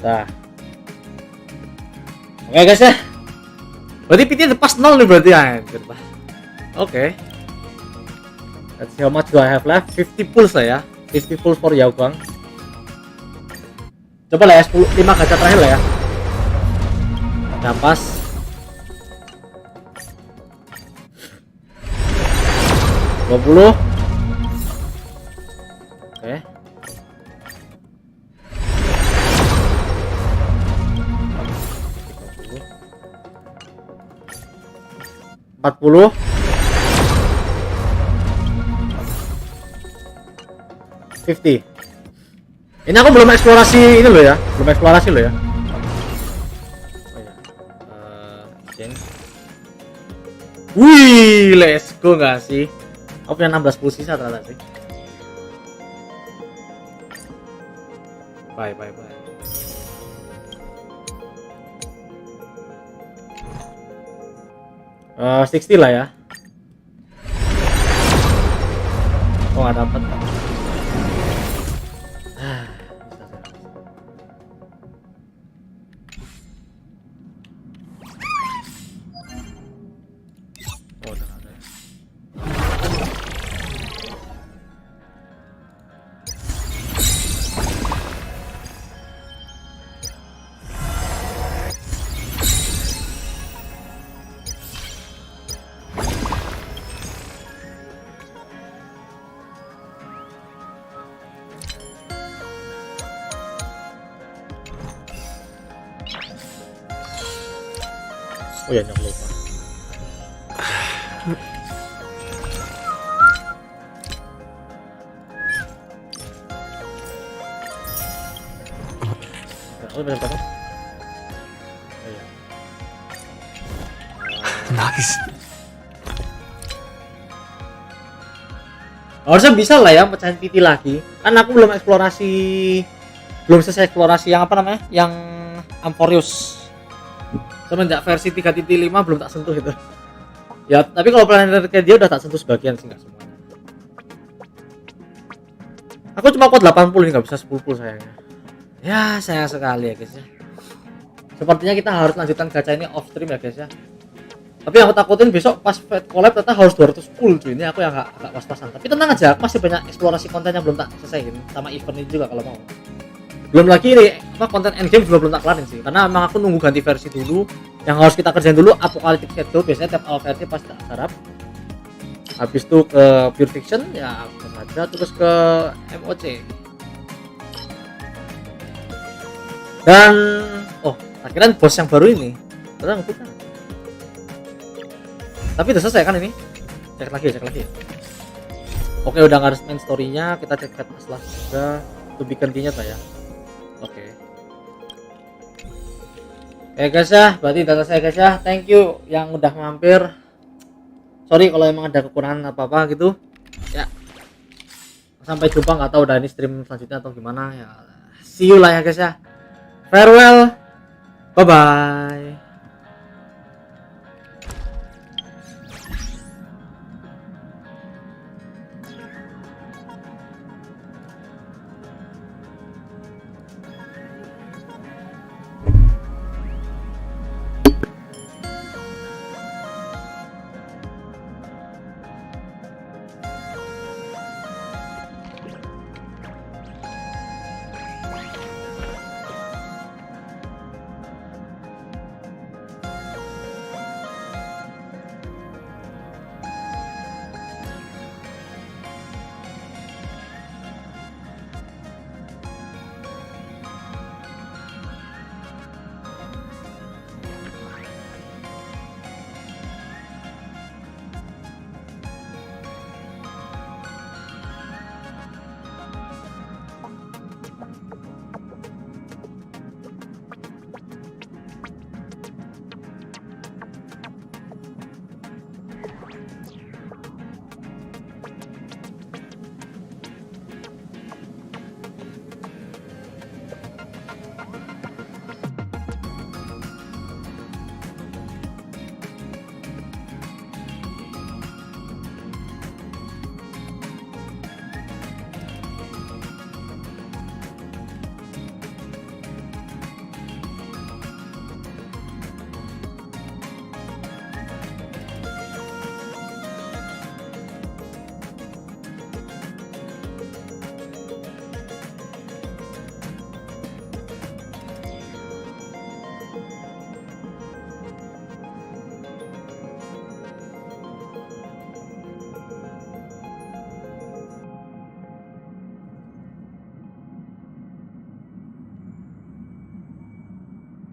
Nah, oke guys ya, berarti PT pas 0 nih berarti ya. Oke. Let's see how much do I have left. 50 pulse lah ya. 50 pulse for Yaoguang. Coba lah ya 5 gacha terakhir lah ya. Nah, pas. $20. Oke. 40. 50. Ini aku belum eksplorasi ini loh ya, Oh ya. Change. Wih, let's go nggak sih? Aku punya 16 pulse sisa ternyata sih. Bye. 60 lah ya. Oh, nggak dapat. Oh ya, jangan lupa. Nice. Harusnya bisa lah ya pecahin PT lagi. Kan aku belum selesai eksplorasi yang apa namanya? Yang Amphorius. Semenjak versi 3.5 belum tak sentuh itu. Ya, tapi kalau planarcadia udah tak sentuh sebagian sih, enggak semuanya. Aku cuma kuat 80 nih, nggak bisa 10 sayangnya. Ya, sayang sekali ya guys ya. Sepertinya kita harus lanjutkan gacha ini off stream ya guys ya. Tapi yang aku takutin besok pas Fate Collab ternyata harus 200 full cuy. Ini aku yang agak was-wasan. Tapi tenang aja, aku masih banyak eksplorasi konten yang belum tak selesaiin, sama event ini juga kalau mau. Belum lagi nih, konten endgame juga belum tak kelarin sih. Karena emang aku nunggu ganti versi dulu. Yang harus kita kerjain dulu Apocalyptic Shadow, biasanya tiap awal versi pasti tak garap. Habis itu ke Pure Fiction ya saja, terus ke MOC. Dan akhirnya bos yang baru ini ternyata bukan. Tapi udah selesai kan ini? Cek lagi. Oke, udah nggak ada main story-nya, kita cek masalah juga. To be continued lah ya. Oke guys ya, berarti udah selesai guys ya. Thank you yang udah mampir. Sorry kalau emang ada kekurangan apa-apa gitu. Ya. Sampai jumpa, nggak tahu udah ini stream selanjutnya atau gimana ya. See you lah ya guys ya. Farewell. Bye bye.